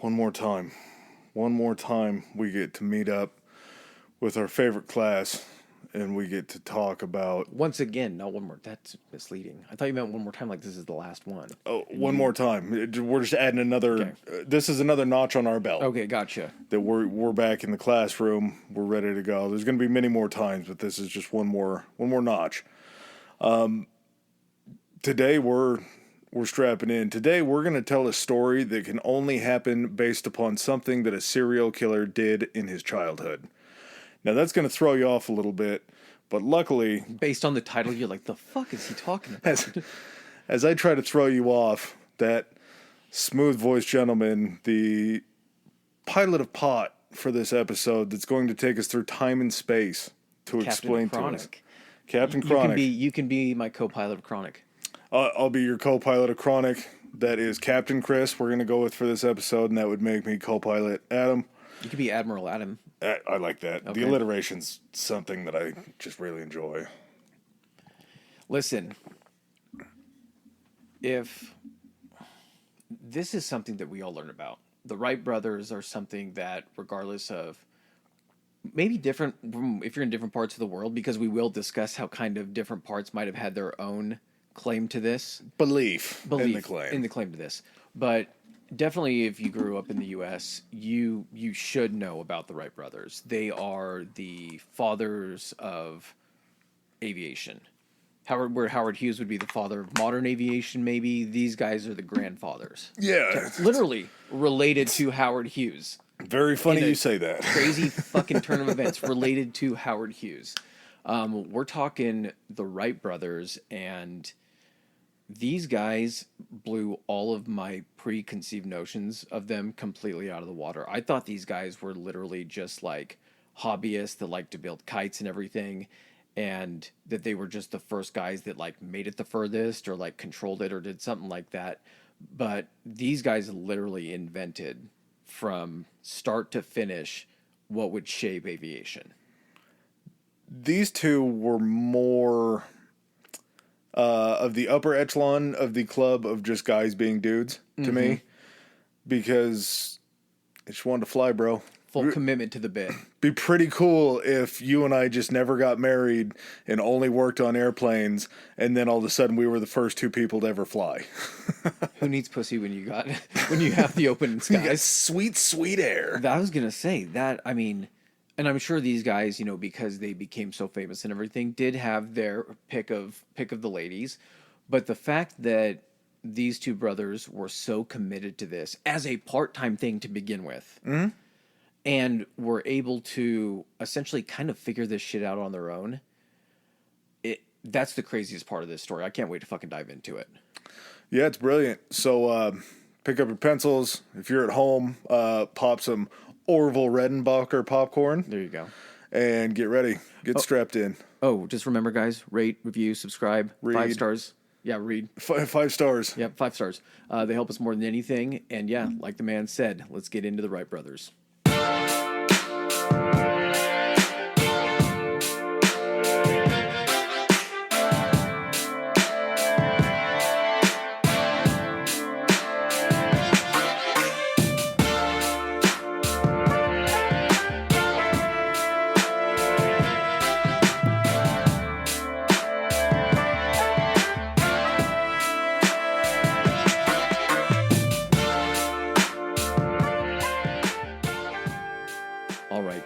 one more time. One more time we get to meet up with our favorite class and we get to talk about... Once again, not one more. That's misleading. I thought you meant one more time like this is the last one. Oh, one more time. We're just adding another... Okay. This is another notch on our belt. Okay, gotcha. That we're back in the classroom. We're ready to go. There's going to be many more times, but this is just one more notch. Today we're strapping in. Today we're going to tell a story that can only happen based upon something that a serial killer did in his childhood. Now that's going to throw you off a little bit, but luckily... Based on the title, you're like, the fuck is he talking about? As I try to throw you off, that smooth-voiced gentleman, the pilot of Pot for this episode that's going to take us through time and space to explain to us. Captain Chronic. You can be my co-pilot of Chronic. I'll be your co-pilot of Chronic. That is Captain Chris we're going to go with for this episode, and that would make me co-pilot Adam. You could be Admiral Adam. I like that. Okay. The alliteration's something that I just really enjoy. Listen, if this is something that we all learn about, the Wright brothers are something that, regardless of maybe different, if you're in different parts of the world, because we will discuss how kind of different parts might have had their own claim to this. Belief in the claim to this. But definitely if you grew up in the U.S., you should know about the Wright brothers. They are the fathers of aviation. Where Howard Hughes would be the father of modern aviation, maybe. These guys are the grandfathers. Yeah. Literally related to Howard Hughes. Very funny you say that. Crazy fucking turn of events related to Howard Hughes. We're talking the Wright brothers, and these guys blew all of my preconceived notions of them completely out of the water. I thought these guys were literally just like hobbyists that like to build kites and everything, and that they were just the first guys that like made it the furthest or like controlled it or did something like that. But these guys literally invented from start to finish what would shape aviation. These two were more of the upper echelon of the club of just guys being dudes to me, because I just wanted to fly, bro. Full commitment to the bit. Be pretty cool if you and I just never got married and only worked on airplanes, and then all of a sudden we were the first two people to ever fly. Who needs pussy when you have the open skies? You got sweet, sweet air. I was gonna say that. I mean, and I'm sure these guys, because they became so famous and everything, did have their pick of the ladies. But the fact that these two brothers were so committed to this as a part-time thing to begin with, and were able to essentially kind of figure this shit out on their own, that's the craziest part of this story. I can't wait to fucking dive into it. Yeah, it's brilliant. So pick up your pencils. If you're at home, pop some Orville Redenbacher popcorn. There you go. And get ready. Get strapped in. Oh, just remember, guys, rate, review, subscribe. Read. 5 stars. Yeah, read. 5 stars. Yep, 5 stars. They help us more than anything. And yeah, like the man said, let's get into the Wright brothers.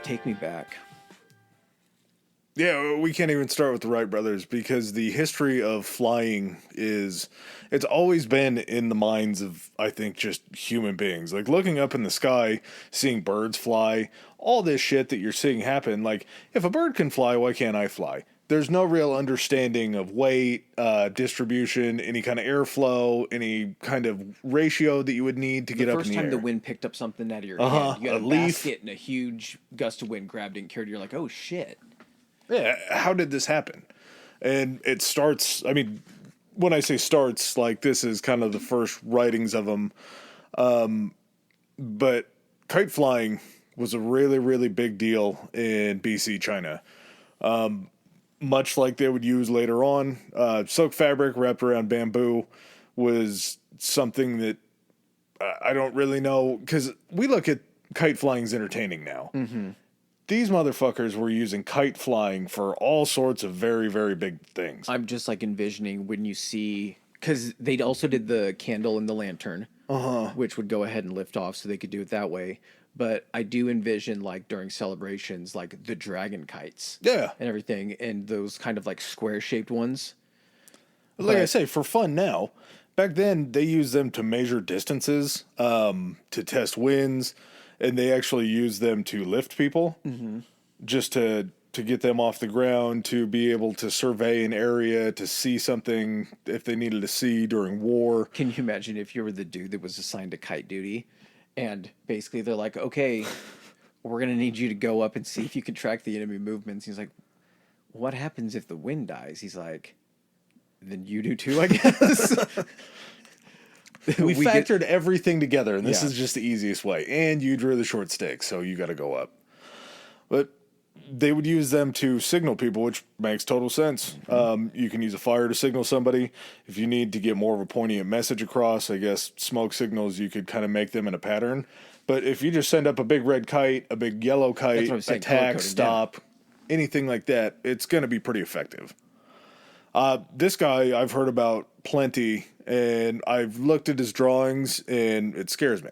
Take me back. Yeah, we can't even start with the Wright brothers because the history of flying it's always been in the minds of, I think, just human beings. Like looking up in the sky, seeing birds fly, all this shit that you're seeing happen. Like, if a bird can fly, why can't I fly? There's no real understanding of weight, distribution, any kind of airflow, any kind of ratio that you would need to get up in the air. The first time the wind picked up something out of your hand, you got a basket and a huge gust of wind grabbed it and carried it. You're like, oh, shit. Yeah, how did this happen? And it starts, I mean, when I say starts, like this is kind of the first writings of them. But kite flying was a really, really big deal in BC China. Much like they would use later on. Silk fabric wrapped around bamboo was something that I don't really know, because we look at kite flying as entertaining now. Mm-hmm. These motherfuckers were using kite flying for all sorts of very, very big things. I'm just like envisioning when you see, because they also did the candle and the lantern, which would go ahead and lift off, so they could do it that way. But I do envision, like, during celebrations, like the dragon kites, Yeah, and everything, and those kind of like square shaped ones. like I say, for fun now. Back then, they used them to measure distances, to test winds, and they actually used them to lift people, just to get them off the ground, to be able to survey an area, to see something if they needed to see during war. Can you imagine if you were the dude that was assigned to kite duty, and basically they're like, okay, we're going to need you to go up and see if you can track the enemy movements. He's like, what happens if the wind dies? He's like, then you do too, I guess. We factored everything together, and this Yeah. is just the easiest way. And you drew the short stick, so you got to go up. But they would use them to signal people, which makes total sense. You can use a fire to signal somebody. If you need to get more of a poignant message across, I guess smoke signals, you could kind of make them in a pattern. But if you just send up a big red kite, a big yellow kite, saying, attack, color-coded, stop, anything like that, it's going to be pretty effective. This guy I've heard about plenty, and I've looked at his drawings, and it scares me,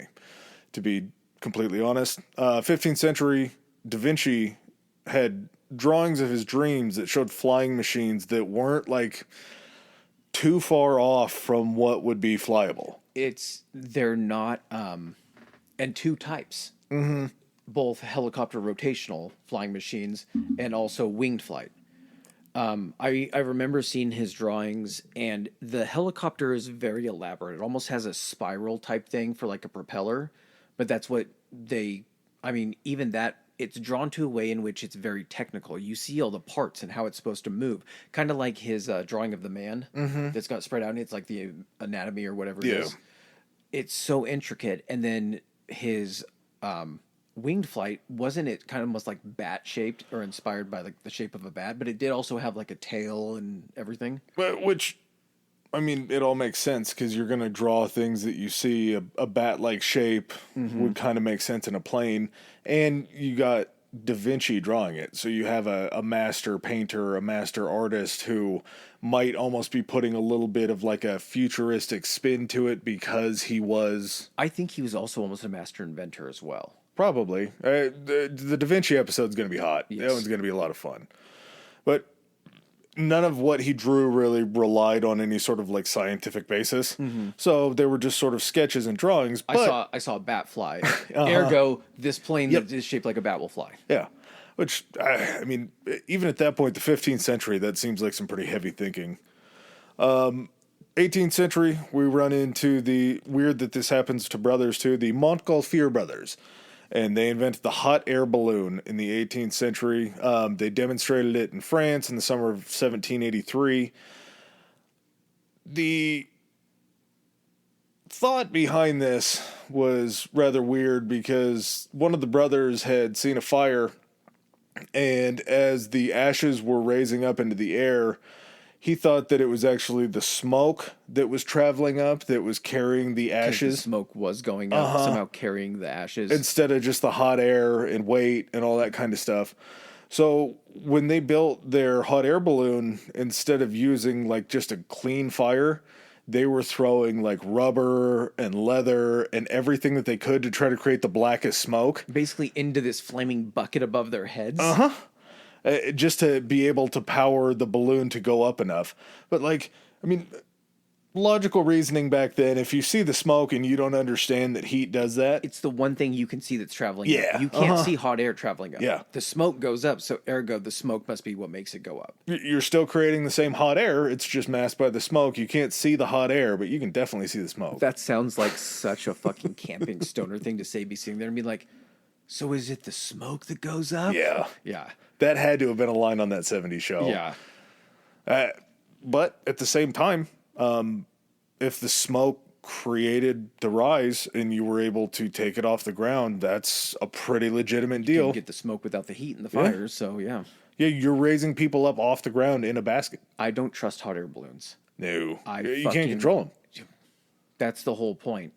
to be completely honest. 15th century Da Vinci had drawings of his dreams that showed flying machines that weren't like too far off from what would be flyable. They're not, and two types. Mm-hmm. Both helicopter rotational flying machines and also winged flight. I remember seeing his drawings, and the helicopter is very elaborate. It almost has a spiral type thing for like a propeller, but that's what even that, it's drawn to a way in which it's very technical. You see all the parts and how it's supposed to move. Kind of like his drawing of the man that's got spread out, and it's like the anatomy or whatever it is. It's so intricate. And then his winged flight, wasn't it kind of almost like bat shaped or inspired by like the shape of a bat? But it did also have like a tail and everything. Which, I mean, it all makes sense because you're going to draw things that you see. A bat-like shape would kind of make sense in a plane. And you got Da Vinci drawing it. So you have a master painter, a master artist who might almost be putting a little bit of like a futuristic spin to it because he was... I think he was also almost a master inventor as well. Probably. The Da Vinci episode's going to be hot. Yes. That one's going to be a lot of fun. But none of what he drew really relied on any sort of like scientific basis. So they were just sort of sketches and drawings. But I saw a bat fly. Ergo, this plane that is shaped like a bat will fly. yeah, which, I mean, even at that point, the 15th century, that seems like some pretty heavy thinking. 18th century, we run into the, weird that this happens to brothers too, the Montgolfier brothers. And they invented the hot air balloon in the 18th century. They demonstrated it in France in the summer of 1783. The thought behind this was rather weird because one of the brothers had seen a fire, and as the ashes were raising up into the air, he thought that it was actually the smoke that was traveling up that was carrying the ashes. The smoke was going up, somehow carrying the ashes. Instead of just the hot air and weight and all that kind of stuff. So when they built their hot air balloon, instead of using like just a clean fire, they were throwing like rubber and leather and everything that they could to try to create the blackest smoke. Basically into this flaming bucket above their heads. Just to be able to power the balloon to go up enough. But like, I mean, logical reasoning back then, if you see the smoke and you don't understand that heat does that. It's the one thing you can see that's traveling Yeah. up. You can't see hot air traveling up. Yeah. The smoke goes up, so ergo the smoke must be what makes it go up. You're still creating the same hot air. It's just masked by the smoke. You can't see the hot air, but you can definitely see the smoke. That sounds like such a fucking camping stoner thing to say, be sitting there and be like, so is it the smoke that goes up? Yeah. Yeah. That had to have been a line on that 70s show. Yeah. But at the same time, if the smoke created the rise and you were able to take it off the ground, that's a pretty legitimate You deal. can get the smoke without the heat and the fires, so yeah. Yeah, you're raising people up off the ground in a basket. I don't trust hot air balloons. No. I You fucking- can't control them. That's the whole point.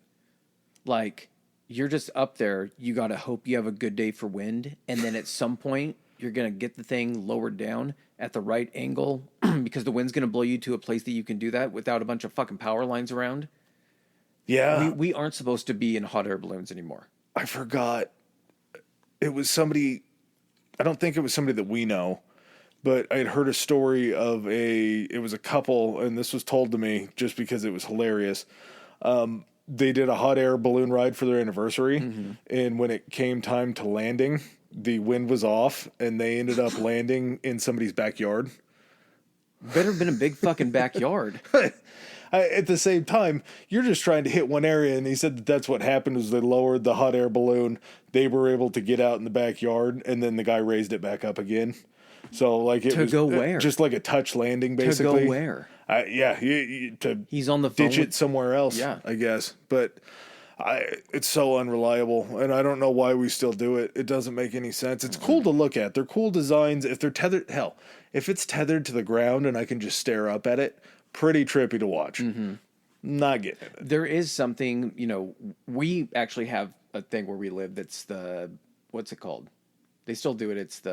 Like, you're just up there. You got to hope you have a good day for wind. And then at some point, you're going to get the thing lowered down at the right angle because the wind's going to blow you to a place that you can do that without a bunch of fucking power lines around. Yeah. We aren't supposed to be in hot air balloons anymore. I forgot. It was somebody, I don't think it was somebody that we know, but I had heard a story of it was a couple, and this was told to me just because it was hilarious. They did a hot air balloon ride for their anniversary, and when it came time to landing, the wind was off, and they ended up landing in somebody's backyard. Better have been a big fucking backyard. At the same time, you're just trying to hit one area, and he said that's what happened was they lowered the hot air balloon. They were able to get out in the backyard, and then the guy raised it back up again. So like it was go where? Just like a touch landing, basically. To go where? Yeah, He's on the phone ditch it somewhere else. Yeah. I guess, but it's so unreliable, and I don't know why we still do it. It doesn't make any sense. It's cool to look at. They're cool designs. If they're tethered, hell, if it's tethered to the ground and I can just stare up at it, pretty trippy to watch. Not getting it. There is something, we actually have a thing where we live that's what's it called? They still do it. It's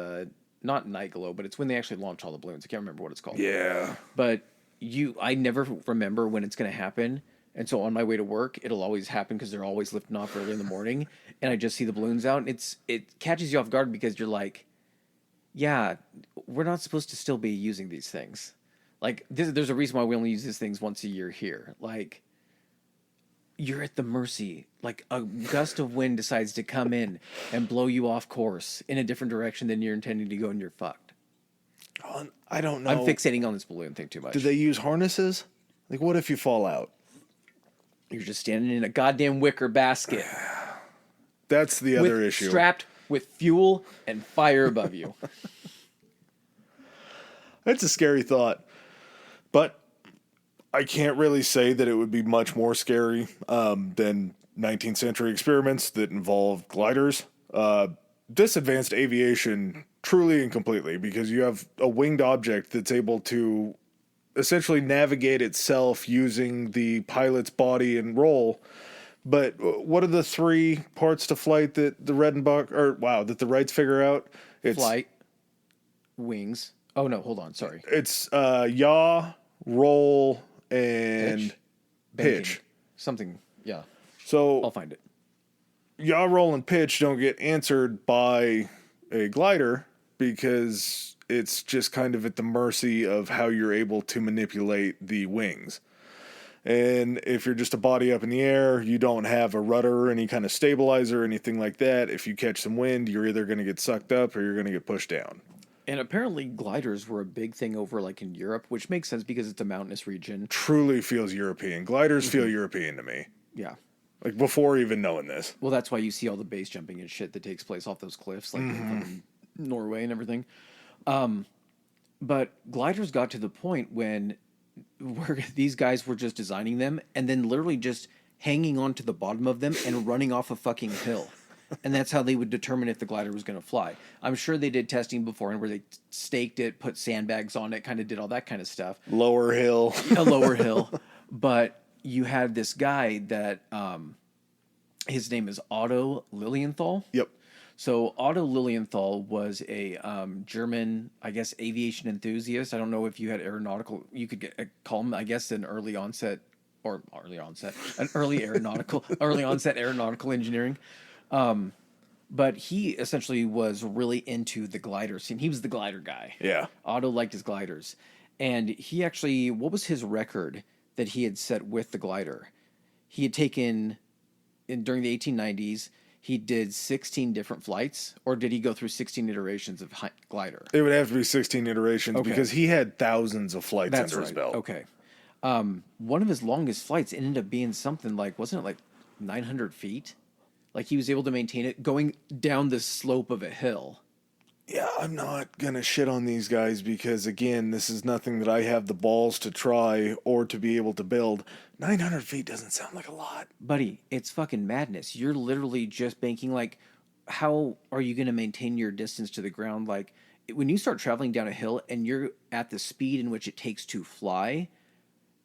not night glow, but it's when they actually launch all the balloons. I can't remember what it's called. Yeah. But I never remember when it's going to happen. And so on my way to work, it'll always happen because they're always lifting off early in the morning. And I just see the balloons out. And it catches you off guard because you're like, yeah, we're not supposed to still be using these things. Like, there's a reason why we only use these things once a year here. Like, you're at the mercy. Like, a gust of wind decides to come in and blow you off course in a different direction than you're intending to go, and you're fucked. I don't know. I'm fixating on this balloon thing too much. Do they use harnesses? Like, what if you fall out? You're just standing in a goddamn wicker basket. That's the other issue. Strapped with fuel and fire above you. That's a scary thought. But I can't really say that it would be much more scary than 19th century experiments that involved gliders. This advanced aviation truly and completely, because you have a winged object that's able to essentially navigate itself using the pilot's body and roll. But what are the three parts to flight that the that the Wrights figure out? It's flight, wings. Oh no, hold on, sorry. It's yaw, roll, and pitch. Something, yeah. So I'll find it. Yaw, roll, and pitch don't get answered by a glider because it's just kind of at the mercy of how you're able to manipulate the wings. And if you're just a body up in the air, you don't have a rudder or any kind of stabilizer or anything like that. If you catch some wind, you're either going to get sucked up or you're going to get pushed down. And apparently gliders were a big thing over like in Europe, which makes sense because it's a mountainous region. Truly feels European. Gliders feel European to me. Yeah. Like before even knowing this. Well, that's why you see all the base jumping and shit that takes place off those cliffs, like in Norway and everything. But gliders got to the point where these guys were just designing them and then literally just hanging on to the bottom of them and running off a fucking hill. And that's how they would determine if the glider was going to fly. I'm sure they did testing beforehand where they staked it, put sandbags on it, kind of did all that kind of stuff. Lower hill. A lower hill. But you had this guy that, his name is Otto Lilienthal. Yep. So Otto Lilienthal was a German, I guess, aviation enthusiast. I don't know if you had you could call him, I guess, an early onset aeronautical engineering. But he essentially was really into the glider scene. He was the glider guy. Yeah. Otto liked his gliders. And he actually, what was his record that he had set with the glider? He had taken, during the 1890s, he did 16 different flights, or did he go through 16 iterations of glider? It would have to be 16 iterations because he had thousands of flights under his belt. Okay. One of his longest flights ended up being something like, wasn't it like 900 feet? Like he was able to maintain it going down the slope of a hill. Yeah, I'm not going to shit on these guys because, again, this is nothing that I have the balls to try or to be able to build. 900 feet doesn't sound like a lot. Buddy, it's fucking madness. You're literally just banking, like, how are you going to maintain your distance to the ground? Like, when you start traveling down a hill and you're at the speed in which it takes to fly,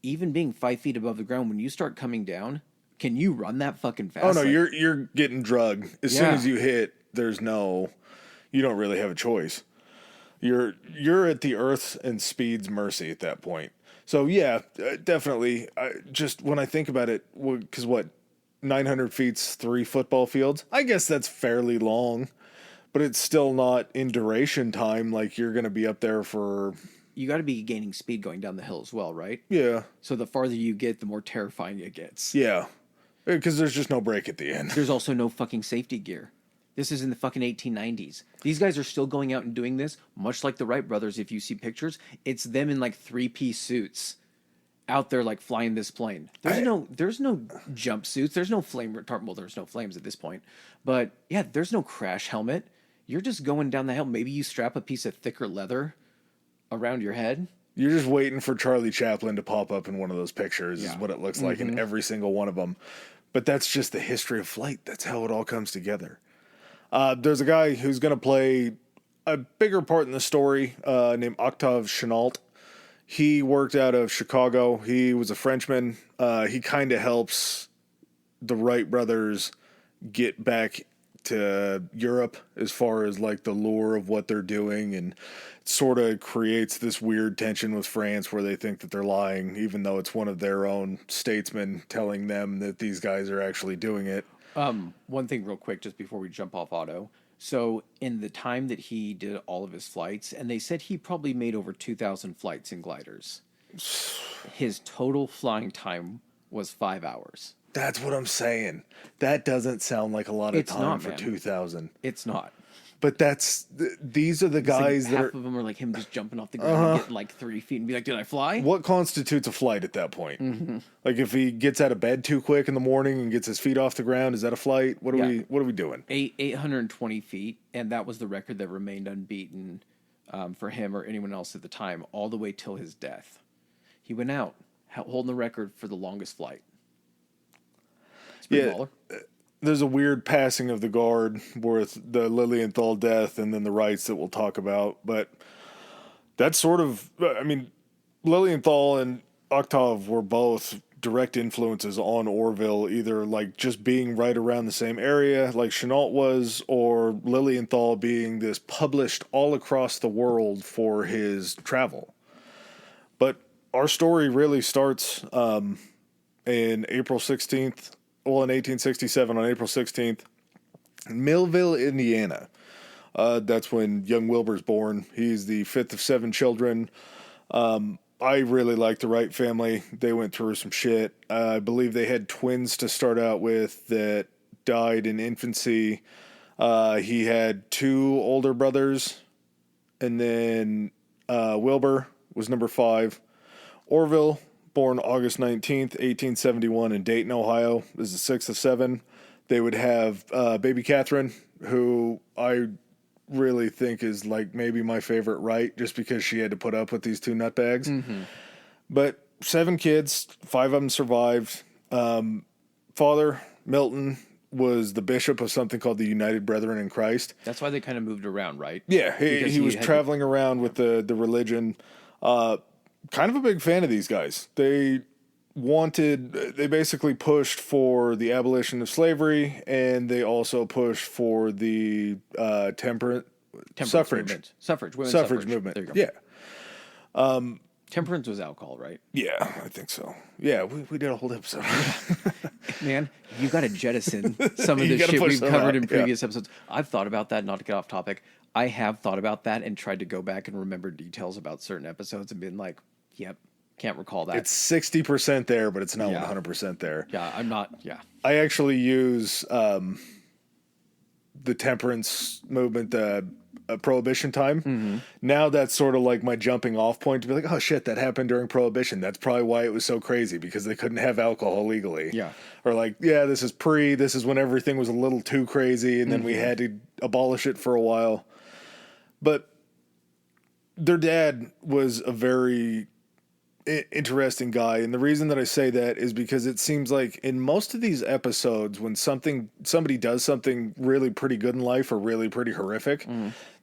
even being 5 feet above the ground, when you start coming down, Can you run that fucking fast? Oh no, you're getting drugged. As soon as you hit, you don't really have a choice. You're at the Earth's and speed's mercy at that point. So yeah, definitely. Just when I think about it, because 900 feet's 3 football fields. I guess that's fairly long, but it's still not in duration time. Like you're going to be up there for. You got to be gaining speed going down the hill as well, right? Yeah. So the farther you get, the more terrifying it gets. Yeah, because there's just no break at the end. There's also no fucking safety gear. This is in the fucking 1890s. These guys are still going out and doing this, much like the Wright brothers. If you see pictures, it's them in like 3-piece suits out there like flying this plane. There's no jumpsuits. There's no flame retardant. Well, there's no flames at this point. But yeah, there's no crash helmet. You're just going down the hill. Maybe you strap a piece of thicker leather around your head. You're just waiting for Charlie Chaplin to pop up in one of those pictures is what it looks like in every single one of them. But that's just the history of flight. That's how it all comes together. There's a guy who's going to play a bigger part in the story named Octave Chenault. He worked out of Chicago. He was a Frenchman. He kind of helps the Wright brothers get back to Europe as far as like the lure of what they're doing, and sort of creates this weird tension with France where they think that they're lying, even though it's one of their own statesmen telling them that these guys are actually doing it. One thing real quick, just before we jump off Otto. So in the time that he did all of his flights, and they said he probably made over 2,000 flights in gliders. His total flying time was 5 hours. That's what I'm saying. That doesn't sound like a lot of time for 2,000. It's not. But these are the guys that half of them are like him just jumping off the ground and getting like 30 feet and be like, did I fly? What constitutes a flight at that point? Mm-hmm. Like if he gets out of bed too quick in the morning and gets his feet off the ground, is that a flight? What are we doing? 820 feet, and that was the record that remained unbeaten for him or anyone else at the time, all the way till his death. He went out holding the record for the longest flight. It's pretty baller. There's a weird passing of the guard with the Lilienthal death and then the Wrights that we'll talk about. But that's sort of, I mean, Lilienthal and Octave were both direct influences on Orville, either like just being right around the same area like Chenault was, or Lilienthal being this published all across the world for his travel. But our story really starts in April 16th. Well, in 1867, on April 16th, in Millville, Indiana. That's when young Wilbur's born. He's the 5th of 7 children. I really like the Wright family. They went through some shit. I believe they had twins to start out with that died in infancy. He had 2 older brothers, and then Wilbur was number 5. Orville, born August 19th, 1871 in Dayton, Ohio, is the 6th of 7. They would have baby Catherine, who I really think is like maybe my favorite Wright, just because she had to put up with these 2 nutbags. Mm-hmm. But 7 kids, 5 of them survived. Father, Milton, was the bishop of something called the United Brethren in Christ. That's why they kind of moved around, right? Yeah, he was traveling around with the religion. Kind of a big fan of these guys. They basically pushed for the abolition of slavery, and they also pushed for the suffrage movement. There you go. Yeah. Temperance was alcohol, right? Yeah, I think so. Yeah, we did a whole episode. Man, you got to jettison some of the shit we've covered in previous episodes. I've thought about that, not to get off topic. I have thought about that and tried to go back and remember details about certain episodes and been like, yep, can't recall that. It's 60% there, but it's not 100% there. Yeah, I'm not, yeah. I actually use the temperance movement, Prohibition time. Mm-hmm. Now that's sort of like my jumping off point to be like, oh shit, that happened during Prohibition. That's probably why it was so crazy, because they couldn't have alcohol legally. Yeah. Or like, yeah, this is when everything was a little too crazy, and then we had to abolish it for a while. But their dad was a very interesting guy, and the reason that I say that is because it seems like in most of these episodes, when somebody does something really pretty good in life or really pretty horrific,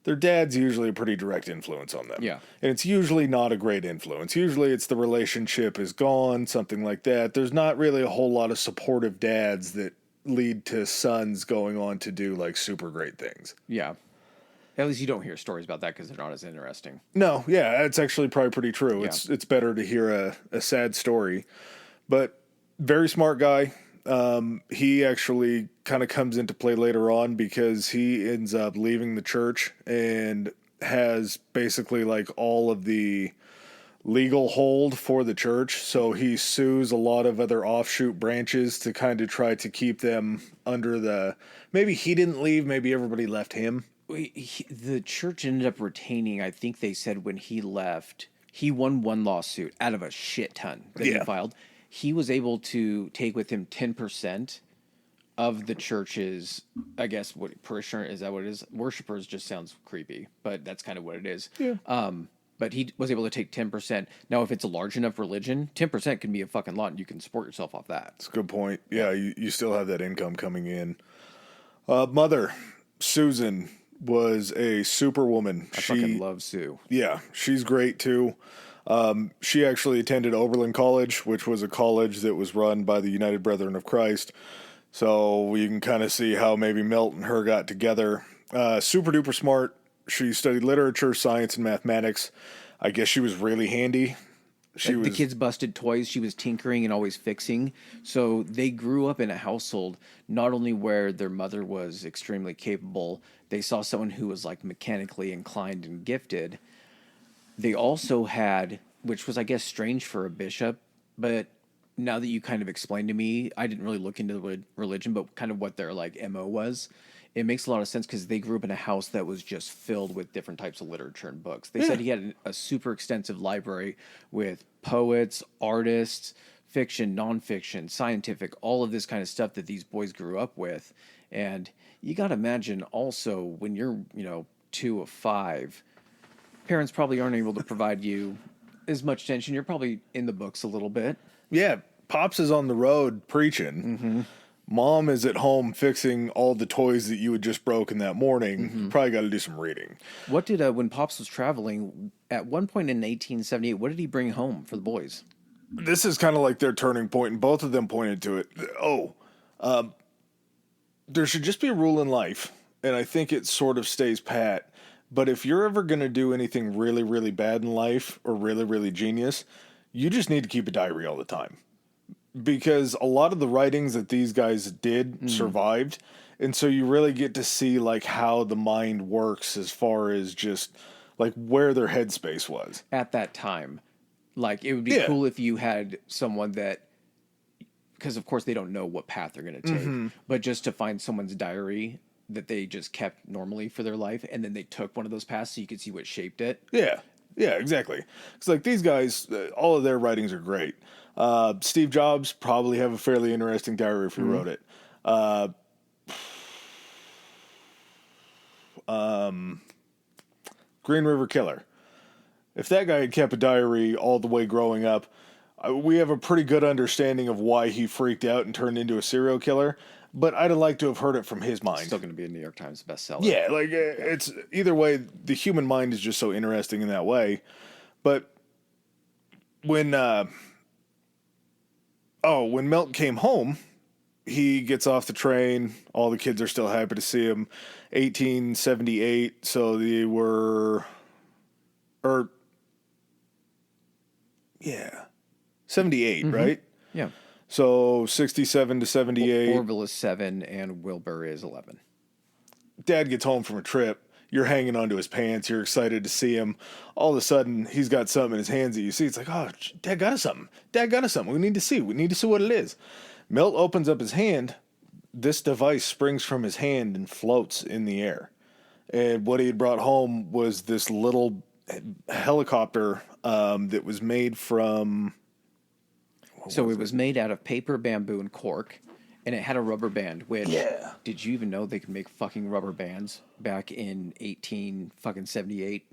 their dad's usually a pretty direct influence on them. Yeah. And it's usually not a great influence. Usually it's the relationship is gone, something like that. There's not really a whole lot of supportive dads that lead to sons going on to do like super great things. Yeah. At least you don't hear stories about that because they're not as interesting. No, yeah, it's actually probably pretty true. Yeah. It's better to hear a sad story. But very smart guy. He actually kind of comes into play later on because he ends up leaving the church and has basically like all of the legal hold for the church. So he sues a lot of other offshoot branches to kind of try to keep them under the, maybe he didn't leave, maybe everybody left him. The church ended up retaining, I think they said when he left, he won one lawsuit out of a shit ton that he filed. He was able to take with him 10% of the church's, I guess, what parishioner, is that what it is? Worshippers just sounds creepy, but that's kind of what it is. Yeah. But he was able to take 10%. Now, if it's a large enough religion, 10% can be a fucking lot, and you can support yourself off that. That's a good point. Yeah, you still have that income coming in. Mother, Susan, was a superwoman. I fucking love Sue. Yeah, she's great too. She actually attended Oberlin College, which was a college that was run by the United Brethren of Christ. So you can kind of see how maybe Milt and her got together. Super duper smart. She studied literature, science, and mathematics. I guess she was really handy. The kids busted toys. She was tinkering and always fixing. So they grew up in a household not only where their mother was extremely capable, they saw someone who was like mechanically inclined and gifted. They also had, which was I guess strange for a bishop, but now that you kind of explained to me, I didn't really look into the religion, but kind of what their like MO was. It makes a lot of sense because they grew up in a house that was just filled with different types of literature and books. They said he had a super extensive library with poets, artists, fiction, nonfiction, scientific, all of this kind of stuff that these boys grew up with. And you got to imagine also when you're, 2 of 5, parents probably aren't able to provide you as much attention. You're probably in the books a little bit. Yeah, Pops is on the road preaching. Mm-hmm. Mom is at home fixing all the toys that you had just broken that morning. Mm-hmm. Probably got to do some reading. What did, when Pops was traveling, at one point in 1878, what did he bring home for the boys? This is kind of like their turning point, and both of them pointed to it. There should just be a rule in life, and I think it sort of stays pat. But if you're ever going to do anything really, really bad in life or really, really genius, you just need to keep a diary all the time. Because a lot of the writings that these guys did survived. And so you really get to see like how the mind works as far as just like where their headspace was. At that time. Like it would be cool if you had someone that, because of course they don't know what path they're going to take, but just to find someone's diary that they just kept normally for their life. And then they took one of those paths so you could see what shaped it. Yeah. Yeah, exactly. It's like these guys, all of their writings are great. Steve Jobs probably have a fairly interesting diary if he wrote it. Green River Killer. If that guy had kept a diary all the way growing up, we have a pretty good understanding of why he freaked out and turned into a serial killer. But I'd have liked to have heard it from his mind. Still going to be a New York Times bestseller. Yeah, like it's either way. The human mind is just so interesting in that way. But when Milt came home, he gets off the train. All the kids are still happy to see him. 1878, so they were, 78, right? Yeah. So 67 to 78. Orville is 7 and Wilbur is 11. Dad gets home from a trip. You're hanging onto his pants. You're excited to see him. All of a sudden, he's got something in his hands that you see. It's like, oh, Dad got us something. Dad got us something. We need to see. We need to see what it is. Milt opens up his hand. This device springs from his hand and floats in the air. And what he had brought home was this little helicopter that was made from... So it was made out of paper, bamboo, and cork, and it had a rubber band, which... Yeah. Did you even know they could make fucking rubber bands back in 1878?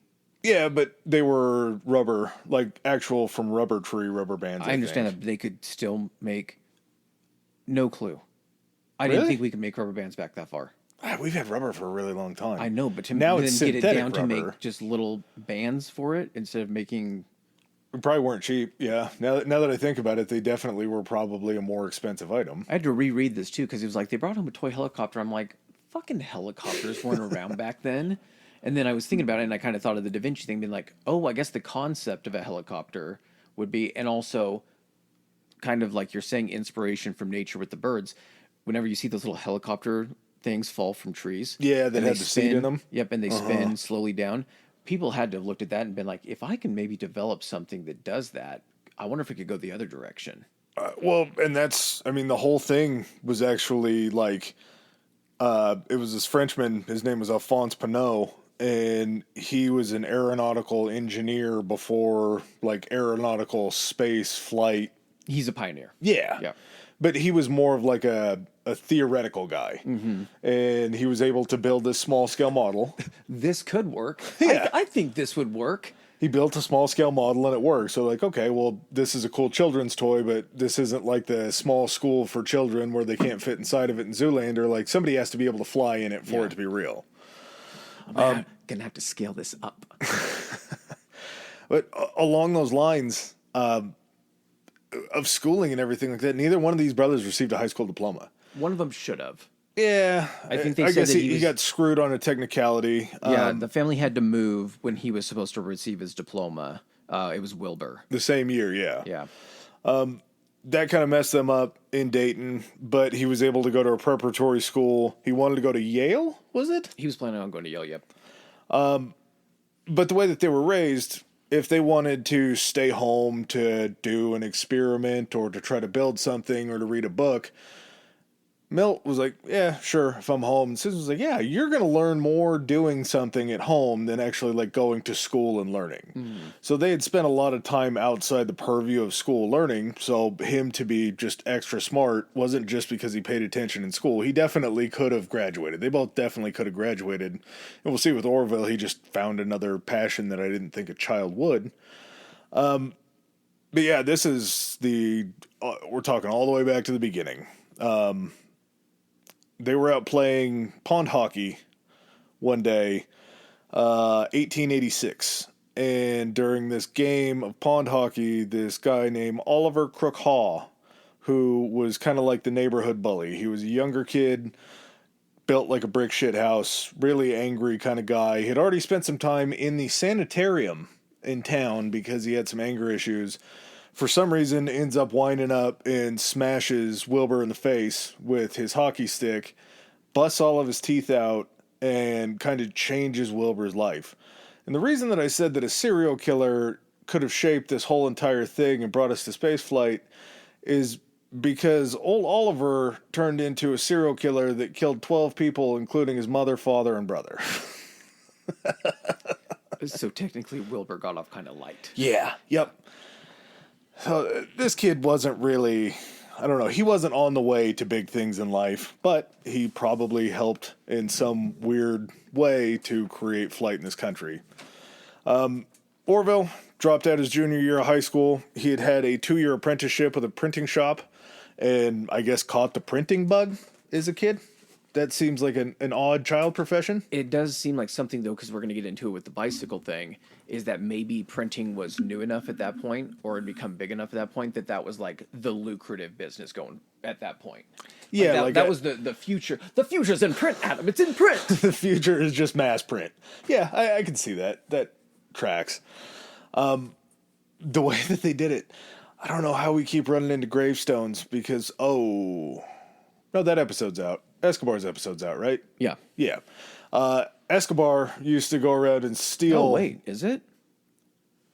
Yeah, but they were rubber, like actual from rubber tree rubber bands. I understand that they could still make... No clue. I Really? didn't think we could make rubber bands back that far. We've had rubber for a really long time. I know, but to now then it's get it synthetic down rubber. to make just little bands for it instead of making. They probably weren't cheap. Yeah. Now that I think about it, they definitely were probably a more expensive item. I had to reread this too because it was like they brought home a toy helicopter. I'm like, fucking helicopters weren't around back then. And then I was thinking about it, and I kind of thought of the Da Vinci thing, being like, oh, I guess the concept of a helicopter would be, and also kind of like you're saying, inspiration from nature with the birds. Whenever you see those little helicopter things fall from trees, Yeah, that and had they the seat in them. Yep, and they spin slowly down. People had to have looked at that and been like, if I can maybe develop something that does that, I wonder if it could go the other direction. Well, and that's, I mean, the whole thing was actually like, it was this Frenchman, his name was Alphonse Pinot, and he was an aeronautical engineer before like aeronautical space flight. He's a pioneer. Yeah. Yeah. But he was more of like a theoretical guy. Mm-hmm. And he was able to build this small scale model. This could work. Yeah. I think this would work. He built a small scale model and it worked. So like, okay, well, this is a cool children's toy, but this isn't like the small school for children where they can't fit inside of it in Zoolander. Like somebody has to be able to fly in it for it to be real. Man, gonna have to scale this up. But along those lines of schooling and everything like that, neither one of these brothers received a high school diploma. One of them should have. Yeah, I think they I said guess that he got screwed on a technicality. Yeah, the family had to move when he was supposed to receive his diploma. It was Wilbur. The same year, yeah. Yeah. That kind of messed them up in Dayton, but he was able to go to a preparatory school. He wanted to go to Yale, was it? He was planning on going to Yale, yep. But the way that they were raised, if they wanted to stay home to do an experiment or to try to build something or to read a book, Milt was like, yeah, sure, if I'm home. And Susan was like, yeah, you're going to learn more doing something at home than actually like going to school and learning. Mm. So they had spent a lot of time outside the purview of school learning. So him to be just extra smart wasn't just because he paid attention in school. He definitely could have graduated. They both definitely could have graduated. And we'll see with Orville, he just found another passion that I didn't think a child would. But yeah, this is we're talking all the way back to the beginning. They were out playing pond hockey one day, 1886. And during this game of pond hockey, this guy named Oliver Crook Haw, who was kind of like the neighborhood bully. He was a younger kid, built like a brick shit house, really angry kind of guy. He had already spent some time in the sanitarium in town because he had some anger issues. For some reason, ends up winding up and smashes Wilbur in the face with his hockey stick, busts all of his teeth out, and kind of changes Wilbur's life. And the reason that I said that a serial killer could have shaped this whole entire thing and brought us to spaceflight is because old Oliver turned into a serial killer that killed 12 people, including his mother, father, and brother. So technically, Wilbur got off kind of light. Yeah. Yep. So this kid wasn't really, I don't know, he wasn't on the way to big things in life, but he probably helped in some weird way to create flight in this country. Orville dropped out his junior year of high school. He had had a 2-year apprenticeship with a printing shop and I guess caught the printing bug as a kid. That seems like an odd child profession. It does seem like something, though, because we're going to get into it with the bicycle thing, is that maybe printing was new enough at that point, or had become big enough at that point, that was like the lucrative business going at that point. Yeah, that was the future. The future's in print, Adam. It's in print. The future is just mass print. Yeah, I can see that. That tracks. The way that they did it, I don't know how we keep running into gravestones because, no, that episode's out. Escobar's episode's out, right? Yeah. Yeah. Escobar used to go around and steal. Oh, wait, is it?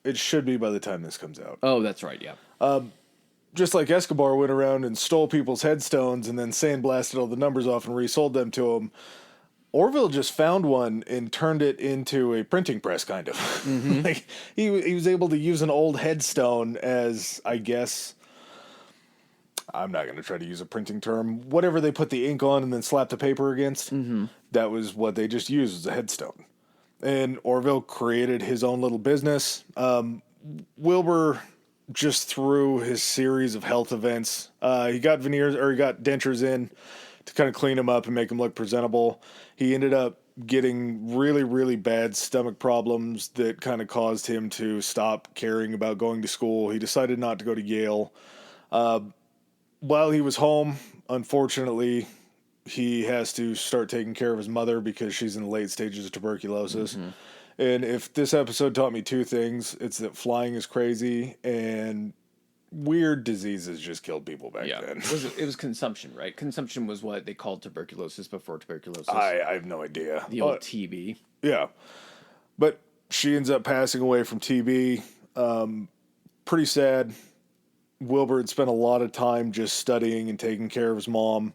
It should be by the time this comes out. Oh, that's right, yeah. Just like Escobar went around and stole people's headstones and then sandblasted all the numbers off and resold them to them, Orville just found one and turned it into a printing press, kind of. Mm-hmm. Like he was able to use an old headstone as, I guess, I'm not going to try to use a printing term, whatever they put the ink on and then slap the paper against. Mm-hmm. That was what they just used as a headstone. And Orville created his own little business. Wilbur, just through his series of health events, he got dentures in to kind of clean him up and make him look presentable. He ended up getting really, really bad stomach problems that kind of caused him to stop caring about going to school. He decided not to go to Yale. While he was home, unfortunately, he has to start taking care of his mother because she's in the late stages of tuberculosis. Mm-hmm. And if this episode taught me two things, it's that flying is crazy and weird diseases just killed people back then. It was consumption, right? Consumption was what they called tuberculosis before tuberculosis. I have no idea. The old TB. Yeah. But she ends up passing away from TB. Pretty sad. Wilbur had spent a lot of time just studying and taking care of his mom.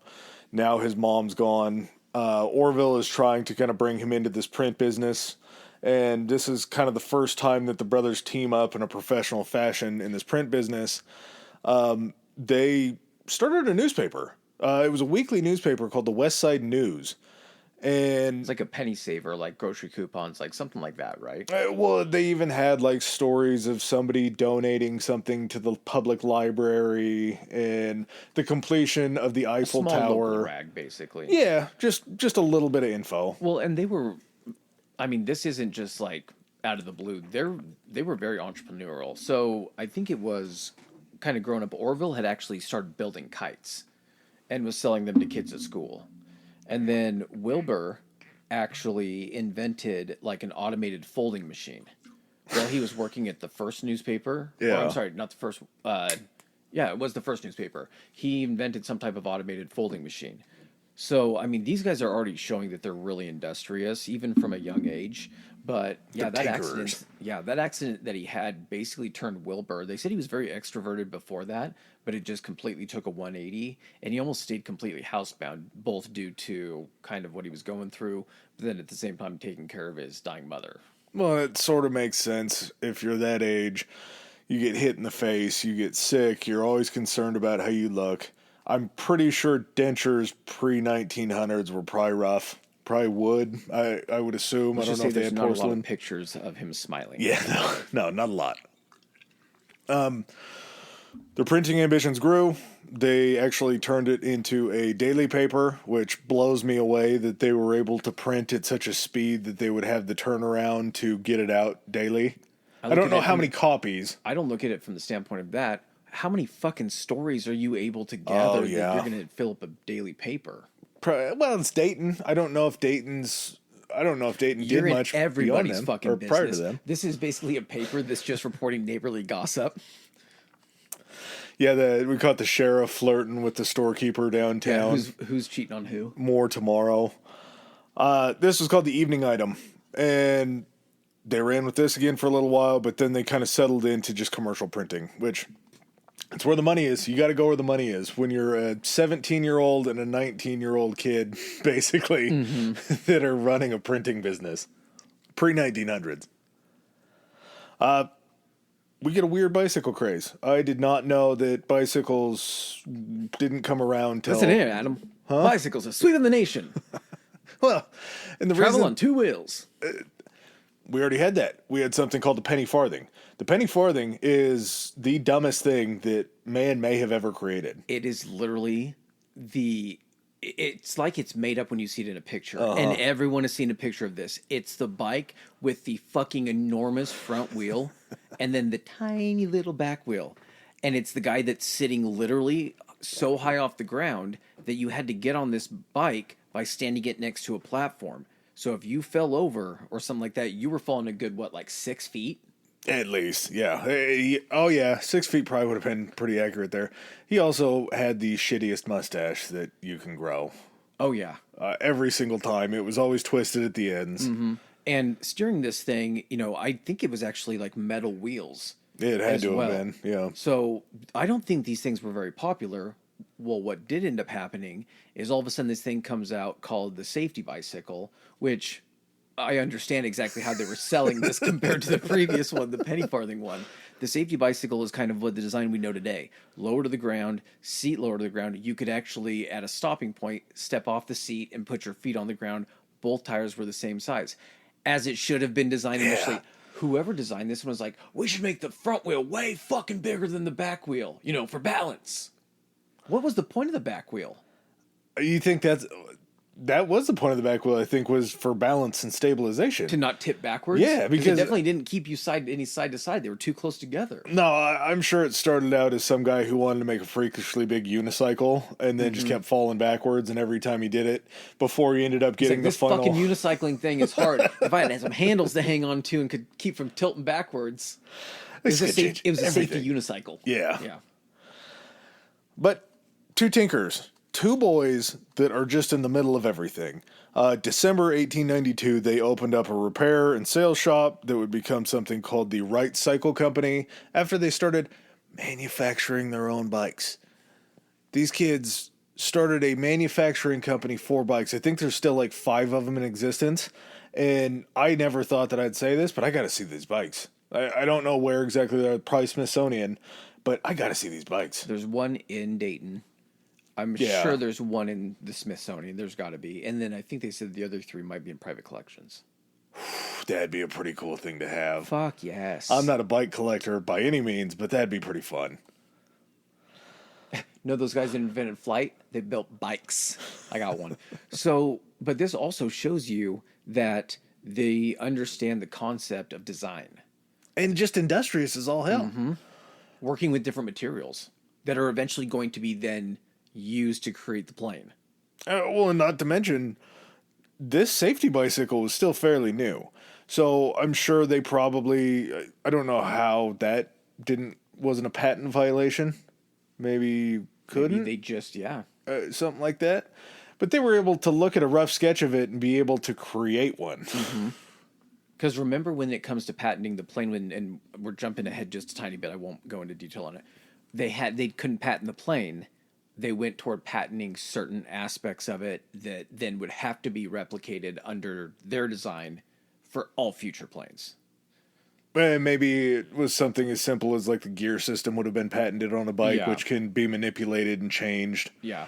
Now his mom's gone. Orville is trying to kind of bring him into this print business. And this is kind of the first time that the brothers team up in a professional fashion in this print business. They started a newspaper. It was a weekly newspaper called the West Side News. And it's like a penny saver, like grocery coupons, like something like that, right? Well, they even had like stories of somebody donating something to the public library and the completion of the Eiffel Tower. Local rag, basically. Yeah, just a little bit of info. Well, and this isn't just like out of the blue. They were very entrepreneurial. So I think it was kind of growing up. Orville had actually started building kites and was selling them to kids at school. And then Wilbur actually invented like an automated folding machine while he was working at the first newspaper. Yeah. I'm sorry, not the first. It was the first newspaper. He invented some type of automated folding machine. So, I mean, these guys are already showing that they're really industrious, even from a young age. But yeah, that accident that he had basically turned Wilbur. They said he was very extroverted before that, but it just completely took a 180, and he almost stayed completely housebound, both due to kind of what he was going through, but then at the same time taking care of his dying mother. Well, it sort of makes sense. If you're that age, you get hit in the face, you get sick, you're always concerned about how you look. I'm pretty sure dentures pre-1900s were probably rough. Probably wood, I would assume. I don't know if they had porcelain. Not a lot of pictures of him smiling. Yeah, no, not a lot. Their printing ambitions grew. They actually turned it into a daily paper, which blows me away that they were able to print at such a speed that they would have the turnaround to get it out daily. I don't know how many copies. I don't look at it from the standpoint of that. How many fucking stories are you able to gather that you're going to fill up a daily paper? Well, it's Dayton. I don't know if Dayton did much everybody's beyond them, fucking or business. prior to them. This is basically a paper that's just reporting neighborly gossip. Yeah, we caught the sheriff flirting with the storekeeper downtown. Yeah, who's cheating on who? More tomorrow. This was called the Evening Item, and they ran with this again for a little while, but then they kind of settled into just commercial printing, which it's where the money is. You got to go where the money is. When you're a 17-year-old and a 19-year-old kid, basically, that are running a printing business. Pre-1900s. We get a weird bicycle craze. I did not know that bicycles didn't come around till... Listen here, Adam. Huh? Bicycles are sweet in the nation. Well, and the Travel on two wheels. We already had that. We had something called the penny farthing. The penny farthing is the dumbest thing that man may have ever created. It is literally it's like it's made up when you see it in a picture. And everyone has seen a picture of this. It's the bike with the fucking enormous front wheel and then the tiny little back wheel. And it's the guy that's sitting literally so high off the ground that you had to get on this bike by standing it next to a platform. So if you fell over or something like that, you were falling a good, 6 feet? At least, yeah. 6 feet probably would have been pretty accurate there. He also had the shittiest mustache that you can grow. Oh, yeah. Every single time. It was always twisted at the ends. Mm-hmm. And steering this thing, I think it was actually like metal wheels. It had to have been, yeah. So I don't think these things were very popular. Well, what did end up happening is all of a sudden this thing comes out called the safety bicycle, which I understand exactly how they were selling this compared to the previous one, the penny farthing one. The safety bicycle is kind of what the design we know today. Lower to the ground, seat lower to the ground. You could actually, at a stopping point, step off the seat and put your feet on the ground. Both tires were the same size, as it should have been designed initially. Whoever designed this one was like, we should make the front wheel way fucking bigger than the back wheel, for balance. What was the point of the back wheel? You think that was the point of the back wheel, I think, was for balance and stabilization. To not tip backwards? Yeah, because it definitely didn't keep you side to side. They were too close together. No, I'm sure it started out as some guy who wanted to make a freakishly big unicycle and then just kept falling backwards, and every time he did it, before he ended up getting This the final... fucking unicycling thing is hard. If I had some handles to hang on to and could keep from tilting backwards, it was a safety unicycle. Yeah. Yeah. But two tinkers, two boys that are just in the middle of everything. December 1892, they opened up a repair and sales shop that would become something called the Wright Cycle Company after they started manufacturing their own bikes. These kids started a manufacturing company for bikes. I think there's still like 5 of them in existence. And I never thought that I'd say this, but I got to see these bikes. I don't know where exactly they're, probably Smithsonian, but I got to see these bikes. There's one in Dayton. I'm sure there's one in the Smithsonian. There's got to be. And then I think they said the other 3 might be in private collections. That'd be a pretty cool thing to have. Fuck yes. I'm not a bike collector by any means, but that'd be pretty fun. No, those guys that invented flight, they built bikes. I got one. But this also shows you that they understand the concept of design. And just industrious as all hell. Mm-hmm. Working with different materials that are eventually going to be then used to create the plane. Well, and not to mention, this safety bicycle was still fairly new. So I'm sure they probably, I don't know how that wasn't a patent violation. Maybe couldn't. Maybe they just, something like that. But they were able to look at a rough sketch of it and be able to create one. Because remember when it comes to patenting the plane, and we're jumping ahead just a tiny bit, I won't go into detail on it. They couldn't patent the plane. They went toward patenting certain aspects of it that then would have to be replicated under their design for all future planes. And maybe it was something as simple as like the gear system would have been patented on a bike, which can be manipulated and changed. Yeah.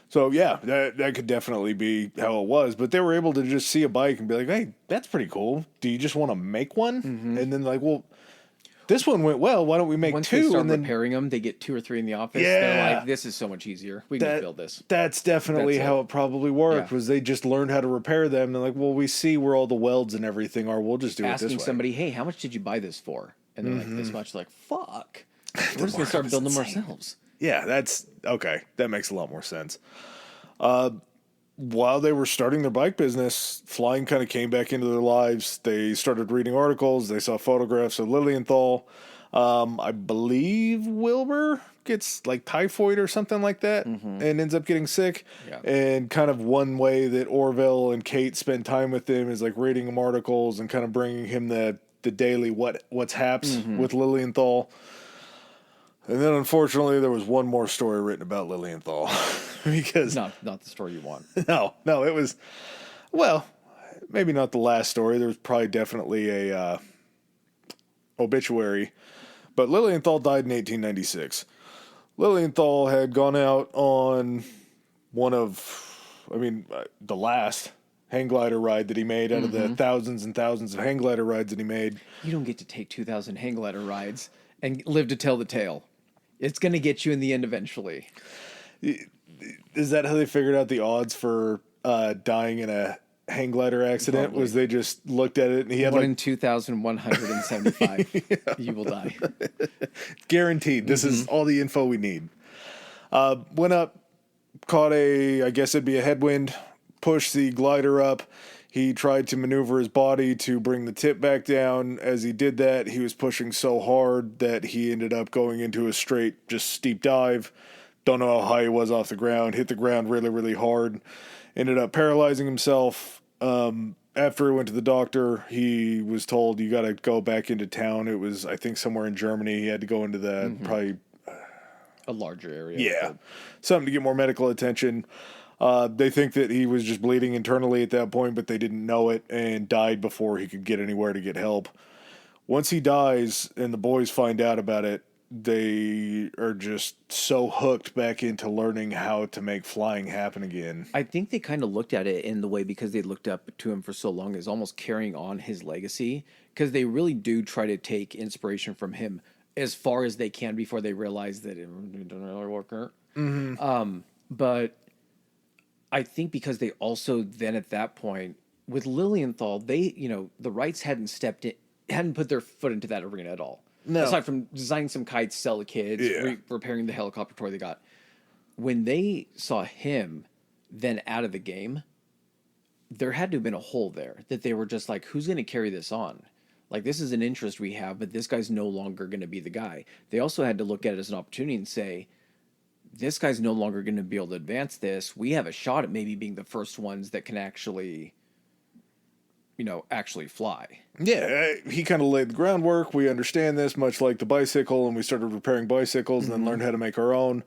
So yeah, that could definitely be how it was. But they were able to just see a bike and be like, hey, that's pretty cool. Do you just want to make one? And then like, well, this one went well. Why don't we make Once 2? they start and then repairing them, they get 2 or 3 in the office. Yeah. They're like, this is so much easier. We can just build this. That's definitely how it probably worked. Yeah. Was they just learned how to repair them. They're like, well, we see where all the welds and everything are. We'll just do it this way. Asking somebody, hey, how much did you buy this for? And they're like, this much. Like, fuck. We're just going to start building them ourselves. Yeah, that's okay. That makes a lot more sense. While they were starting their bike business, flying kind of came back into their lives. They started reading articles. They saw photographs of Lilienthal. I believe Wilbur gets like typhoid or something like that and ends up getting sick. Yeah. And kind of one way that Orville and Kate spend time with him is like reading him articles and kind of bringing him the daily what's haps with Lilienthal. And then unfortunately there was one more story written about Lilienthal because Not the story you want. no, it was, well, maybe not the last story. There was probably definitely a obituary. But Lilienthal died in 1896. Lilienthal had gone out on the last hang glider ride that he made out of the thousands and thousands of hang glider rides that he made. You don't get to take 2,000 hang glider rides and live to tell the tale. It's going to get you in the end eventually. Is that how they figured out the odds for dying in a hang glider accident? Probably. Was they just looked at it and he had 1 in 2,175. You will die. Guaranteed. This is all the info we need. Went up, caught I guess it'd be a headwind, pushed the glider up. He tried to maneuver his body to bring the tip back down. As he did that, he was pushing so hard that he ended up going into a straight, just steep dive. Don't know how high he was off the ground. Hit the ground really, really hard. Ended up paralyzing himself. After he went to the doctor, he was told, you got to go back into town. It was, I think, somewhere in Germany. He had to go into the probably A larger area. Yeah. Something to get more medical attention. They think that he was just bleeding internally at that point, but they didn't know it and died before he could get anywhere to get help. Once he dies and the boys find out about it, they are just so hooked back into learning how to make flying happen again. I think they kind of looked at it in the way, because they looked up to him for so long, as almost carrying on his legacy, because they really do try to take inspiration from him as far as they can before they realize that it doesn't really work. But I think because they also then at that point with Lilienthal, they, the Wrights hadn't put their foot into that arena at all. No. Aside from designing some kites, sell the kids, Yeah. repairing the helicopter toy they got. When they saw him then out of the game, there had to have been a hole there that they were just like, who's going to carry this on? Like, this is an interest we have, but this guy's no longer going to be the guy. They also had to look at it as an opportunity and say, this guy's no longer going to be able to advance this. We have a shot at maybe being the first ones that can actually fly. Yeah, he kind of laid the groundwork. We understand this, much like the bicycle, and we started repairing bicycles and then learned how to make our own.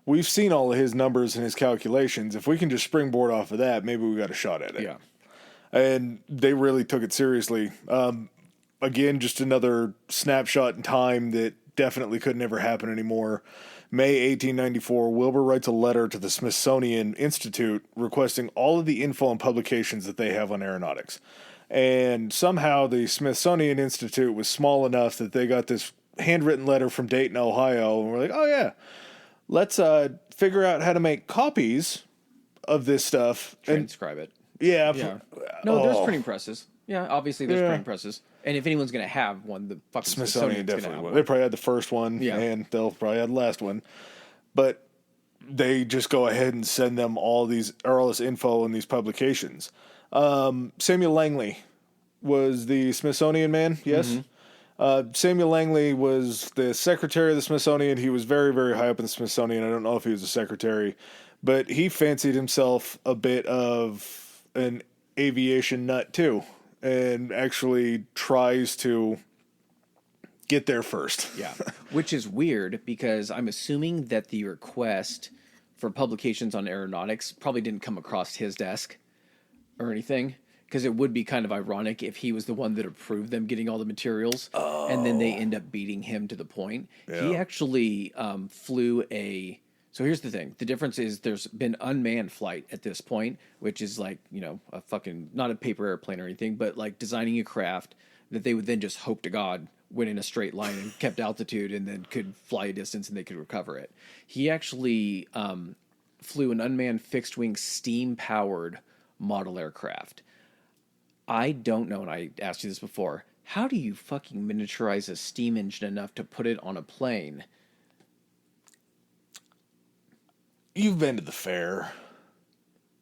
We've seen all of his numbers and his calculations. If we can just springboard off of that, maybe we got a shot at it. Yeah. And they really took it seriously. Again, just another snapshot in time that definitely could never happen anymore. May 1894, Wilbur writes a letter to the Smithsonian Institute requesting all of the info and publications that they have on aeronautics. And somehow the Smithsonian Institute was small enough that they got this handwritten letter from Dayton, Ohio, and we're like, oh yeah, let's figure out how to make copies of this stuff. Transcribe it. Yeah. No, there's printing presses. Yeah, obviously there's printing presses. And if anyone's going to have one, the fucking Smithsonian definitely will. one. They probably had the first one, and they'll probably have the last one. But they just go ahead and send them all this info and these publications. Samuel Langley was the Smithsonian man, yes? Samuel Langley was the secretary of the Smithsonian. He was very, very high up in the Smithsonian. I don't know if he was a secretary, but he fancied himself a bit of an aviation nut too, and actually tries to get there first. Yeah, which is weird because I'm assuming that the request for publications on aeronautics probably didn't come across his desk or anything, because it would be kind of ironic if he was the one that approved them getting all the materials, and then they end up beating him to the point. Yeah. He actually flew a... So here's the thing. The difference is there's been unmanned flight at this point, which is like, a fucking... Not a paper airplane or anything, but like designing a craft that they would then just hope to God went in a straight line and kept altitude and then could fly a distance and they could recover it. He actually flew an unmanned fixed-wing steam-powered model aircraft. I don't know, and I asked you this before, how do you fucking miniaturize a steam engine enough to put it on a plane? You've been to the fair,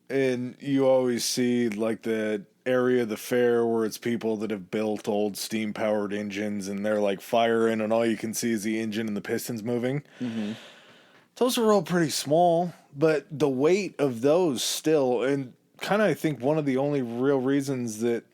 and you always see like the area of the fair where it's people that have built old steam-powered engines, and they're like firing, and all you can see is the engine and the pistons moving. Mm-hmm. Those are all pretty small, but the weight of those still, and kind of, I think one of the only real reasons that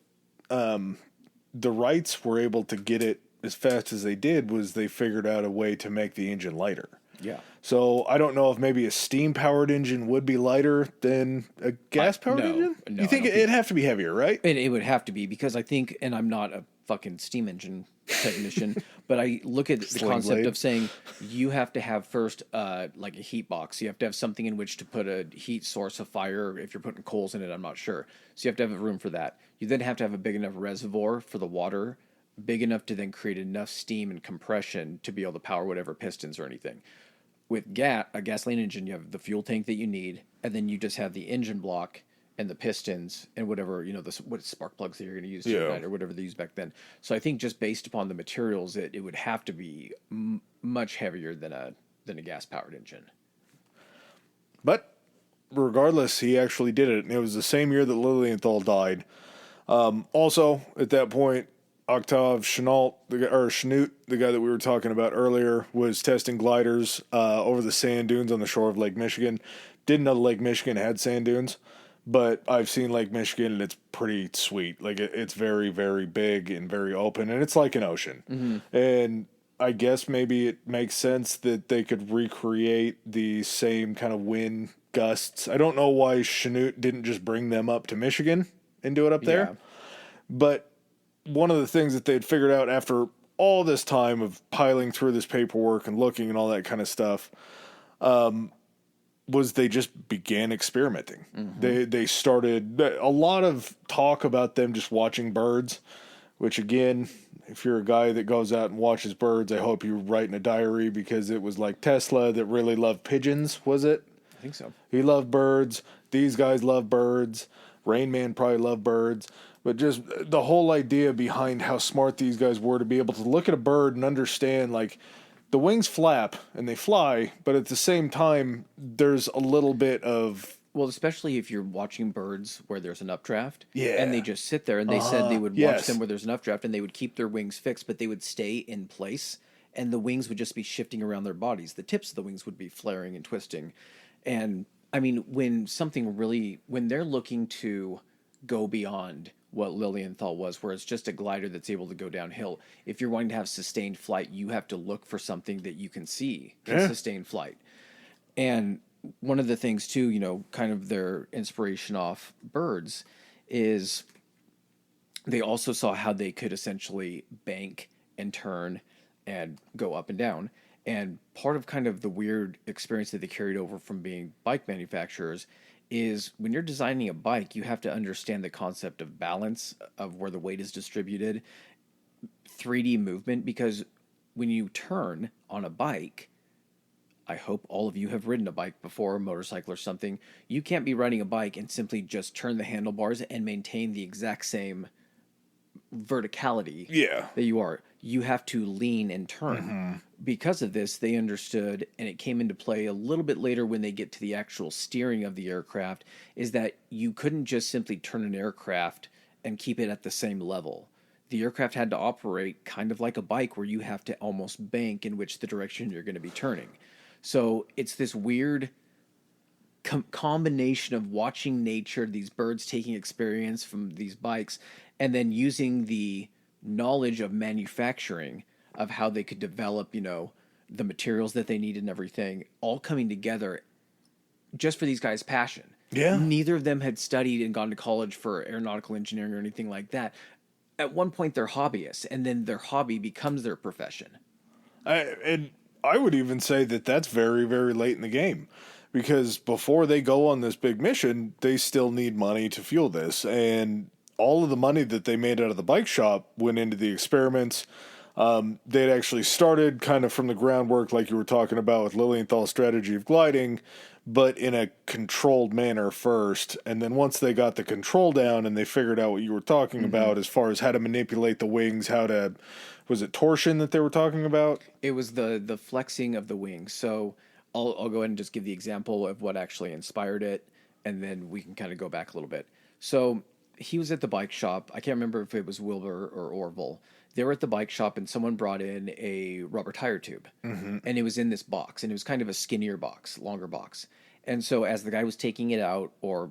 the Wrights were able to get it as fast as they did was they figured out a way to make the engine lighter. Yeah. So I don't know if maybe a steam-powered engine would be lighter than a gas-powered engine? No, you think it'd have to be heavier, right? It would have to be, because I think, and I'm not a fucking steam engine technician, but I look at the concept of saying you have to have first like a heat box. You have to have something in which to put a heat source of fire. If you're putting coals in it, I'm not sure. So you have to have a room for that. You then have to have a big enough reservoir for the water, big enough to then create enough steam and compression to be able to power whatever pistons or anything. With a gasoline engine, you have the fuel tank that you need, and then you just have the engine block and the pistons and whatever, what spark plugs that you're going to use tonight or whatever they used back then. So I think just based upon the materials, it would have to be much heavier than a gas-powered engine. But regardless, he actually did it. And it was the same year that Lilienthal died. Also, at that point, Octave Chanute, the guy that we were talking about earlier, was testing gliders over the sand dunes on the shore of Lake Michigan. Didn't know Lake Michigan had sand dunes, but I've seen Lake Michigan, and it's pretty sweet. Like, it's very, very big and very open, and it's like an ocean. Mm-hmm. And I guess maybe it makes sense that they could recreate the same kind of wind gusts. I don't know why Chanute didn't just bring them up to Michigan and do it up there, but one of the things that they'd figured out after all this time of piling through this paperwork and looking and all that kind of stuff was they just began experimenting. Mm-hmm. They started a lot of talk about them just watching birds, which again, if you're a guy that goes out and watches birds, I hope you write in a diary, because it was like Tesla that really loved pigeons, was it? think so. He loved birds. These guys love birds. Rain Man probably loved birds. But just the whole idea behind how smart these guys were to be able to look at a bird and understand, like, the wings flap and they fly, but at the same time, there's a little bit of... Well, especially if you're watching birds where there's an updraft. Yeah. And they just sit there, and they said they would watch Yes. them where there's an updraft, and they would keep their wings fixed, but they would stay in place, and the wings would just be shifting around their bodies. The tips of the wings would be flaring and twisting. And, I mean, when they're looking to go beyond what Lilienthal was, where it's just a glider that's able to go downhill, if you're wanting to have sustained flight, you have to look for something that you can see can sustain flight. And one of the things too, you know, kind of their inspiration off birds is they also saw how they could essentially bank and turn and go up and down. And part of kind of the weird experience that they carried over from being bike manufacturers is when you're designing a bike, you have to understand the concept of balance, of where the weight is distributed, 3D movement, because when you turn on a bike, I hope all of you have ridden a bike before, a motorcycle or something. You can't be riding a bike and simply just turn the handlebars and maintain the exact same verticality that you are. You have to lean and turn. Because of this, they understood, and it came into play a little bit later when they get to the actual steering of the aircraft, is that you couldn't just simply turn an aircraft and keep it at the same level. The aircraft had to operate kind of like a bike, where you have to almost bank in which the direction you're going to be turning. So it's this weird combination of watching nature, these birds taking experience from these bikes, and then using the knowledge of manufacturing, of how they could develop, you know, the materials that they needed and everything, all coming together just for these guys' passion. Yeah. Neither of them had studied and gone to college for aeronautical engineering or anything like that. At one point, they're hobbyists, and then their hobby becomes their profession. And I would even say that that's very, very late in the game, because before they go on this big mission, they still need money to fuel this. And all of the money that they made out of the bike shop went into the experiments. They'd actually started kind of from the groundwork, like you were talking about with Lilienthal's strategy of gliding, but in a controlled manner first. And then once they got the control down and they figured out what you were talking about as far as how to manipulate the wings, how to... Was it torsion that they were talking about? It was the flexing of the wings. So I'll go ahead and just give the example of what actually inspired it, and then we can kind of go back a little bit. So he was at the bike shop. I can't remember if it was Wilbur or Orville. They were at the bike shop, and someone brought in a rubber tire tube. And it was in this box, and it was kind of a skinnier box, longer box. And so as the guy was taking it out, or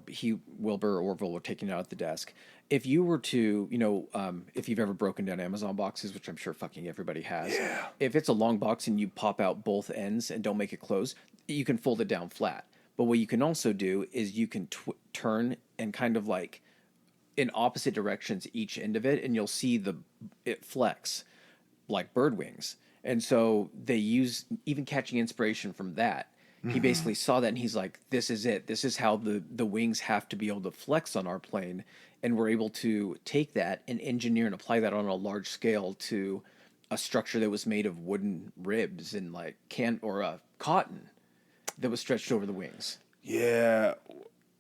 Wilbur or Orville were taking it out at the desk, if you were to, you know, if you've ever broken down Amazon boxes, which I'm sure fucking everybody has, if it's a long box and you pop out both ends and don't make it close, you can fold it down flat. But what you can also do is you can turn and kind of like in opposite directions each end of it, and you'll see it flex like bird wings. And so they use, even catching inspiration from that, he basically saw that and he's like, this is it. This is how the wings have to be able to flex on our plane. And we're able to take that and engineer and apply that on a large scale to a structure that was made of wooden ribs and like cotton that was stretched over the wings. Yeah.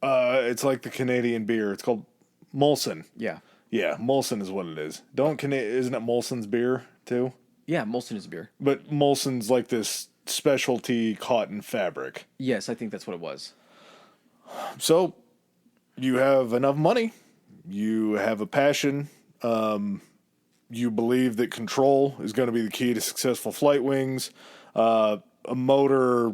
It's like the Canadian beer. It's called Molson. Yeah. Yeah, Molson is what it is. Isn't it Molson's beer too? Yeah, Molson is beer. But Molson's like this specialty cotton fabric. Yes, I think that's what it was. So you have enough money, you have a passion, you believe that control is going to be the key to successful flight wings. A motor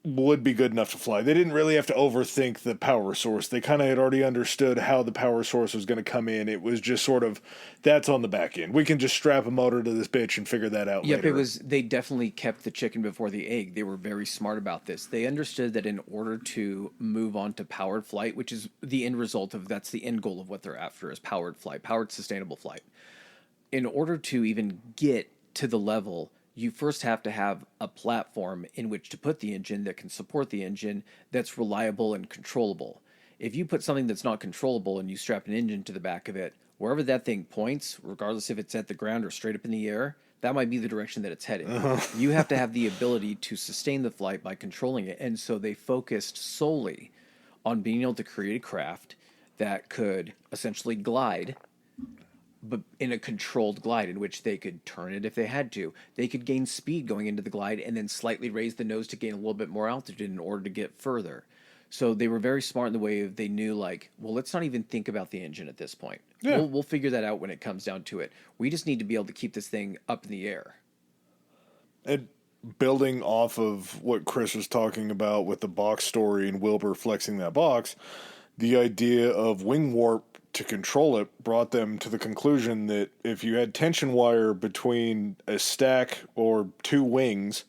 would be good enough to fly. They didn't really have to overthink the power source. They kind of had already understood how the power source was going to come in. It was just sort of, that's on the back end. We can just strap a motor to this bitch and figure that out later. They definitely kept the chicken before the egg. They were very smart about this. They understood that in order to move on to powered flight, which is the end result of, that's the end goal of what they're after, is powered flight, powered sustainable flight. In order to even get to the level, you first have to have a platform in which to put the engine that can support the engine that's reliable and controllable. If you put something that's not controllable and you strap an engine to the back of it, wherever that thing points, regardless if it's at the ground or straight up in the air, that might be the direction that it's headed. Uh-huh. You have to have the ability to sustain the flight by controlling it. And so they focused solely on being able to create a craft that could essentially glide, but in a controlled glide in which they could turn it if they had to. They could gain speed going into the glide and then slightly raise the nose to gain a little bit more altitude in order to get further. So they were very smart in the way of they knew, like, well, let's not even think about the engine at this point. Yeah. We'll figure that out when it comes down to it. We just need to be able to keep this thing up in the air. And building off of what Chris was talking about with the box story and Wilbur flexing that box, the idea of wing warp to control it brought them to the conclusion that if you had tension wire between a stack or two wings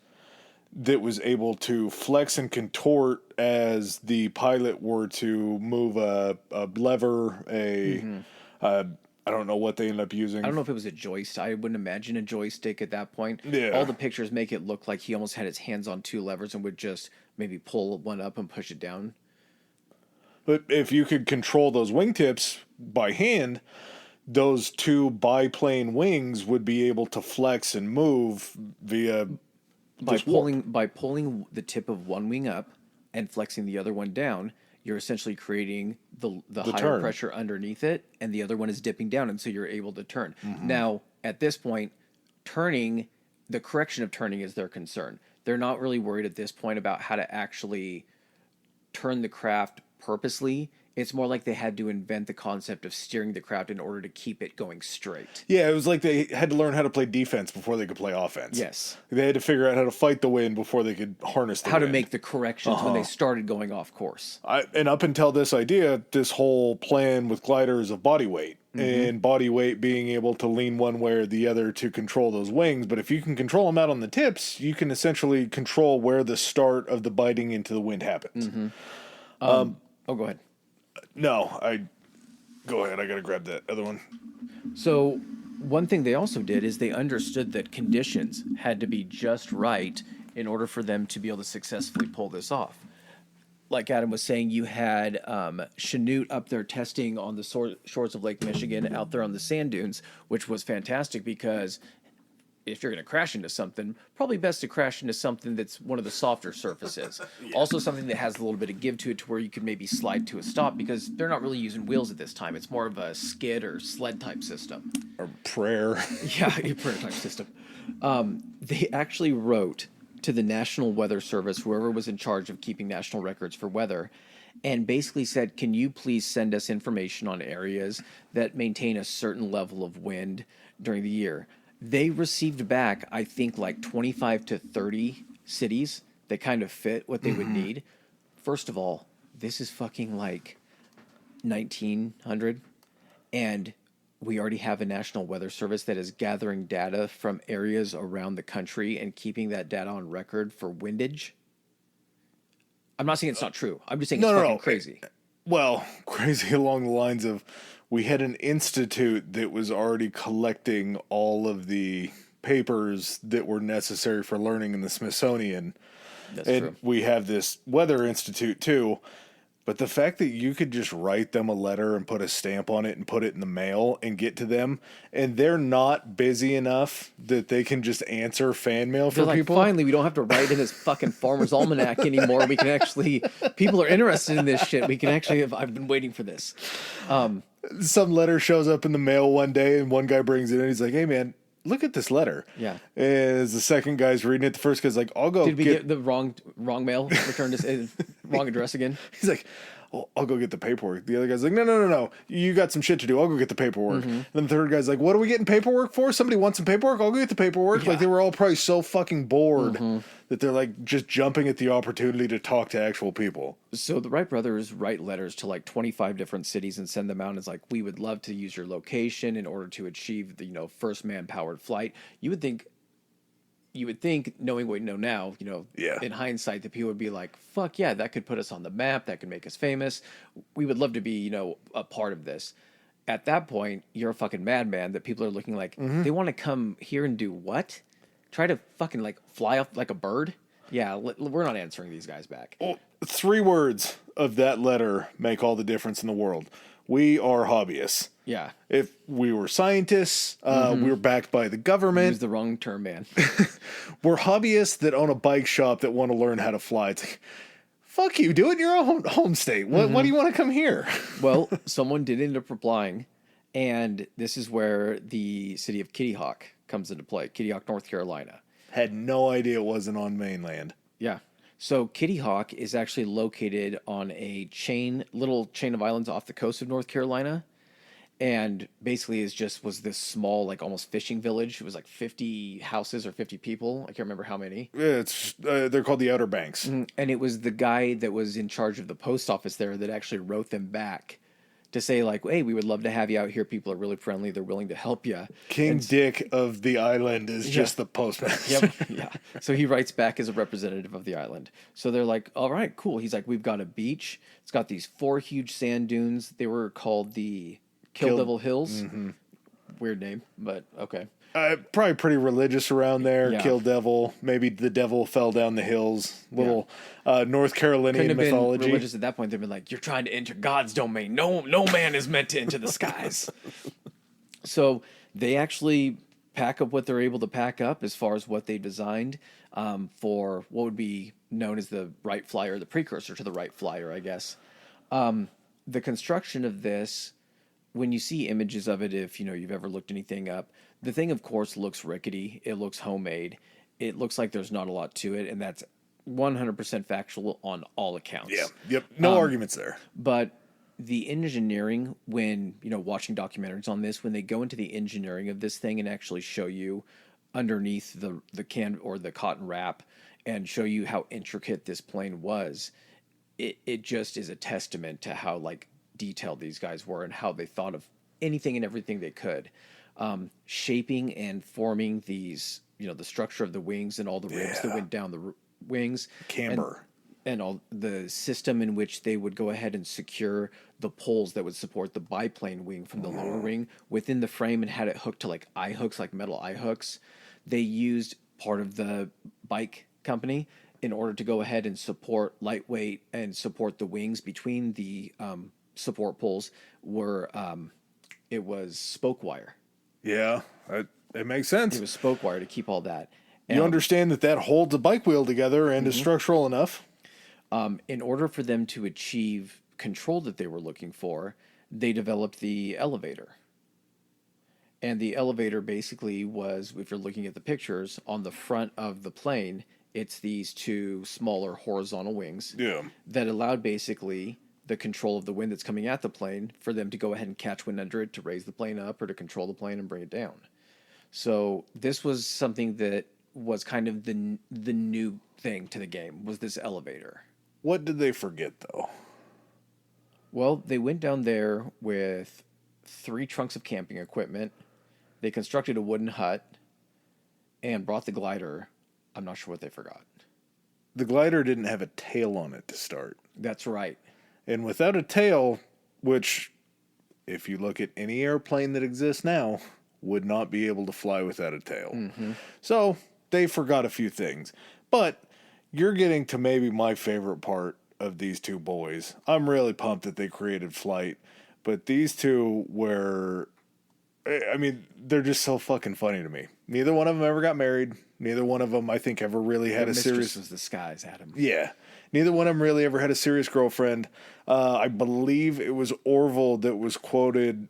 that was able to flex and contort as the pilot were to move a lever, I don't know what they ended up using. I don't know if it was a joist. I wouldn't imagine a joystick at that point. Yeah. All the pictures make it look like he almost had his hands on two levers and would just maybe pull one up and push it down. But if you could control those wingtips by hand, those two biplane wings would be able to flex and move via By pulling the tip of one wing up and flexing the other one down, you're essentially creating the higher turn. pressure underneath it, and the other one is dipping down, and so you're able to turn. Now, at this point, the correction of turning is their concern. They're not really worried at this point about how to actually turn the craft purposely. It's more like they had to invent the concept of steering the craft in order to keep it going straight. Yeah, it was like they had to learn how to play defense before they could play offense. Yes. They had to figure out how to fight the wind before they could harness the How wind. to make the corrections when they started going off course. And up until this idea, this whole plan with gliders of body weight, and body weight being able to lean one way or the other to control those wings. But if you can control them out on the tips, you can essentially control where the start of the biting into the wind happens. Go ahead. No, go ahead. I got to grab that other one. So one thing they also did is they understood that conditions had to be just right in order for them to be able to successfully pull this off. Like Adam was saying, you had Chanute up there testing on the shores of Lake Michigan out there on the sand dunes, which was fantastic because if you're going to crash into something, probably best to crash into something that's one of the softer surfaces. Also something that has a little bit of give to it to where you could maybe slide to a stop because they're not really using wheels at this time. It's more of a skid or sled type system. Or prayer. Yeah, a prayer type system. They actually wrote to the National Weather Service, whoever was in charge of keeping national records for weather, and basically said, can you please send us information on areas that maintain a certain level of wind during the year? They received back, I think, like 25 to 30 cities that kind of fit what they would need. First of all, this is fucking like 1900, and we already have a National Weather Service that is gathering data from areas around the country and keeping that data on record for windage. I'm not saying it's not true. I'm just saying it's fucking crazy. Well, crazy along the lines of we had an institute that was already collecting all of the papers that were necessary for learning in the Smithsonian. That's and true. we have this weather institute too. But the fact that you could just write them a letter and put a stamp on it and put it in the mail and get to them, and they're not busy enough that they can just answer fan mail for They're like, people. finally, we don't have to write in this fucking Farmer's Almanac anymore. We can actually, people are interested in this shit. We can actually I've been waiting for this. Some letter shows up in the mail one day, and one guy brings it in. He's like, "Hey, man, look at this letter." Yeah. As the second guy's reading it, the first guy's like, "I'll go." Did we get the wrong mail? Returned this wrong address again? He's like, "Oh, I'll go get the paperwork." The other guy's like, "No. You got some shit to do. I'll go get the paperwork." Then the third guy's like, "What are we getting paperwork for? Somebody wants some paperwork? I'll go get the paperwork." Yeah. Like they were all probably so fucking bored that they're like just jumping at the opportunity to talk to actual people. So the Wright brothers write letters to like 25 different cities and send them out. And it's like, we would love to use your location in order to achieve the, first man-powered flight. You would think, knowing what you know now, Yeah. in hindsight, that people would be like, fuck yeah, that could put us on the map. That could make us famous. We would love to be, a part of this. At that point, you're a fucking madman that people are looking like, they want to come here and do what? Try to fucking like fly up like a bird? Yeah, we're not answering these guys back. Well, 3 words of that letter make all the difference in the world. We are hobbyists. Yeah. If we were scientists, we were backed by the government. Use the wrong term, man. We're hobbyists that own a bike shop that want to learn how to fly. It's like, fuck you, do it in your own home state. Why do you want to come here? Well, someone did end up replying, and this is where the city of Kitty Hawk comes into play. Kitty Hawk, North Carolina. Had no idea it wasn't on mainland. Yeah. So Kitty Hawk is actually located on a little chain of islands off the coast of North Carolina. And basically was this small, like almost fishing village. It was like 50 houses or 50 people. I can't remember how many. It's they're called the Outer Banks. And it was the guy that was in charge of the post office there that actually wrote them back to say like, hey, we would love to have you out here. People are really friendly. They're willing to help you. King Dick of the island is just the postmaster. Yep. Yeah. So he writes back as a representative of the island. So they're like, all right, cool. He's like, we've got a beach. It's got these 4 huge sand dunes. They were called the Kill Devil Hills. Weird name, but okay. Probably pretty religious around there. Yeah. Kill Devil. Maybe the devil fell down the hills. Little North Carolinian Couldn't have mythology. been religious at that point. They've been like, you're trying to enter God's domain. No man is meant to enter the skies. So they actually pack up what they're able to pack up as far as what they designed for what would be known as the Wright Flyer, the precursor to the Wright Flyer, I guess. The construction of this, when you see images of it, if you've ever looked anything up, the thing, of course, looks rickety. It looks homemade. It looks like there's not a lot to it, and that's 100% factual on all accounts. Yeah. Yep. No arguments there. But the engineering, when watching documentaries on this, when they go into the engineering of this thing and actually show you underneath the can or the cotton wrap and show you how intricate this plane was, it just is a testament to how detailed these guys were and how they thought of anything and everything they could, shaping and forming these, the structure of the wings and all the ribs that went down the wings, camber, and all the system in which they would go ahead and secure the poles that would support the biplane wing from the lower wing within the frame and had it hooked to eye hooks, like metal eye hooks. They used part of the bike company in order to go ahead and support lightweight and support the wings between the support poles were it was spoke wire. Yeah, it makes sense. It was spoke wire to keep all that. And, you understand that holds a bike wheel together and is structural enough. In order for them to achieve control that they were looking for, they developed the elevator. And the elevator basically was, if you're looking at the pictures, on the front of the plane, it's these 2 smaller horizontal wings that allowed basically the control of the wind that's coming at the plane for them to go ahead and catch wind under it to raise the plane up or to control the plane and bring it down. So this was something that was kind of the new thing to the game, was this elevator. What did they forget, though? Well, they went down there with 3 trunks of camping equipment. They constructed a wooden hut and brought the glider. I'm not sure what they forgot. The glider didn't have a tail on it to start. That's right. And without a tail, which, if you look at any airplane that exists now, would not be able to fly without a tail. So they forgot a few things. But you're getting to maybe my favorite part of these 2 boys. I'm really pumped that they created flight. But these 2 were... I mean, they're just so fucking funny to me. Neither one of them ever got married. Neither one of them, I think, ever really had a serious... was the skies, Adam. Yeah. Neither one of them really ever had a serious girlfriend. I believe it was Orville that was quoted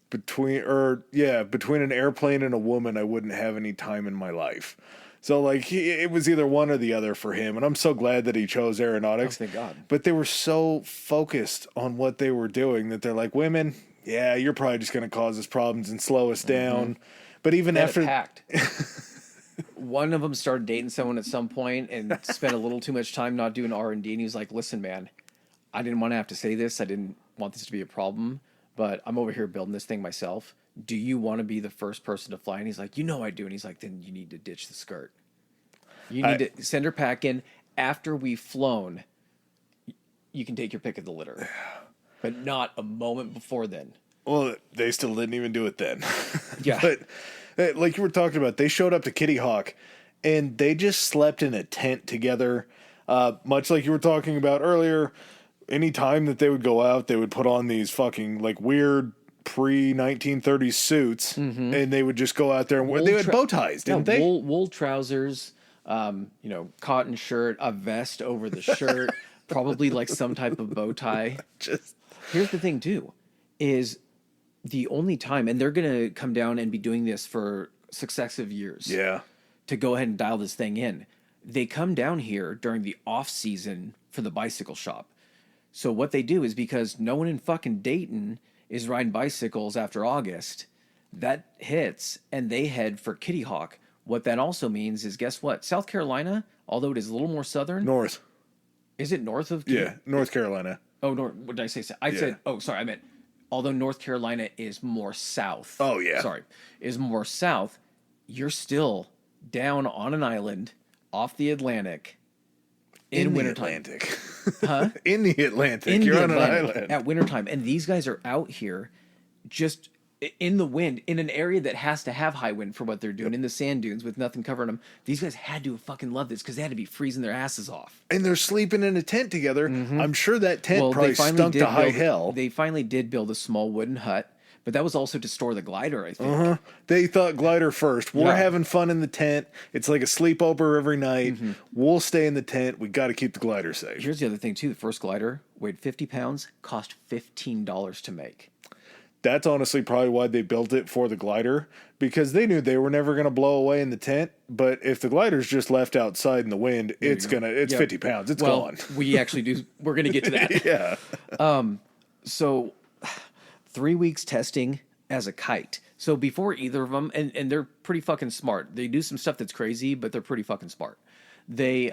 between an airplane and a woman, I wouldn't have any time in my life. So, it was either one or the other for him. And I'm so glad that he chose aeronautics. Oh, thank God. But they were so focused on what they were doing that they're like, women... Yeah, you're probably just going to cause us problems and slow us down. But even after... packed. One of them started dating someone at some point and spent a little too much time not doing R&D. And he was like, listen, man, I didn't want to have to say this. I didn't want this to be a problem. But I'm over here building this thing myself. Do you want to be the first person to fly? And he's like, I do. And he's like, then you need to ditch the skirt. You need to send her packing. After we've flown, you can take your pick of the litter. But not a moment before then. Well, they still didn't even do it then. Yeah. But like you were talking about, they showed up to Kitty Hawk and they just slept in a tent together. Much like you were talking about earlier, any time that they would go out, they would put on these fucking like weird pre-1930s suits, and they would just go out there and they had bow ties, didn't they? Wool trousers, cotton shirt, a vest over the shirt, probably like some type of bow tie. Here's the thing too, is the only time, and they're going to come down and be doing this for successive years. Yeah. To go ahead and dial this thing in. They come down here during the off season for the bicycle shop. So what they do is, because no one in fucking Dayton is riding bicycles after August, that hits and they head for Kitty Hawk. What that also means is, guess what? South Carolina, although it is a little more southern. North. Is it north of? Yeah, North Carolina. Oh, What did I say? I said, I meant, although North Carolina is more south. Oh, yeah. Sorry. Is more south. You're still down on an island off the Atlantic in wintertime. Huh? In the Atlantic. You're on an island. At wintertime. And these guys are out here just in the wind, in an area that has to have high wind for what they're doing, in the sand dunes with nothing covering them. These guys had to have fucking loved this because they had to be freezing their asses off. And they're sleeping in a tent together. I'm sure that tent probably stunk to high hell. They finally did build a small wooden hut, but that was also to store the glider, I think. They thought glider first. We're having fun in the tent. It's like a sleepover every night. We'll stay in the tent. We got to keep the glider safe. Here's the other thing, too. The first glider weighed 50 pounds, cost $15 to make. That's honestly probably why they built it for the glider, because they knew they were never going to blow away in the tent. But if the glider's just left outside in the wind, it's 50 pounds. It's gone. We actually do. We're going to get to that. Yeah. So 3 weeks testing as a kite. So before either of them, and they're pretty fucking smart. They do some stuff that's crazy, but they're pretty fucking smart. They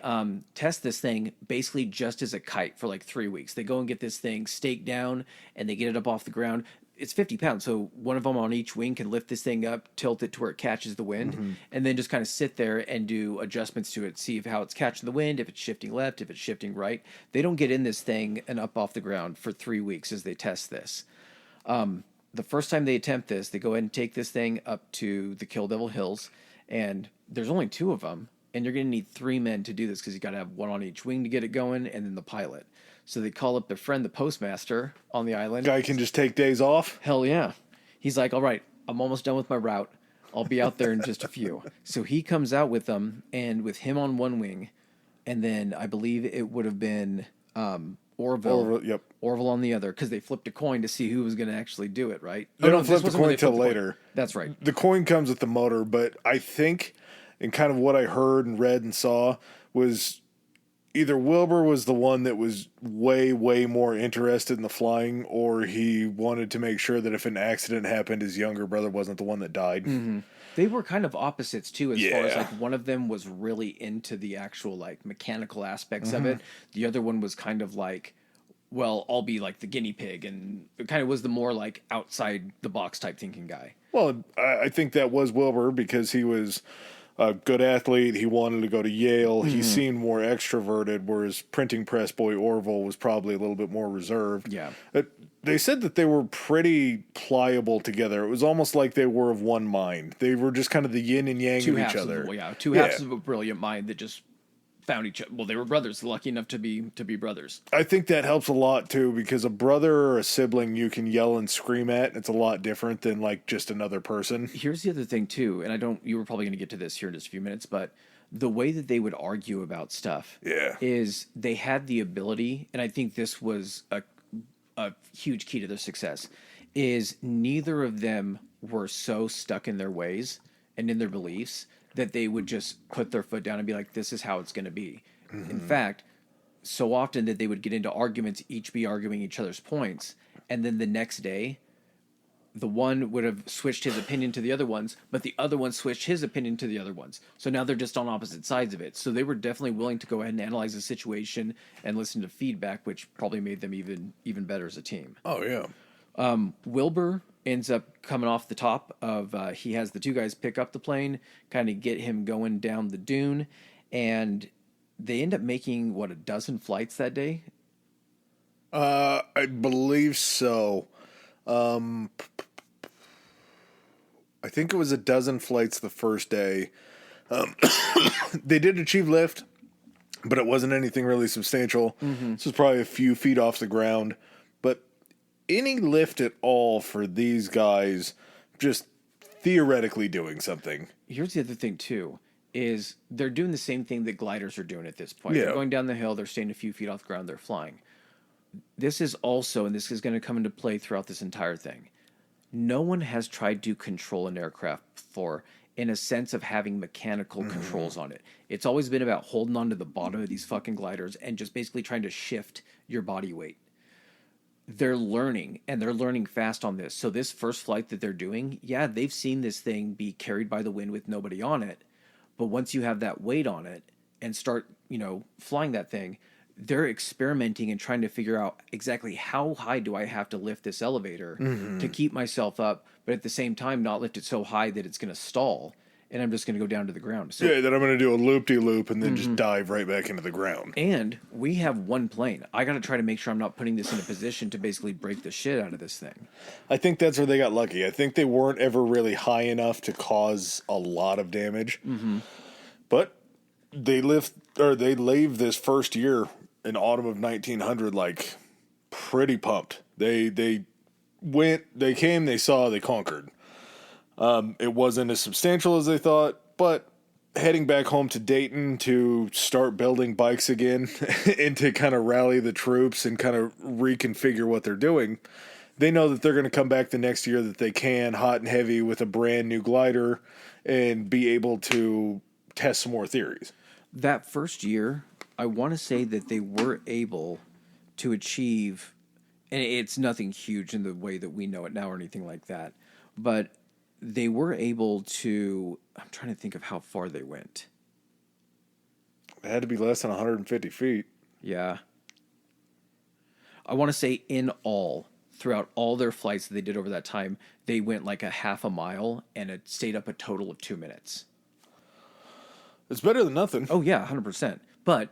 test this thing basically just as a kite for like 3 weeks. They go and get this thing staked down, and they get it up off the ground. It's 50 pounds, so one of them on each wing can lift this thing up, tilt it to where it catches the wind, and then just kind of sit there and do adjustments to it, see how it's catching the wind, if it's shifting left, if it's shifting right. They don't get in this thing and up off the ground for 3 weeks as they test this. The first time they attempt this, they go ahead and take this thing up to the Kill Devil Hills, and there's only 2 of them, and you're going to need 3 men to do this because you got to have one on each wing to get it going, and then the pilot. So they call up their friend, the postmaster on the island. Guy can just take days off? Hell yeah. He's like, all right, I'm almost done with my route. I'll be out there in just a few. So he comes out with them, and with him on one wing, and then I believe it would have been Orville on the other, because they flipped a coin to see who was going to actually do it, right? They don't flip the coin until later. That's right. The coin comes with the motor, but I think, and kind of what I heard and read and saw, was either Wilbur was the one that was way, way more interested in the flying, or he wanted to make sure that if an accident happened, his younger brother wasn't the one that died. They were kind of opposites, too, as far as, like, one of them was really into the actual, like, mechanical aspects of it. The other one was kind of like, well, I'll be, like, the guinea pig, and it kind of was the more, like, outside-the-box type thinking guy. Well, I think that was Wilbur, because he was a good athlete. He wanted to go to Yale. He seemed more extroverted, whereas printing press boy Orville was probably a little bit more reserved. Yeah. They said that they were pretty pliable together. It was almost like they were of one mind. They were just kind of the yin and yang of each other. Two halves of a brilliant mind that just found each other. Well, they were brothers, lucky enough to be brothers. I think that helps a lot too, because a brother or a sibling you can yell and scream at, and it's a lot different than like just another person. Here's the other thing too, and you were probably going to get to this here in just a few minutes, but the way that they would argue about stuff is they had the ability, and I think this was a huge key to their success, is neither of them were so stuck in their ways and in their beliefs that they would just put their foot down and be like, this is how it's going to be. In fact, so often that they would get into arguments, each be arguing each other's points, and then the next day, the one would have switched his opinion to the other one's, but the other one switched his opinion to the other one's. So now they're just on opposite sides of it. So they were definitely willing to go ahead and analyze the situation and listen to feedback, which probably made them even better as a team. Oh, yeah. Wilbur ends up coming off the top of, he has the 2 guys pick up the plane, kind of get him going down the dune, and they end up making, 12 flights that day? I believe so. I think it was 12 flights the first day. They did achieve lift. but it wasn't anything really substantial. This was probably a few feet off the ground. But any lift at all for these guys, just theoretically doing something. Here's the other thing, too, is they're doing the same thing that gliders are doing at this point. Yeah. They're going down the hill, they're staying a few feet off the ground, they're flying. This is also, and this is going to come into play throughout this entire thing, no one has tried to control an aircraft before in a sense of having mechanical controls on it. It's always been about holding on to the bottom of these fucking gliders and just basically trying to shift your body weight. They're learning, and they're learning fast on this. So this first flight that they're doing, yeah, they've seen this thing be carried by the wind with nobody on it. But once you have that weight on it and start, flying that thing, they're experimenting and trying to figure out exactly how high do I have to lift this elevator to keep myself up, but at the same time not lift it so high that it's going to stall and I'm just going to go down to the ground. So, Yeah, then I'm going to do a loop-de-loop and then just dive right back into the ground. And we have one plane. I got to try to make sure I'm not putting this in a position to basically break the shit out of this thing. I think that's where they got lucky. I think they weren't ever really high enough to cause a lot of damage. But they leave this first year in autumn of 1900 like pretty pumped. They came, they saw, they conquered. It wasn't as substantial as they thought, but heading back home to Dayton to start building bikes again and to kind of rally the troops and kind of reconfigure what they're doing, they know that they're going to come back the next year that they can, hot and heavy, with a brand new glider and be able to test some more theories. That first year, I want to say that they were able to achieve, and it's nothing huge in the way that we know it now or anything like that, but they were able to, I'm trying to think of how far they went. It had to be less than 150 feet. Yeah. I want to say in all, throughout all their flights that they did over that time, they went like a half a mile and it stayed up a total of 2 minutes. It's better than nothing. Oh, yeah, 100%. But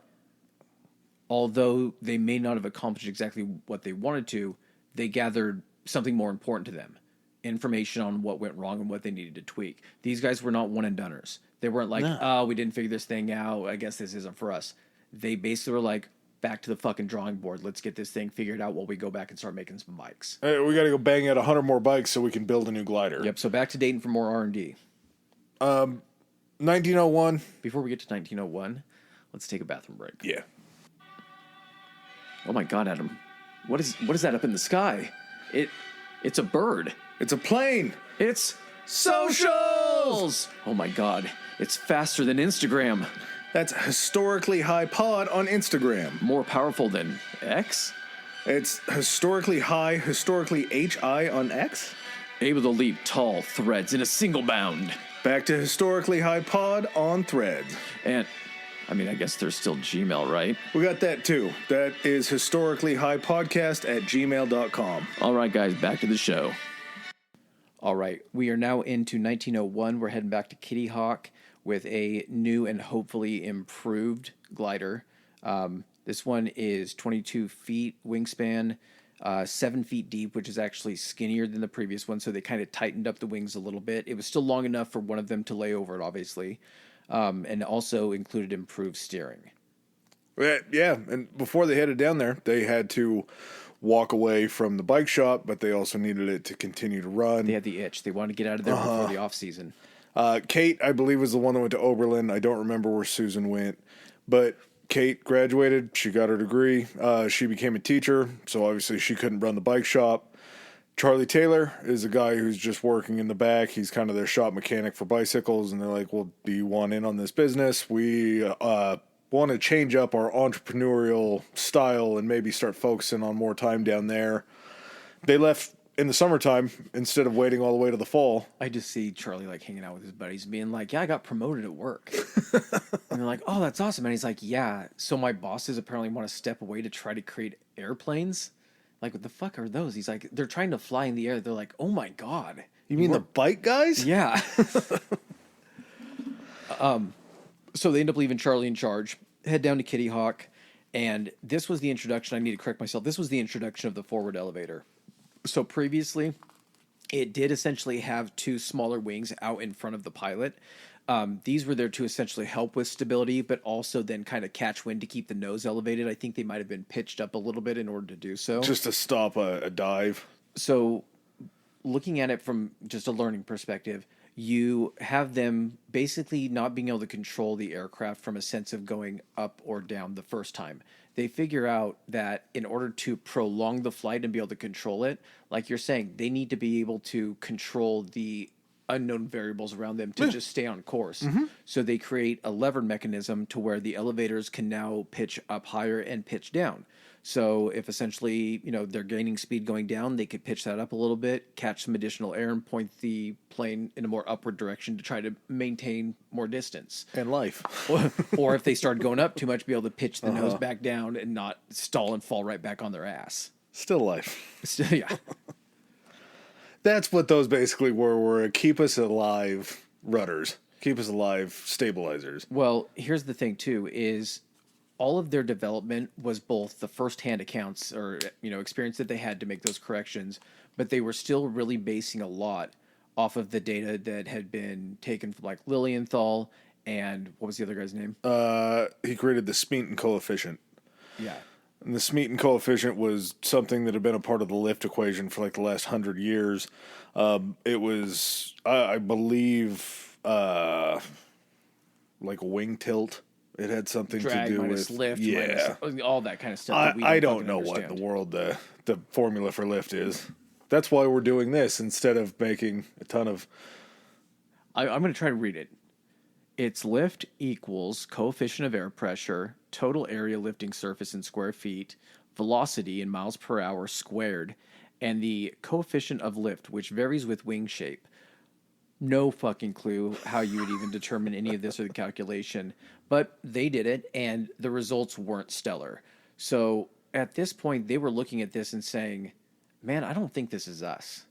although they may not have accomplished exactly what they wanted to, they gathered something more important to them. Information on what went wrong and what they needed to tweak. These guys were not one-and-doners. They weren't like, oh, we didn't figure this thing out, I guess this isn't for us. They basically were like, back to the fucking drawing board. Let's get this thing figured out while we go back and start making some bikes. Hey, we got to go bang out 100 more bikes so we can build a new glider. Yep, so back to Dayton for more R&D. 1901. Before we get to 1901, let's take a bathroom break. Yeah. Oh my God, Adam. What is that up in the sky? It's a bird. It's a plane. It's socials! Oh my God. It's faster than Instagram. That's historically high pod on Instagram. More powerful than X? It's historically high, historically HI on X. Able to leap tall threads in a single bound. Back to historically high pod on Threads. And, I guess there's still Gmail, right? We got that too. That is historically high podcast at gmail.com. All right, guys, back to the show. All right, we are now into 1901. We're heading back to Kitty Hawk with a new and hopefully improved glider. This one is 22 feet wingspan, 7 feet deep, which is actually skinnier than the previous one, so they kind of tightened up the wings a little bit. It was still long enough for one of them to lay over it, obviously, and also included improved steering. Yeah, and before they headed down there, they had to walk away from the bike shop, but they also needed it to continue to run. They had the itch. They wanted to get out of there before the off-season. Kate, I believe, was the one that went to Oberlin. I don't remember where Susan went, but Kate graduated. She got her degree. She became a teacher, so obviously she couldn't run the bike shop. Charlie Taylor is a guy who's just working in the back. He's kind of their shop mechanic for bicycles, and they're like, well, do you want in on this business? We want to change up our entrepreneurial style and maybe start focusing on more time down there. They left in the summertime instead of waiting all the way to the fall. I just see Charlie like hanging out with his buddies and being like, yeah, I got promoted at work. And they're like, oh, that's awesome. And he's like, yeah, so my bosses apparently want to step away to try to create airplanes. Like, what the fuck are those? He's like, they're trying to fly in the air. They're like, oh my God. You mean the bike guys? Yeah. So they end up leaving Charlie in charge, head down to Kitty Hawk, and this was the introduction. I need to correct myself. This was the introduction of the forward elevator. So previously, it did essentially have two smaller wings out in front of the pilot. These were there to essentially help with stability, but also then kind of catch wind to keep the nose elevated. I think they might have been pitched up a little bit in order to do so. Just to stop a dive. So looking at it from just a learning perspective, you have them basically not being able to control the aircraft from a sense of going up or down the first time. They figure out that in order to prolong the flight and be able to control it, like you're saying, they need to be able to control the unknown variables around them to just stay on course. So they create a lever mechanism to where the elevators can now pitch up higher and pitch down. So if essentially, they're gaining speed going down, they could pitch that up a little bit, catch some additional air, and point the plane in a more upward direction to try to maintain more distance. And life. Or if they start going up too much, be able to pitch the nose back down and not stall and fall right back on their ass. Still life. Yeah. That's what those basically were keep us alive rudders. Keep us alive stabilizers. Well, here's the thing, too, is all of their development was both the first-hand accounts or, experience that they had to make those corrections, but they were still really basing a lot off of the data that had been taken from, like, Lilienthal and what was the other guy's name? He created the Smeaton coefficient. Yeah. And the Smeaton coefficient was something that had been a part of the lift equation for like the last 100 years. It was, I believe, like wing tilt. It had something Drag to do minus with lift, yeah, minus all that kind of stuff. I don't know what in the world the formula for lift is. That's why we're doing this instead of making a ton of. I'm going to try to read it. It's lift equals coefficient of air pressure, total area lifting surface in square feet, velocity in miles per hour squared, and the coefficient of lift, which varies with wing shape. No fucking clue how you would even determine any of this or the calculation, but they did it, and the results weren't stellar. So at this point, they were looking at this and saying, man, I don't think this is us.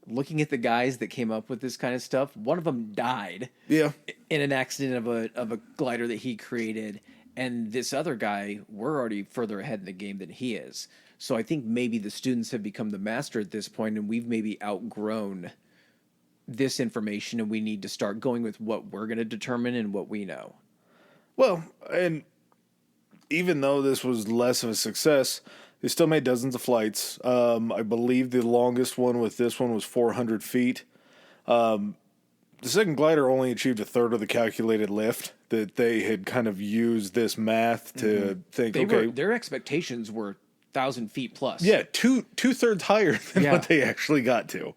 Looking at the guys that came up with this kind of stuff, one of them died in an accident of a glider that he created, and this other guy, we're already further ahead in the game than he is. So I think maybe the students have become the master at this point, and we've maybe outgrown this information, and we need to start going with what we're going to determine and what we know. Well, and even though this was less of a success, they still made dozens of flights. I believe the longest one with this one was 400 feet. The second glider only achieved a third of the calculated lift that they had kind of used this math to think, Their expectations were 1,000 feet plus. Yeah, two-thirds higher than what they actually got to.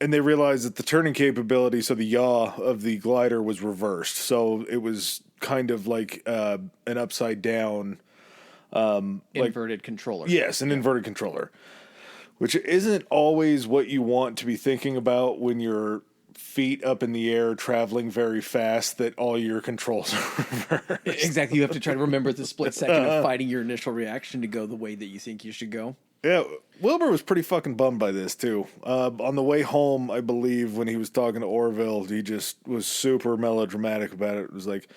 And they realized that the turning capability, so the yaw of the glider was reversed. So it was kind of like an upside down... inverted controller. Yes, an inverted controller. Which isn't always what you want to be thinking about when you're feet up in the air traveling very fast, that all your controls are reversed. Exactly. You have to try to remember the split second of fighting your initial reaction to go the way that you think you should go. Yeah, Wilbur was pretty fucking bummed by this, too. On the way home, I believe, when he was talking to Orville, he just was super melodramatic about it. It was like,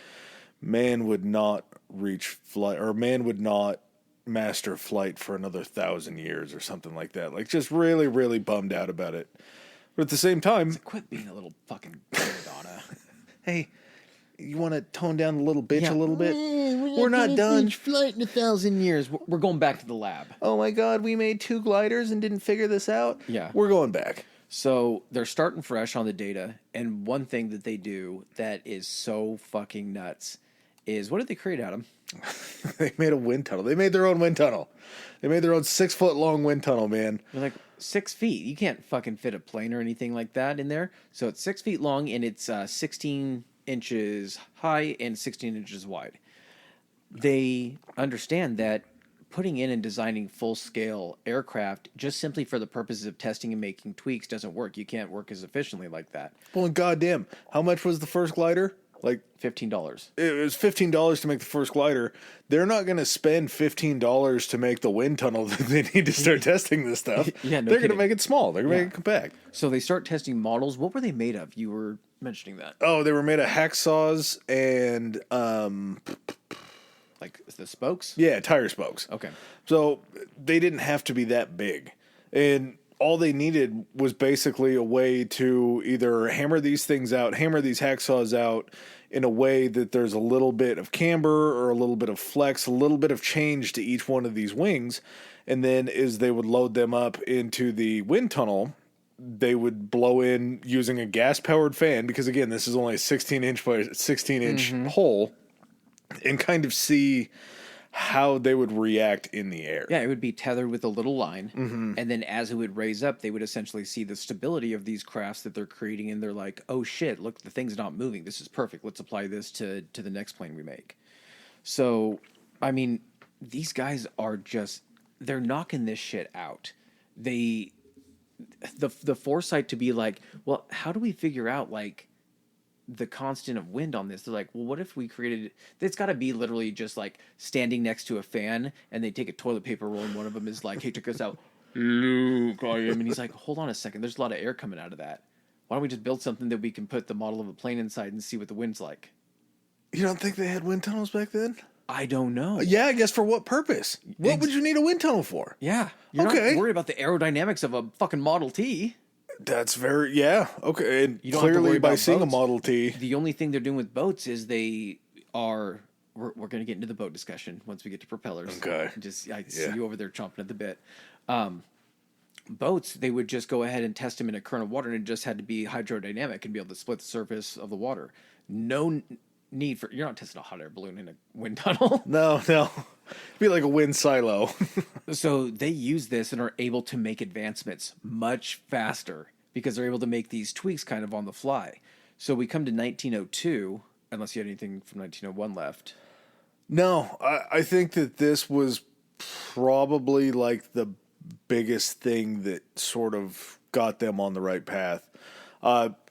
man would not reach flight, or man would not master flight for another 1,000 years or something like that. Like, just really, really bummed out about it. But at the same time... quit being a little fucking Donna. Hey, you want to tone down the little bitch a little bit? We're not done. Reach flight in 1,000 years. We're going back to the lab. Oh my God, we made 2 gliders and didn't figure this out? Yeah. We're going back. So they're starting fresh on the data, and one thing that they do that is so fucking nuts is, what did they create, Adam? They made a wind tunnel. They made their own wind tunnel. They made their own 6-foot long wind tunnel, man. They're like 6 feet. You can't fucking fit a plane or anything like that in there. So it's 6 feet long, and it's 16 inches high and 16 inches wide. They understand that putting in and designing full-scale aircraft just simply for the purposes of testing and making tweaks doesn't work. You can't work as efficiently like that. Well, and goddamn, how much was the first glider? Like $15. It was $15 to make the first glider. They're not going to spend $15 to make the wind tunnel that they need to start testing this stuff. Yeah, no They're going to kidding. make it small. They're going to make it compact. So they start testing models. What were they made of? You were mentioning that. Oh, they were made of hacksaws and Like the spokes? yeah, tire spokes. Okay. So they didn't have to be that big. And all they needed was basically a way to either hammer these things out, hammer these hacksaws out in a way that there's a little bit of camber or a little bit of flex, a little bit of change to each one of these wings. And then as they would load them up into the wind tunnel, they would blow in using a gas-powered fan, because again, this is only a 16-inch by 16-inch hole, and kind of see how they would react in the air. Yeah, it would be tethered with a little line, and then as it would raise up, they would essentially see the stability of these crafts that they're creating, and they're like, oh shit, look, the thing's not moving. This is perfect. Let's apply this to the next plane we make. So, I mean, these guys are just, they're knocking this shit out. The foresight to be like, well, how do we figure out, like, the constant of wind on this? They're like, well, what if we created, it's got to be literally just like standing next to a fan, and they take a toilet paper roll, and one of them is like, hey, check this out, Luke, I am. And he's like, hold on a second, there's a lot of air coming out of that. Why don't we just build something that we can put the model of a plane inside and see what the wind's like? You don't think they had wind tunnels back then? I don't know. Yeah, I guess for what purpose? What would you need a wind tunnel for? Yeah. You're not worried about the aerodynamics of a fucking Model T. That's very, yeah, okay. And you don't have to clearly worry by about seeing boats. a Model T. The only thing they're doing with boats is they are, we're going to get into the boat discussion once we get to propellers. Okay. I see you over there chomping at the bit. Boats, they would just go ahead and test them in a current of water, and it just had to be hydrodynamic and be able to split the surface of the water. No need for, you're not testing a hot air balloon in a wind tunnel. No. Be like a wind silo. So they use this and are able to make advancements much faster because they're able to make these tweaks kind of on the fly. So we come to 1902, unless you had anything from 1901 left. No, I think that this was probably like the biggest thing that sort of got them on the right path.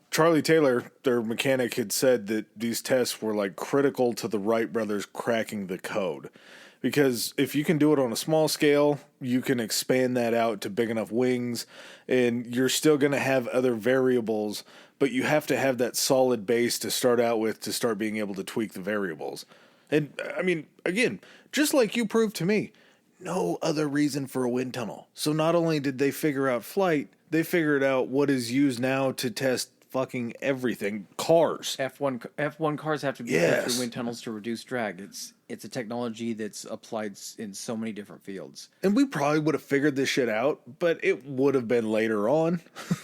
Charlie Taylor, their mechanic, had said that these tests were like critical to the Wright brothers cracking the code. Because if you can do it on a small scale, you can expand that out to big enough wings, and you're still going to have other variables, but you have to have that solid base to start out with to start being able to tweak the variables. And, I mean, again, just like you proved to me, no other reason for a wind tunnel. So not only did they figure out flight, they figured out what is used now to test fucking everything. Cars. F1 cars have to be put through wind tunnels to reduce drag. It's a technology that's applied in so many different fields. And we probably would have figured this shit out, but it would have been later on.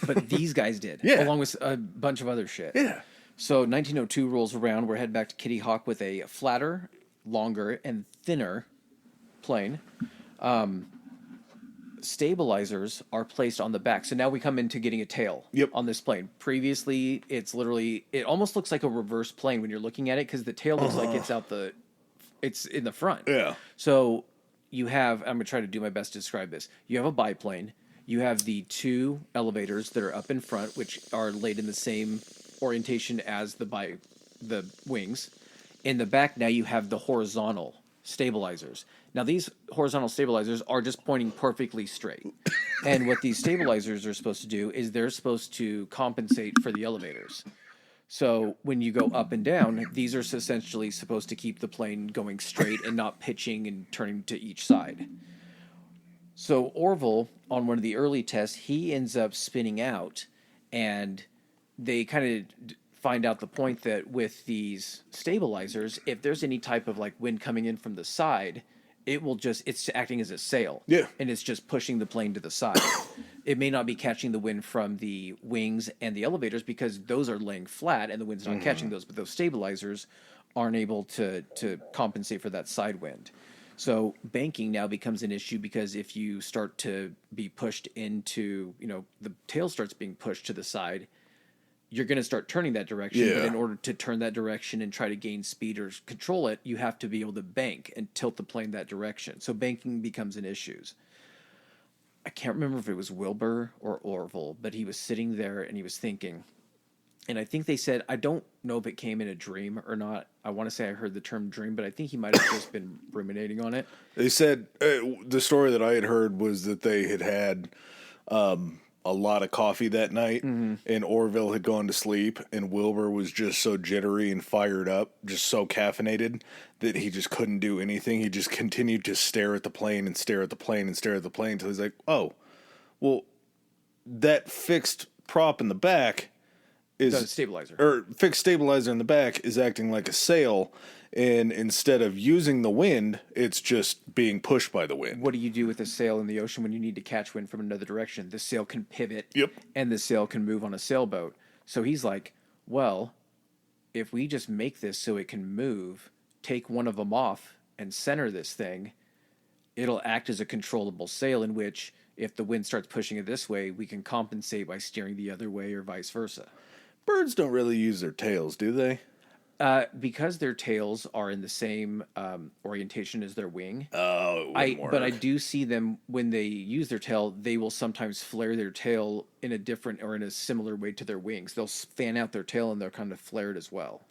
But these guys did, along with a bunch of other shit. Yeah. So 1902 rolls around. We're heading back to Kitty Hawk with a flatter, longer, and thinner plane. Stabilizers are placed on the back. So now we come into getting a tail on this plane. Previously, it's literally, it almost looks like a reverse plane when you're looking at it, because the tail looks like it's in the front. Yeah. So you have, I'm going to try to do my best to describe this. You have a biplane. You have the two elevators that are up in front, which are laid in the same orientation as the wings. In the back, now you have the horizontal stabilizers. Now, these horizontal stabilizers are just pointing perfectly straight. And what these stabilizers are supposed to do is they're supposed to compensate for the elevators. So when you go up and down, these are essentially supposed to keep the plane going straight and not pitching and turning to each side. So Orville, on one of the early tests, he ends up spinning out, and they kind of find out the point that with these stabilizers, if there's any type of like wind coming in from the side, it's acting as a sail. Yeah. And it's just pushing the plane to the side. It may not be catching the wind from the wings and the elevators because those are laying flat and the wind's not catching those, but those stabilizers aren't able to compensate for that side wind. So banking now becomes an issue because if you start to be pushed into, the tail starts being pushed to the side, you're going to start turning that direction. Yeah. But in order to turn that direction and try to gain speed or control it, you have to be able to bank and tilt the plane that direction. So banking becomes an issue. I can't remember if it was Wilbur or Orville, but he was sitting there and he was thinking. And I think they said, I don't know if it came in a dream or not. I want to say I heard the term dream, but I think he might have just been ruminating on it. They said the story that I had heard was that they had a lot of coffee that night, and Orville had gone to sleep, and Wilbur was just so jittery and fired up, just so caffeinated, that he just couldn't do anything. He just continued to stare at the plane and stare at the plane and stare at the plane until he's like, oh, well, that fixed prop in the back The is stabilizer. or fixed stabilizer in the back is acting like a sail, and instead of using the wind, it's just being pushed by the wind. What do you do with a sail in the ocean when you need to catch wind from another direction? The sail can pivot, Yep. and the sail can move on a sailboat. So he's like, well, if we just make this so it can move, take one of them off and center this thing, it'll act as a controllable sail in which if the wind starts pushing it this way, we can compensate by steering the other way or vice versa. Birds don't really use their tails, do they? Because their tails are in the same orientation as their wing. Oh, But I do see them when they use their tail. They will sometimes flare their tail in a different or in a similar way to their wings. They'll fan out their tail and they'll kind of flare it as well.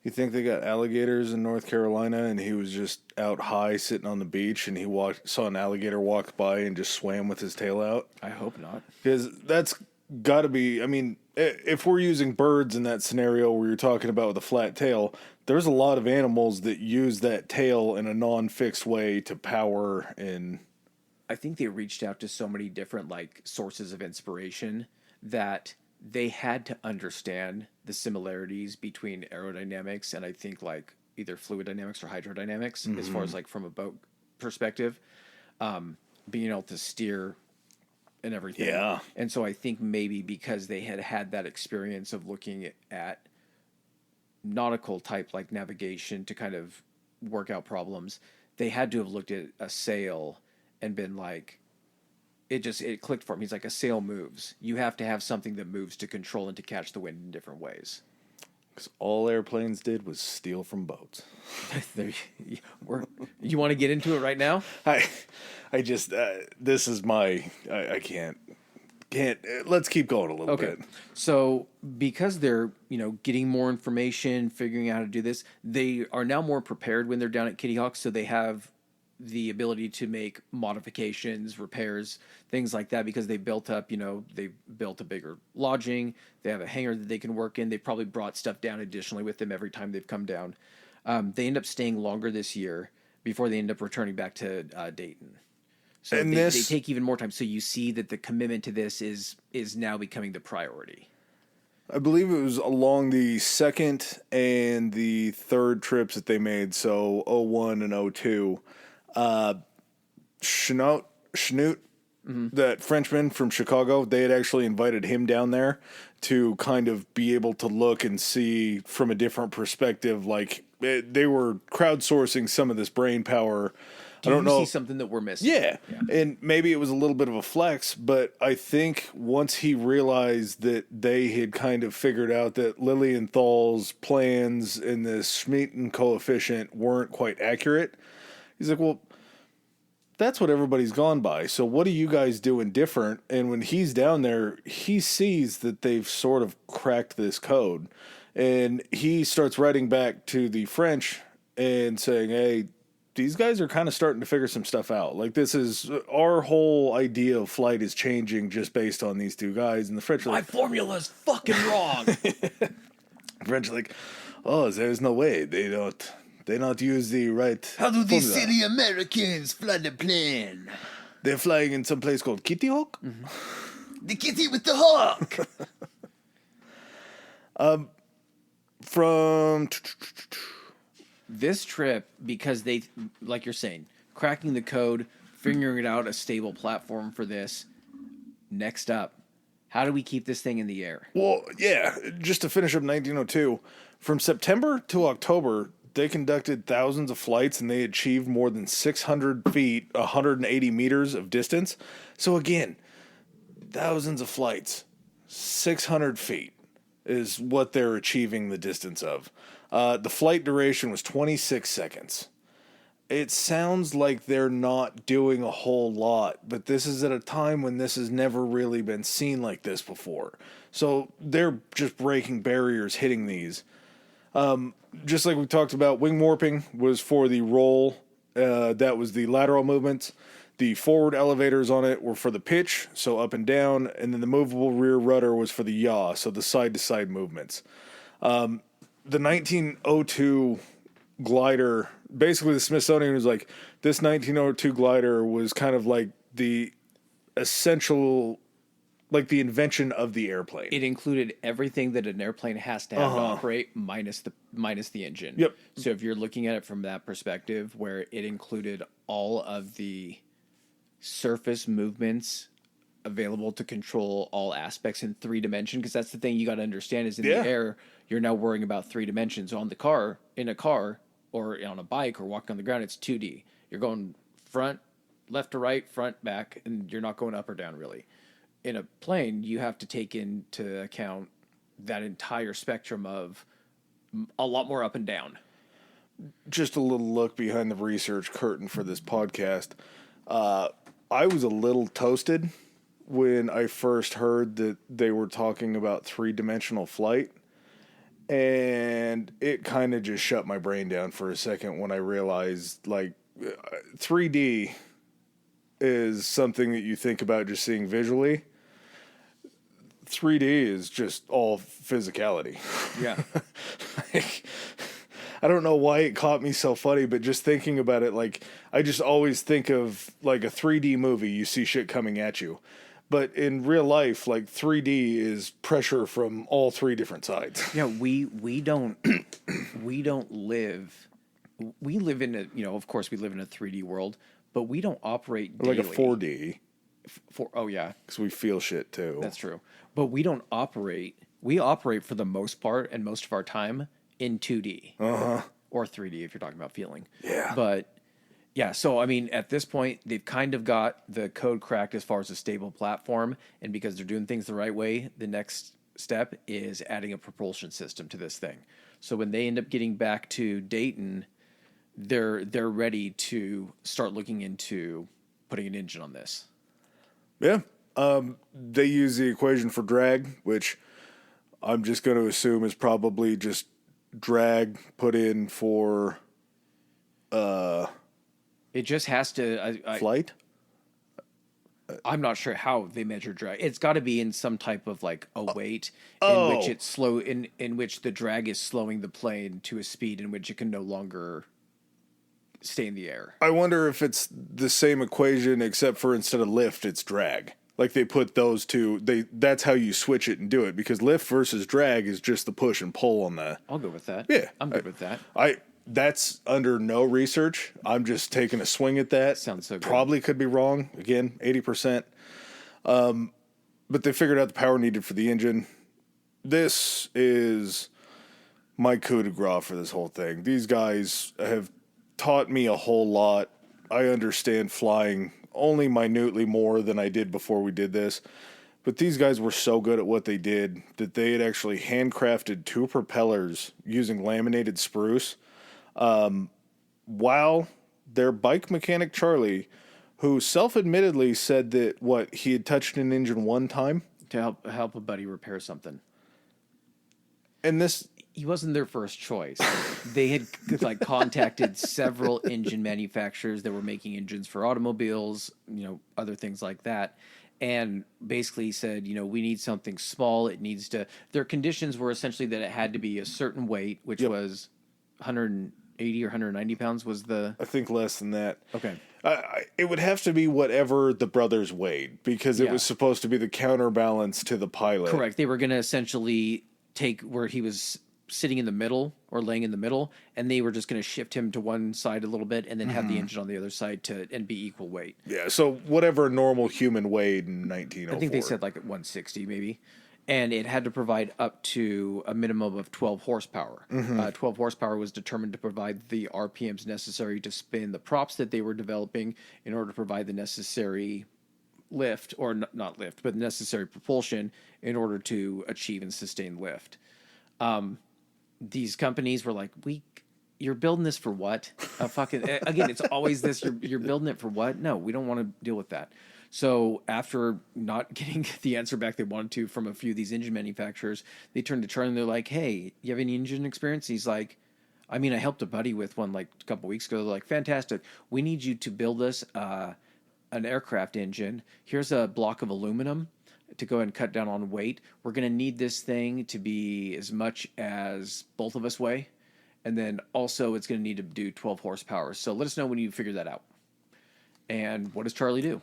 You think they got alligators in North Carolina, and he was just out high sitting on the beach, and he saw an alligator walk by and just swam with his tail out? I hope not. Because that's got to be, I mean, if we're using birds in that scenario where you're talking about with a flat tail, there's a lot of animals that use that tail in a non-fixed way to power and... I think they reached out to so many different like sources of inspiration that they had to understand the similarities between aerodynamics and I think like either fluid dynamics or hydrodynamics as far as like from a boat perspective, being able to steer and everything. Yeah. And so I think maybe because they had that experience of looking at nautical type like navigation to kind of work out problems, they had to have looked at a sail and been like, it clicked for him. He's like, a sail moves. You have to have something that moves to control and to catch the wind in different ways. Because all airplanes did was steal from boats. You want to get into it right now? I just, this is my, I can't, let's keep going a little bit. So because they're, getting more information, figuring out how to do this, they are now more prepared when they're down at Kitty Hawk. So they have the ability to make modifications, repairs, things like that, because they built up, they built a bigger lodging. They have a hangar that they can work in. They probably brought stuff down additionally with them every time they've come down. They end up staying longer this year before they end up returning back to Dayton. So they take even more time. So you see that the commitment to this is now becoming the priority. I believe it was along the second and the third trips that they made. So 01 and 02. Schnoot, that Frenchman from Chicago, they had actually invited him down there to kind of be able to look and see from a different perspective. Like they were crowdsourcing some of this brain power. I don't know. See something that we're missing. Yeah. And maybe it was a little bit of a flex, but I think once he realized that they had kind of figured out that Lilienthal's plans and the Schmeaton coefficient weren't quite accurate, he's like, well, that's what everybody's gone by. So what are you guys doing different? And when he's down there, he sees that they've sort of cracked this code. And he starts writing back to the French and saying, hey, these guys are kind of starting to figure some stuff out. Like, this is, our whole idea of flight is changing just based on these two guys. And the French are like, my formula's fucking wrong. The French are like, oh, there's no way. They not use the right How do these formula. silly Americans fly the plane? They're flying in some place called Kitty Hawk. The kitty with the hawk. From This trip, because they, like you're saying, cracking the code, figuring out a stable platform for this. Next up, how do we keep this thing in the air? Well, yeah, just to finish up 1902, from September to October, they conducted thousands of flights and they achieved more than 600 feet, 180 meters of distance. So again, thousands of flights, 600 feet is what they're achieving the distance of. The flight duration was 26 seconds. It sounds like they're not doing a whole lot, but this is at a time when this has never really been seen like this before. So they're just breaking barriers, hitting these. Just like we talked about, wing warping was for the roll. That was the lateral movements. The forward elevators on it were for the pitch, so up and down. And then the movable rear rudder was for the yaw, so the side-to-side movements. The 1902 glider, basically the Smithsonian was like, this 1902 glider was kind of like the essential like the invention of the airplane. It included everything that an airplane has to have to operate, minus the engine. Yep. So if you're looking at it from that perspective, where it included all of the surface movements available to control all aspects in 3 dimension, because that's the thing you got to understand is in the air, you're now worrying about 3 dimensions. In a car, or on a bike, or walking on the ground, it's 2D. You're going front, left to right, front, back, and you're not going up or down really. In a plane, you have to take into account that entire spectrum of a lot more up and down. Just a little look behind the research curtain for this podcast. I was a little toasted when I first heard that they were talking about 3-dimensional flight. And it kind of just shut my brain down for a second when I realized, like, 3D is something that you think about just seeing visually. 3D is just all physicality. Yeah. Like, I don't know why it caught me so funny, but just thinking about it, like, I just always think of, like, a 3D movie, you see shit coming at you. But in real life, like, 3D is pressure from all 3 different sides. Yeah, we don't live. We live in a, of course we live in a 3D world, but we don't operate daily. Like a 4D. Oh yeah, because we feel shit too. That's true. But we don't operate. We operate for the most part and most of our time in 2D. Or 3D if you're talking about feeling. Yeah. But yeah, so I mean, at this point, they've kind of got the code cracked as far as a stable platform, and because they're doing things the right way, the next step is adding a propulsion system to this thing. So when they end up getting back to Dayton, they're ready to start looking into putting an engine on this. Yeah. They use the equation for drag, which I'm just going to assume is probably just drag put in for it just has to flight. I'm not sure how they measure drag. It's got to be in some type of like a weight in which it's slow in which the drag is slowing the plane to a speed in which it can no longer stay in the air. I wonder if it's the same equation except for instead of lift, it's drag. Like they put those two. That's how you switch it and do it, because lift versus drag is just the push and pull on the. I'll go with that. Yeah, I'm good with that. That's under no research. I'm just taking a swing at that. Sounds so good. Probably could be wrong. Again, 80%. But they figured out the power needed for the engine. This is my coup de grace for this whole thing. These guys have taught me a whole lot. I understand flying only minutely more than I did before we did this. But these guys were so good at what they did that they had actually handcrafted 2 propellers using laminated spruce. While their bike mechanic, Charlie, who self-admittedly said that, he had touched an engine one time? To help a buddy repair something. And this... He wasn't their first choice. They had contacted several engine manufacturers that were making engines for automobiles, other things like that. And basically said, we need something small. It needs to... Their conditions were essentially that it had to be a certain weight, which was 180 or 190 pounds was the... I think less than that. Okay. It would have to be whatever the brothers weighed, because it was supposed to be the counterbalance to the pilot. Correct. They were going to essentially take where he was sitting in the middle or laying in the middle, and they were just going to shift him to one side a little bit and then have the engine on the other side and be equal weight. Yeah, so whatever a normal human weighed in 1904. I think they said like at 160 maybe. And it had to provide up to a minimum of 12 horsepower. 12 horsepower was determined to provide the RPMs necessary to spin the props that they were developing in order to provide the necessary lift, or not lift, but the necessary propulsion in order to achieve and sustain lift. These companies were like, you're building this for what? Again, it's always this, you're building it for what? No, we don't want to deal with that. So after not getting the answer back they wanted to from a few of these engine manufacturers, they turned to Charlie and they're like, hey, you have any engine experience? He's like, I helped a buddy with one like a couple weeks ago. They're like, fantastic. We need you to build us an aircraft engine. Here's a block of aluminum to go and cut down on weight. We're going to need this thing to be as much as both of us weigh. And then also it's going to need to do 12 horsepower. So let us know when you figure that out. And what does Charlie do?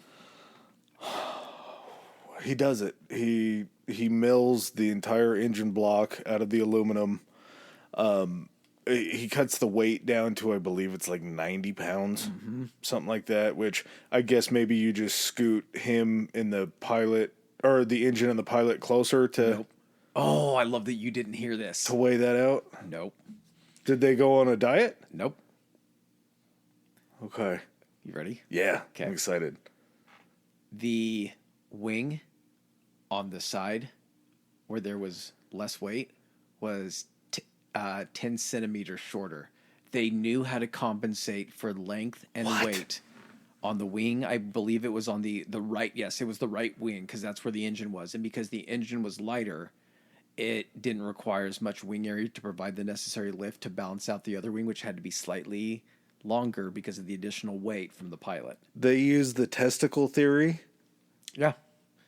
He does it. He mills the entire engine block out of the aluminum. He cuts the weight down to, I believe it's like 90 pounds, something like that, which I guess maybe you just scoot him in the pilot, or the engine and the pilot closer to... Nope. Oh, I love that you didn't hear this. To weigh that out? Nope. Did they go on a diet? Nope. Okay. You ready? Yeah, Okay. I'm excited. The wing on the side where there was less weight was 10 centimeters shorter. They knew how to compensate for length and weight on the wing. I believe it was on the right. Yes, it was the right wing because that's where the engine was. And because the engine was lighter, it didn't require as much wing area to provide the necessary lift to balance out the other wing, which had to be slightly longer because of the additional weight from the pilot. They used the testicle theory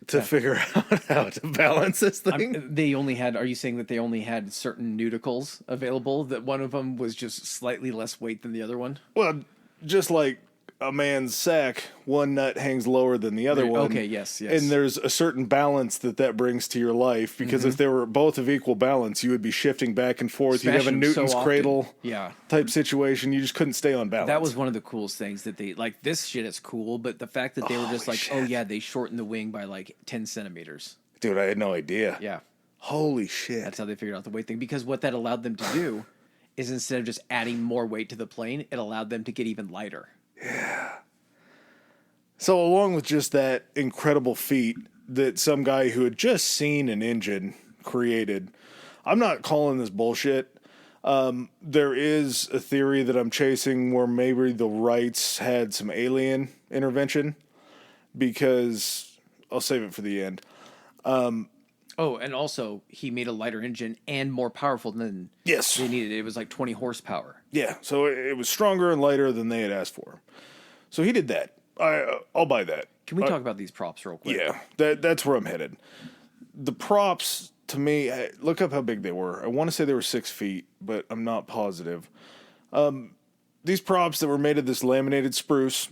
to figure out how to balance this thing. They only had, are you saying that they only had certain nudicles available, that one of them was just slightly less weight than the other one? Well, just like a man's sack, one nut hangs lower than the other one. Okay, yes. And there's a certain balance that brings to your life, because if they were both of equal balance, you would be shifting back and forth. You'd have a Newton's cradle type situation. You just couldn't stay on balance. That was one of the coolest things that they, like, this shit is cool, but the fact that they were just like, oh yeah, they shortened the wing by like 10 centimeters. Dude, I had no idea. Yeah. Holy shit. That's how they figured out the weight thing, because what that allowed them to do is, instead of just adding more weight to the plane, it allowed them to get even lighter. Yeah. So along with just that incredible feat that some guy who had just seen an engine created, I'm not calling this bullshit. There is a theory that I'm chasing where maybe the Wrights had some alien intervention, because I'll save it for the end. Oh, and also he made a lighter engine and more powerful than they needed. It was like 20 horsepower. Yeah, so it was stronger and lighter than they had asked for. So he did that. I'll buy that. Can we talk about these props real quick? Yeah, that's where I'm headed. The props, to me, look up how big they were. I want to say they were 6 feet, but I'm not positive. These props that were made of this laminated spruce,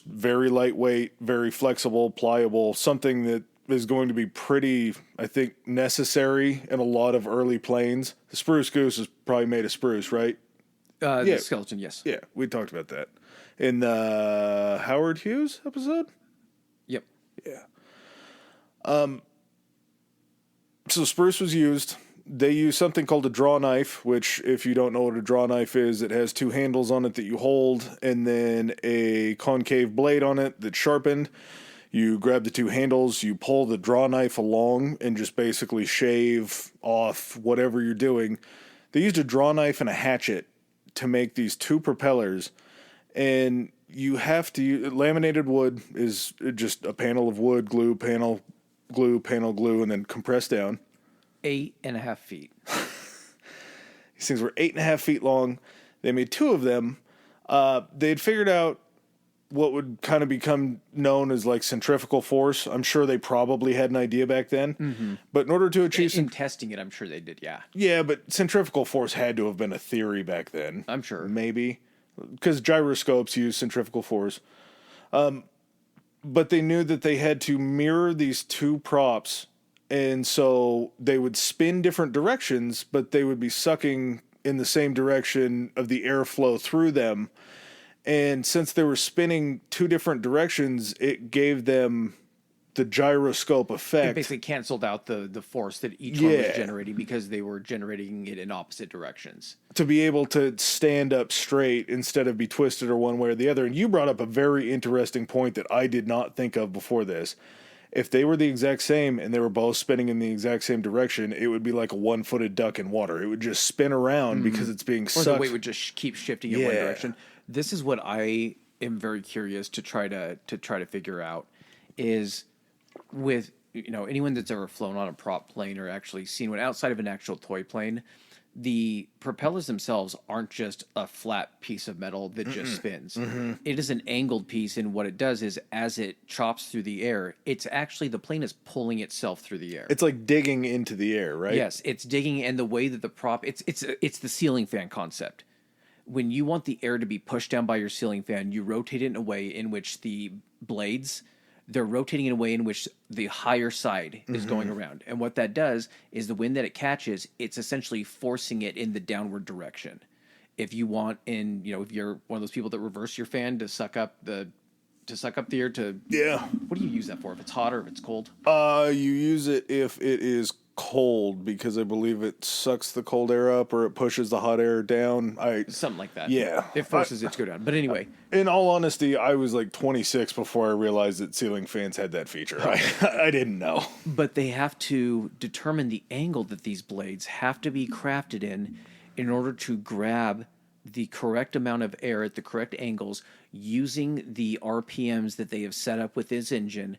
very lightweight, very flexible, pliable, something that is going to be pretty, I think, necessary in a lot of early planes. The spruce goose is probably made of spruce, right? The skeleton, yes. Yeah, we talked about that in the Howard Hughes episode. Yep. Yeah. So spruce was used. They use something called a draw knife, which, if you don't know what a draw knife is, it has 2 handles on it that you hold, and then a concave blade on it that's sharpened. You grab the 2 handles, you pull the draw knife along, and just basically shave off whatever you're doing. They used a draw knife and a hatchet to make these 2 propellers, and you have to use laminated wood. Is just a panel of wood, glue, panel, glue, and then compressed down. 8.5 feet. These things were 8.5 feet long. They made 2 of them. They had figured out what would kind of become known as like centrifugal force. I'm sure they probably had an idea back then. But in order to achieve... In testing it, I'm sure they did, yeah. Yeah, but centrifugal force had to have been a theory back then. I'm sure. Maybe. Because gyroscopes use centrifugal force. But they knew that they had to mirror these 2 props, and so they would spin different directions, but they would be sucking in the same direction of the airflow through them. And since they were spinning 2 different directions, it gave them the gyroscope effect. It basically canceled out the force that each one was generating, because they were generating it in opposite directions. To be able to stand up straight instead of be twisted or one way or the other. And you brought up a very interesting point that I did not think of before this. If they were the exact same and they were both spinning in the exact same direction, it would be like a 1-footed duck in water. It would just spin around because it's being sucked. Or the weight would just keep shifting in one direction. This is what I am very curious to try to figure out, is with, anyone that's ever flown on a prop plane or actually seen one outside of an actual toy plane, the propellers themselves aren't just a flat piece of metal that just spins. It is an angled piece, and what it does is, as it chops through the air, it's actually, the plane is pulling itself through the air. It's like digging into the air, right? Yes, it's digging, and the way that the prop, it's the ceiling fan concept. When you want the air to be pushed down by your ceiling fan, you rotate it in a way in which the blades, they're rotating in a way in which the higher side is going around. And what that does is the wind that it catches, it's essentially forcing it in the downward direction. If you want if you're one of those people that reverse your fan to suck up the air to... Yeah. What do you use that for? If it's hot or if it's cold? You use it if it is cold, because I believe it sucks the cold air up or it pushes the hot air down. Something like that. Yeah. It forces it to go down. But anyway. In all honesty, I was like 26 before I realized that ceiling fans had that feature. I didn't know. But they have to determine the angle that these blades have to be crafted in order to grab the correct amount of air at the correct angles using the RPMs that they have set up with this engine.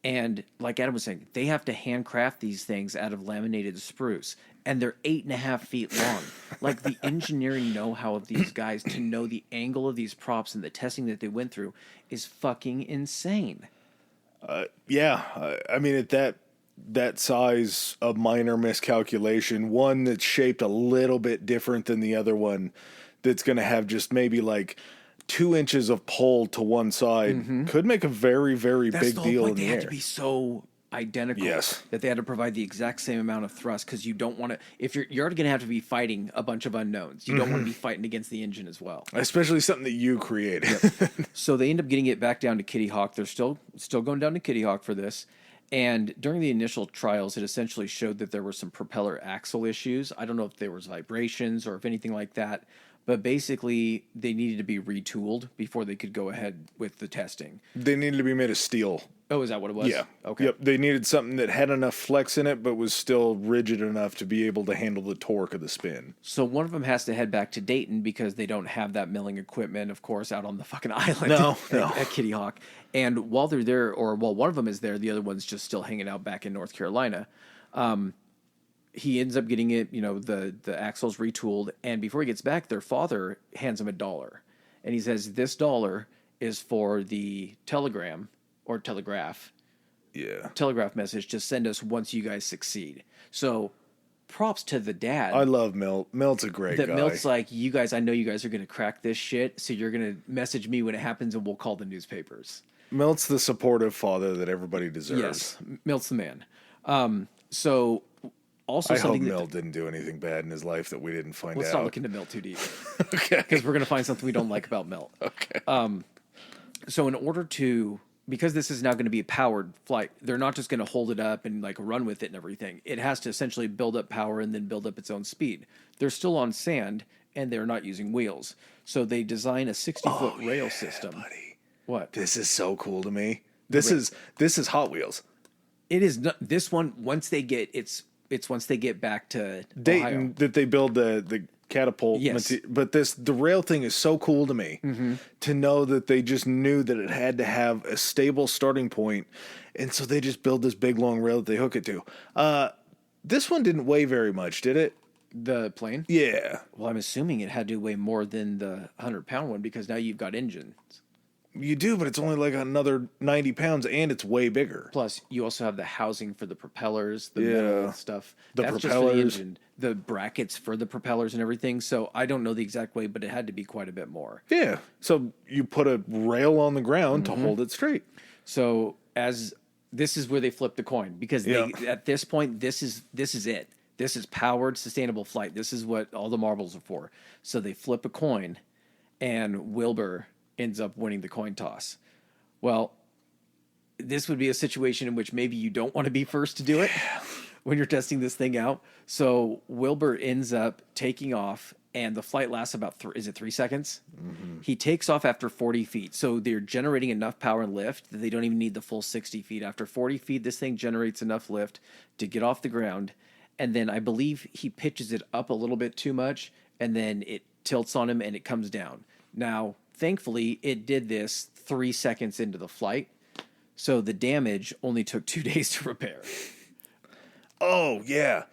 And like Adam was saying, they have to handcraft these things out of laminated spruce. And they're 8.5 feet long. Like, the engineering know-how of these guys to know the angle of these props and the testing that they went through is fucking insane. Yeah. I mean, at that size, a minor miscalculation, one that's shaped a little bit different than the other one, that's going to have just maybe like 2 inches of pull to one side, could make a very, very big deal in the air. They had to be so identical that they had to provide the exact same amount of thrust, because you don't want to... If you're already going to have to be fighting a bunch of unknowns. You don't want to be fighting against the engine as well. Especially something that you created. Yep. So they end up getting it back down to Kitty Hawk. They're still going down to Kitty Hawk for this. And during the initial trials, it essentially showed that there were some propeller axle issues. I don't know if there was vibrations or if anything like that. But basically, they needed to be retooled before they could go ahead with the testing. They needed to be made of steel. Oh, is that what it was? Yeah. Okay. Yep. They needed something that had enough flex in it, but was still rigid enough to be able to handle the torque of the spin. So one of them has to head back to Dayton because they don't have that milling equipment, of course, out on the fucking island at Kitty Hawk. And while they're there, or while one of them is there, the other one's just still hanging out back in North Carolina. He ends up getting it, the axles retooled. And before he gets back, their father hands him $1. And he says, this $1 is for the telegram or telegraph. Yeah. Telegraph message to send us once you guys succeed. So props to the dad. I love Milt. Milt's a great guy. Milt's like, you guys, I know you guys are going to crack this shit. So you're going to message me when it happens and we'll call the newspapers. Milt's the supportive father that everybody deserves. Yes. Milt's the man. So... Also, I hope Milt didn't do anything bad in his life that we didn't find out. Let's not look into Milt too deep. Okay. Because we're going to find something we don't like about Milt. Okay. So in order to... Because this is now going to be a powered flight, they're not just going to hold it up and like run with it and everything. It has to essentially build up power and then build up its own speed. They're still on sand, and they're not using wheels. So they design a 60-foot rail system. Buddy. What? This is so cool to me. This is Hot Wheels. It is not... This one, once they get... It's once they get back to Dayton Ohio. that they build the catapult. Yes. But the rail thing is so cool to me to know that they just knew that it had to have a stable starting point, and so they just build this big long rail that they hook it to. This one didn't weigh very much, did it? The plane? Yeah. Well, I'm assuming it had to weigh more than the 100-pound one because now you've got engines. You do, but it's only like another 90 pounds, and it's way bigger. Plus, you also have the housing for the propellers, the metal stuff. That's propellers. Just for the engine, the brackets for the propellers and everything. So I don't know the exact weight, but it had to be quite a bit more. Yeah. So you put a rail on the ground to hold it straight. So this is where they flip the coin because at this point, this is it. This is powered, sustainable flight. This is what all the marbles are for. So they flip a coin, and Wilbur ends up winning the coin toss. Well, this would be a situation in which maybe you don't want to be first to do it when you're testing this thing out. So Wilbur ends up taking off, and the flight lasts about 3 seconds? He takes off after 40 feet. So they're generating enough power and lift that they don't even need the full 60 feet. After 40 feet, this thing generates enough lift to get off the ground. And then I believe he pitches it up a little bit too much, and then it tilts on him and it comes down. Now, thankfully, it did this 3 seconds into the flight, so the damage only took 2 days to repair. Oh, yeah.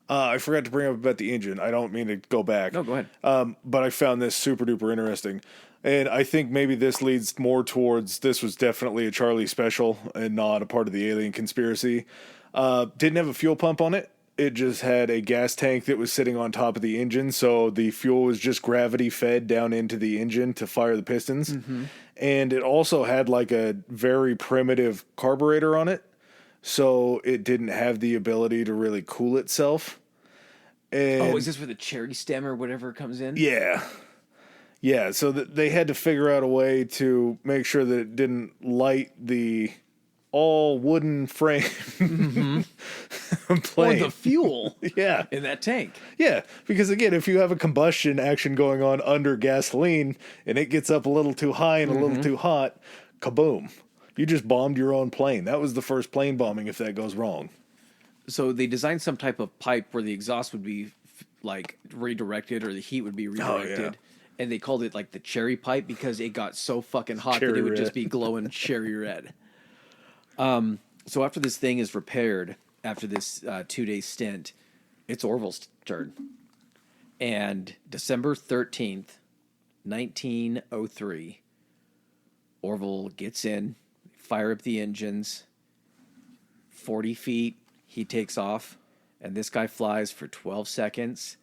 I forgot to bring up about the engine. I don't mean to go back. No, go ahead. But I found this super duper interesting. And I think maybe this leads more towards this was definitely a Charlie special and not a part of the alien conspiracy. Didn't have a fuel pump on it. it just had a gas tank that was sitting on top of the engine, so the fuel was just gravity fed down into the engine to fire the pistons. And it also had like a very primitive carburetor on it, so it didn't have the ability to really cool itself. And is this where the cherry stem or whatever comes in? yeah, so they had to figure out a way to make sure that it didn't light the all wooden frame plane. Or the fuel Yeah. in that tank. Yeah, because again, if you have a combustion action going on under gasoline and it gets up a little too high and a little too hot, kaboom. You just bombed your own plane. That was the first plane bombing if that goes wrong. So they designed some type of pipe where the exhaust would be like redirected or the heat would be redirected. yeah. And they called it like the cherry pipe because it got so fucking hot that it would just be glowing cherry red. So after this thing is repaired, after this 2-day stint, it's Orville's turn. And December 13th, 1903, Orville gets in, fire up the engines, 40 feet, he takes off, and this guy flies for 12 seconds,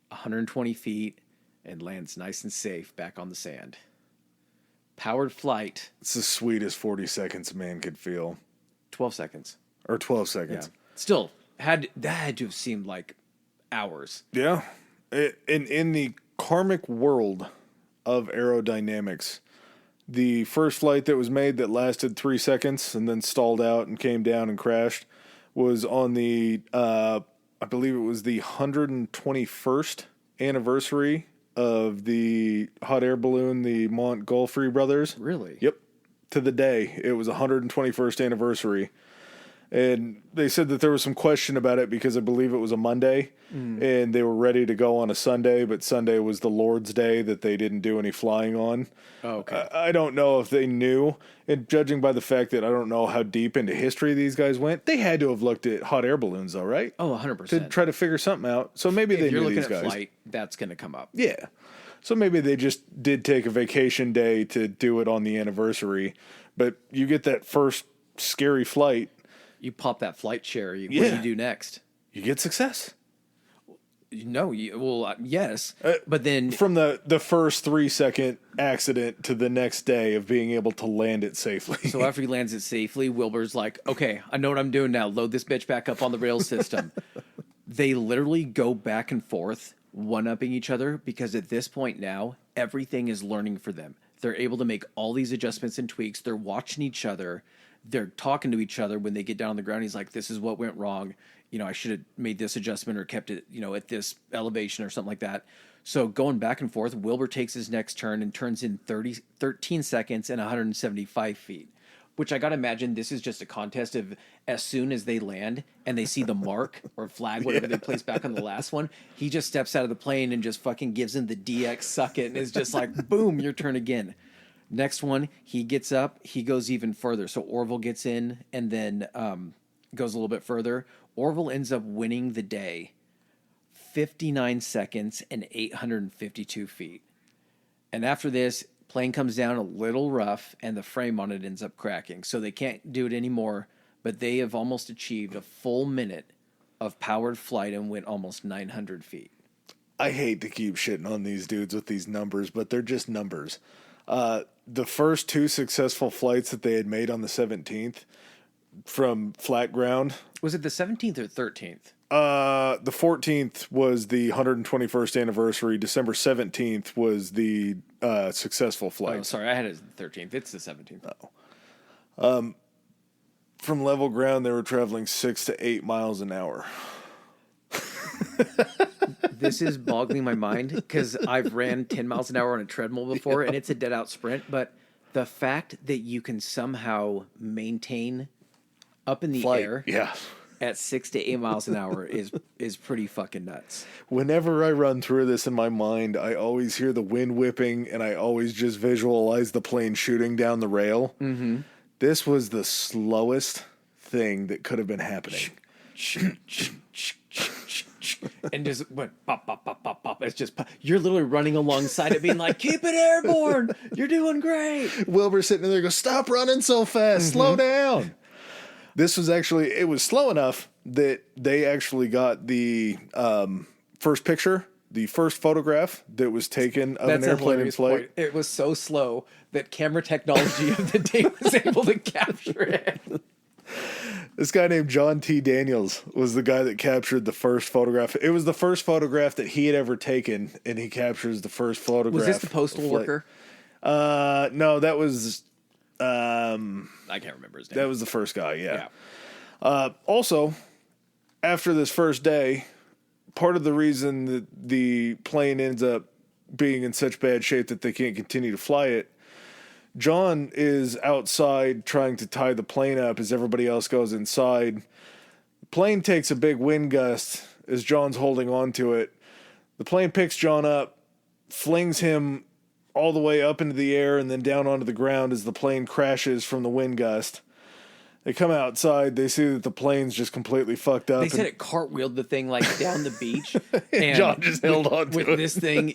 120 feet, and lands nice and safe back on the sand. Powered flight. It's the sweetest 40 seconds a man could feel. 12 seconds. Or 12 seconds. Yeah. Still, that had to have seemed like hours. Yeah. In the karmic world of aerodynamics, the first flight that was made that lasted 3 seconds and then stalled out and came down and crashed was on the, I believe it was the 121st anniversary of the hot air balloon, the Montgolfier brothers. Really? Yep. To the day. It was 121st anniversary. And they said that there was some question about it because I believe it was a Monday and they were ready to go on a Sunday, but Sunday was the Lord's Day that they didn't do any flying on. Oh, okay. I don't know if they knew. And judging by the fact that I don't know how deep into history these guys went, they had to have looked at hot air balloons though, right? Oh, 100%. To try to figure something out. So maybe they knew these guys. If you're looking at flight, that's going to come up. Yeah. So maybe they just did take a vacation day to do it on the anniversary. But you get that first scary flight. You pop that flight cherry. What do you do next? You get success. No, yes. But then from the first 3-second accident to the next day of being able to land it safely. So after he lands it safely, Wilbur's like, okay, I know what I'm doing now. Load this bitch back up on the rail system. They literally go back and forth, one-upping each other, because at this point now, everything is learning for them. They're able to make all these adjustments and tweaks. They're watching each other. They're talking to each other when they get down on the ground. He's like, this is what went wrong. I should have made this adjustment or kept it, at this elevation or something like that. So going back and forth, Wilbur takes his next turn and turns in 13 seconds and 175 feet, which I got to imagine this is just a contest of as soon as they land and they see the mark or flag, whatever they place back on the last one, he just steps out of the plane and just fucking gives him the DX suck it and is just like, boom, your turn again. Next one, he gets up, he goes even further. So Orville gets in and then goes a little bit further. Orville ends up winning the day, 59 seconds and 852 feet. And after this, plane comes down a little rough and the frame on it ends up cracking. So they can't do it anymore, but they have almost achieved a full minute of powered flight and went almost 900 feet. I hate to keep shitting on these dudes with these numbers, but they're just numbers. The first 2 successful flights that they had made on the 17th from flat ground. Was it the 17th or 13th? The 14th was the 121st anniversary. December 17th was the successful flight. Oh, sorry, I had it as the 13th. It's the 17th. Oh. From level ground, they were traveling 6 to 8 miles an hour. This is boggling my mind because I've ran 10 miles an hour on a treadmill before, and it's a dead-out sprint. But the fact that you can somehow maintain up in the air at 6 to 8 miles an hour is pretty fucking nuts. Whenever I run through this in my mind, I always hear the wind whipping, and I always just visualize the plane shooting down the rail. Mm-hmm. This was the slowest thing that could have been happening. And just went pop, pop, pop, pop, pop. It's just, you're literally running alongside it being like, keep it airborne. You're doing great. Wilbur sitting there goes, stop running so fast. Mm-hmm. Slow down. This was actually, it was slow enough that they actually got the first picture, the first photograph that was taken of an airplane in flight. Point. It was so slow that camera technology of the day was able to capture it. This guy named John T. Daniels was the guy that captured the first photograph. It was the first photograph that he had ever taken, and he captures the first photograph. Was this the postal worker? No, that was... I can't remember his name. That was the first guy, yeah. Also, after this first day, part of the reason that the plane ends up being in such bad shape that they can't continue to fly it, John is outside trying to tie the plane up as everybody else goes inside. The plane takes a big wind gust as John's holding on to it. The plane picks John up, flings him all the way up into the air and then down onto the ground as the plane crashes from the wind gust. They come outside, they see that the plane's just completely fucked up. They said it cartwheeled the thing like down the beach. And John just held on to it. With this thing,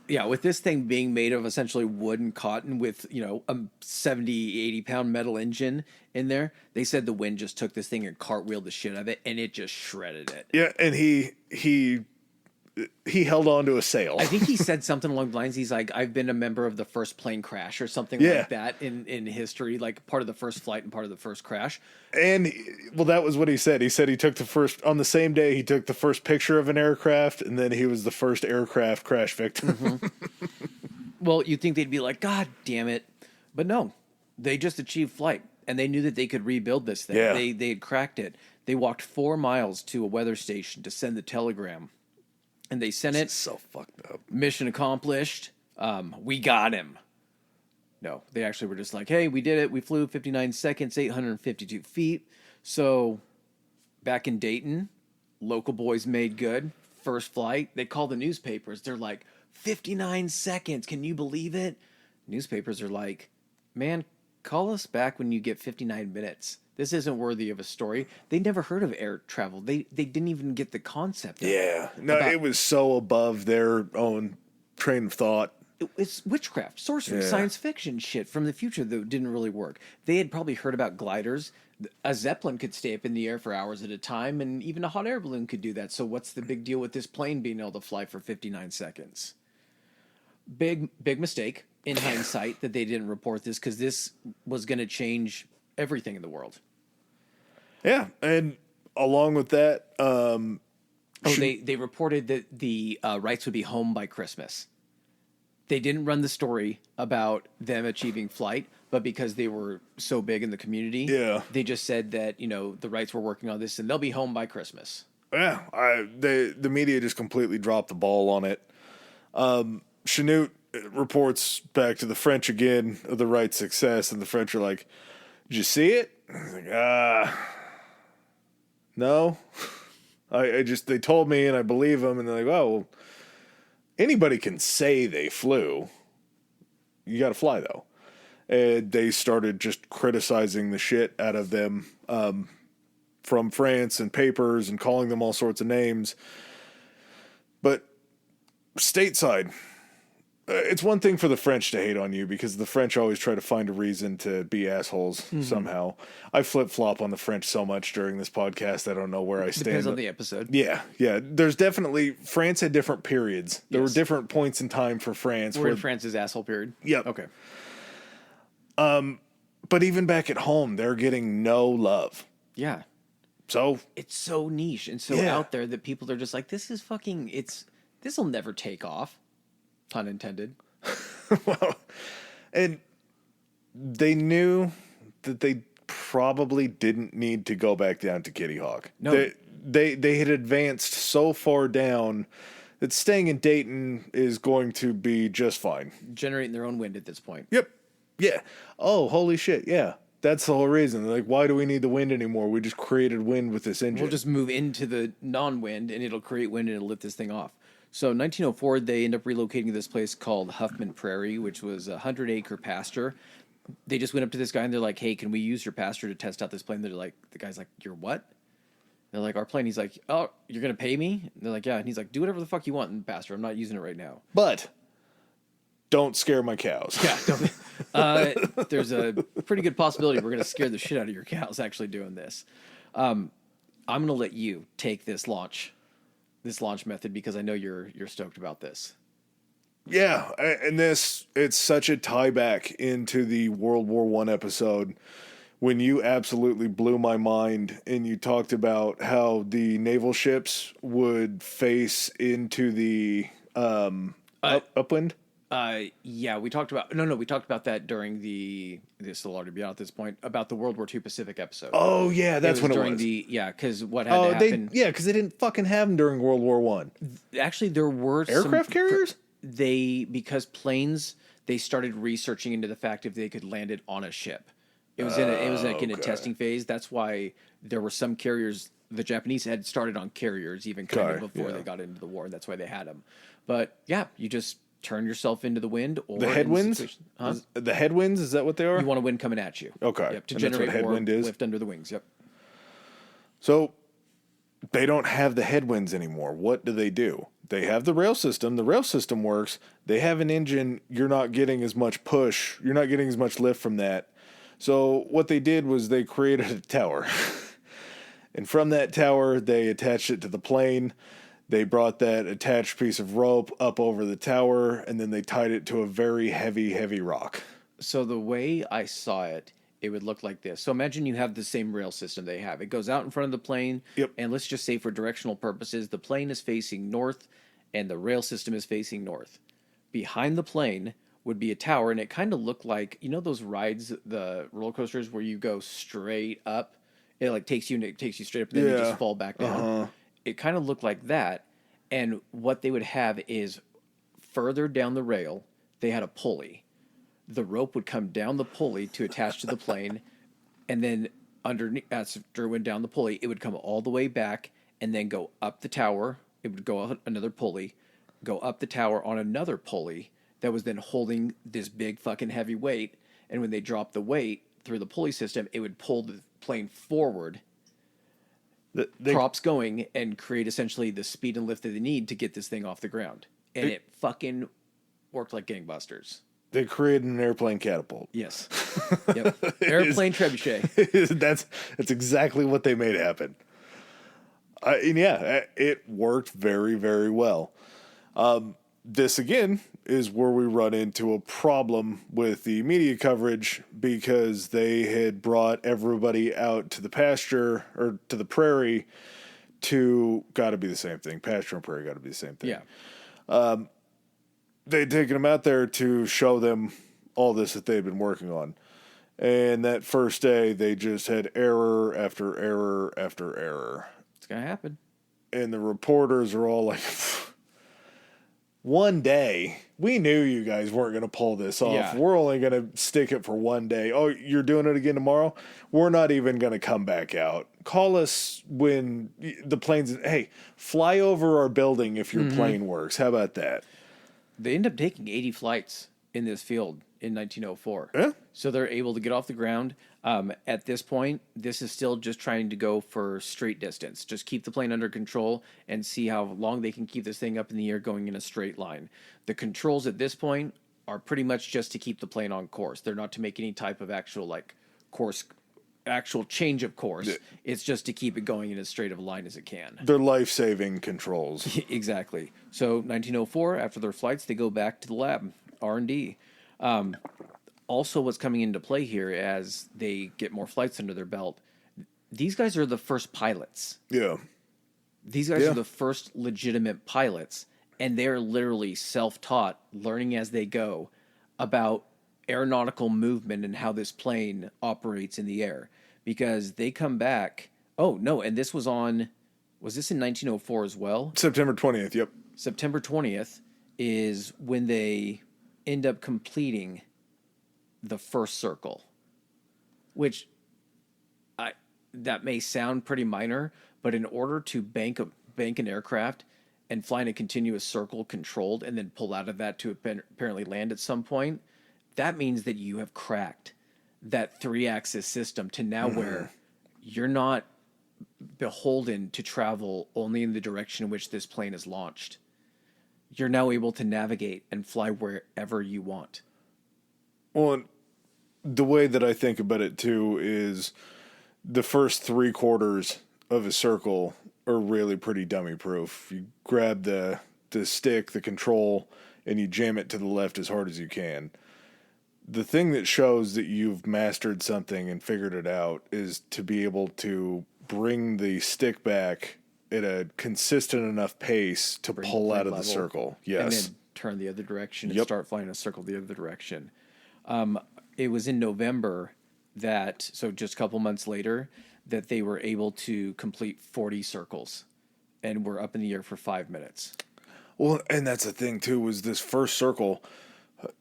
with this thing being made of essentially wood and cotton with, a 70, 80 pound metal engine in there, they said the wind just took this thing and cartwheeled the shit out of it and it just shredded it. Yeah, and he held on to a sail. I think he said something along the lines. He's like, I've been a member of the first plane crash or something like that in history, like part of the first flight and part of the first crash. And, that was what he said. He said he took on the same day, he took the first picture of an aircraft, and then he was the first aircraft crash victim. Mm-hmm. Well, you'd think they'd be like, God damn it. But no, they just achieved flight, and they knew that they could rebuild this thing. Yeah. They had cracked it. They walked 4 miles to a weather station to send the telegram. And they sent it. So fucked up. Mission accomplished. We got him. No, they actually were just like, hey, we did it. We flew 59 seconds, 852 feet. So back in Dayton, local boys made good. First flight. They call the newspapers. They're like, 59 seconds. Can you believe it? Newspapers are like, man, call us back when you get 59 minutes. This isn't worthy of a story. They never heard of air travel. They didn't even get the concept of it. Yeah. No, it was so above their own train of thought. It's witchcraft, sorcery, science fiction shit from the future that didn't really work. They had probably heard about gliders. A Zeppelin could stay up in the air for hours at a time, and even a hot air balloon could do that. So what's the big deal with this plane being able to fly for 59 seconds? Big mistake in hindsight that they didn't report this, because this was going to change everything in the world. Yeah, and along with that, they reported that the Wrights would be home by Christmas. They didn't run the story about them achieving flight, but because they were so big in the community, they just said that the Wrights were working on this and they'll be home by Christmas. Yeah, the media just completely dropped the ball on it. Chanute reports back to the French again of the Wrights' success, and the French are like, "Did you see it?" He's like, no. They told me and I believe them, and they're like, oh, well, anybody can say they flew. You got to fly, though. And they started just criticizing the shit out of them from France and papers and calling them all sorts of names. But stateside, it's one thing for the French to hate on you, because the French always try to find a reason to be assholes somehow. I flip-flop on the French so much during this podcast, I don't know where I stand. Depends on the episode. Yeah. There's definitely... France had different periods. There were different points in time for France. We're in France's asshole period? Yep. Okay. But even back at home, they're getting no love. Yeah. So... It's so niche and so out there that people are just like, this is fucking... This'll never take off. Pun intended. Well, and they knew that they probably didn't need to go back down to Kitty Hawk. No. They had advanced so far down that staying in Dayton is going to be just fine. Generating their own wind at this point. Yep. Yeah. Oh, holy shit. Yeah. That's the whole reason. They're like, why do we need the wind anymore? We just created wind with this engine. We'll just move into the non-wind and it'll create wind and it'll lift this thing off. So in 1904, they end up relocating to this place called Huffman Prairie, which was a 100-acre pasture. They just went up to this guy and they're like, hey, can we use your pasture to test out this plane? They're like, the guy's like, your what? They're like, our plane. He's like, oh, you're going to pay me? And they're like, yeah. And he's like, do whatever the fuck you want in the pasture. I'm not using it right now. But don't scare my cows. Yeah, there's a pretty good possibility we're going to scare the shit out of your cows actually doing this. I'm going to let you take this launch method because I know you're stoked about this. Yeah, and it's such a tie back into the World War One episode when you absolutely blew my mind and you talked about how the naval ships would face into the upwind. Yeah, we talked about we talked about that during this will already be out at this point about the World War II Pacific episode. Oh yeah, that's when it was. Because what had to happen? Because they didn't fucking have them during World War One. Actually, there were aircraft carriers. Because planes, they started researching into the fact if they could land it on a ship. It was in a testing phase. That's why there were some carriers. The Japanese had started on carriers even before they got into the war. That's why they had them. But yeah, you just turn yourself into the wind or the headwinds. The headwinds, is that what they are? You want a wind coming at you. Okay. Yep, to generate more lift under the wings. Yep. So they don't have the headwinds anymore. What do? They have the rail system. The rail system works. They have an engine. You're not getting as much push. You're not getting as much lift from that. So what they did was they created a tower. And from that tower, they attached it to the plane. They brought that attached piece of rope up over the tower, and then they tied it to a very heavy, heavy rock. So the way I saw it, it would look like this. So imagine you have the same rail system they have. It goes out in front of the plane, and let's just say for directional purposes, the plane is facing north, and the rail system is facing north. Behind the plane would be a tower, and it kind of looked like, you know those rides, the roller coasters where you go straight up? It like takes you straight up, and then you just fall back down. Uh-huh. It kind of looked like that, and what they would have is further down the rail, they had a pulley. The rope would come down the pulley to attach to the plane, and then underneath, after it went down the pulley, it would come all the way back and then go up the tower. It would go up another pulley, go up the tower on another pulley that was then holding this big fucking heavy weight, and when they dropped the weight through the pulley system, it would pull the plane forward, props going, and create essentially the speed and lift that they need to get this thing off the ground. And it fucking worked like gangbusters. They created an airplane catapult. Yes. Yep. Airplane trebuchet. That's exactly what they made happen. And yeah, it worked very, very well. This again is where we run into a problem with the media coverage because they had brought everybody out to the pasture or to the prairie to got to be the same thing. Pasture and prairie got to be the same thing. Yeah. They'd taken them out there to show them all this that they'd been working on. And that first day, they just had error after error after error. It's going to happen. And the reporters are all like, one day, we knew you guys weren't going to pull this off. Yeah. We're only going to stick it for one day. Oh, you're doing it again tomorrow? We're not even going to come back out. Call us when the plane's, hey, fly over our building if your plane works. How about that? They end up taking 80 flights in this field in 1904. Yeah. So they're able to get off the ground. At this point, this is still just trying to go for straight distance. Just keep the plane under control and see how long they can keep this thing up in the air going in a straight line. The controls at this point are pretty much just to keep the plane on course. They're not to make any type of actual change of course. Yeah. It's just to keep it going in as straight of a line as it can. They're life-saving controls. Exactly. So 1904, after their flights, they go back to the lab, R&D. Also, what's coming into play here as they get more flights under their belt, these guys are the first pilots. Yeah. These guys are the first legitimate pilots, and they're literally self-taught, learning as they go about aeronautical movement and how this plane operates in the air. Because they come back... Oh, no, and this was this in 1904 as well? September 20th, yep. September 20th is when they end up completing the first circle, which that may sound pretty minor, but in order to bank an aircraft and fly in a continuous circle controlled and then pull out of that to apparently land at some point, that means that you have cracked that 3-axis system to now where you're not beholden to travel only in the direction in which this plane is launched. you're now able to navigate and fly wherever you want. Well, the way that I think about it too is the first 3/4 of a circle are really pretty dummy proof. You grab the stick, the control, and you jam it to the left as hard as you can. The thing that shows that you've mastered something and figured it out is to be able to bring the stick back at a consistent enough pace to pull out of the circle. Yes. And then turn the other direction and Yep. start flying a circle the other direction. It was in November so just a couple months later, that they were able to complete 40 circles and were up in the air for 5 minutes. Well, and that's the thing too, was this first circle,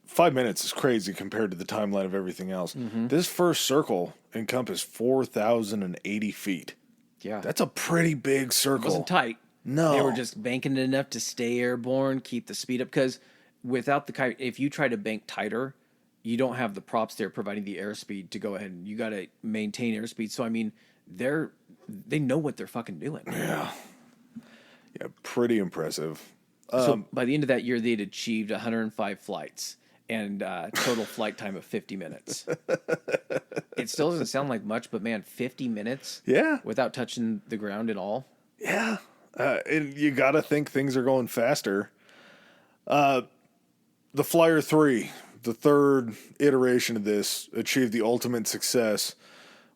5 minutes is crazy compared to the timeline of everything else. Mm-hmm. This first circle encompassed 4,080 feet. Yeah. That's a pretty big circle. It wasn't tight. No. They were just banking it enough to stay airborne, keep the speed up. Because without the kite, if you try to bank tighter, you don't have the props there providing the airspeed to go ahead and you got to maintain airspeed. So, I mean, they know what they're fucking doing. Yeah. Yeah, pretty impressive. So by the end of that year, they'd achieved 105 flights and total flight time of 50 minutes. It still doesn't sound like much, but man, 50 minutes Yeah. without touching the ground at all. Yeah. And you got to think things are going faster. The Flyer 3, the third iteration of this, achieved the ultimate success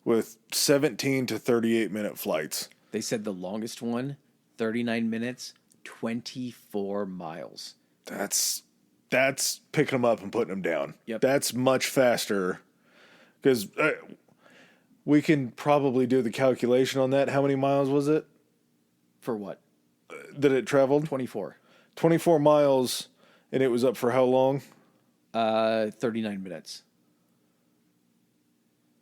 with 17 to 38 minute flights. They said the longest one, 39 minutes, 24 miles. That's picking them up and putting them down. Yep. That's much faster because we can probably do the calculation on that. How many miles was it For what? that it traveled? 24. 24 miles, and it was up for how long? 39 minutes.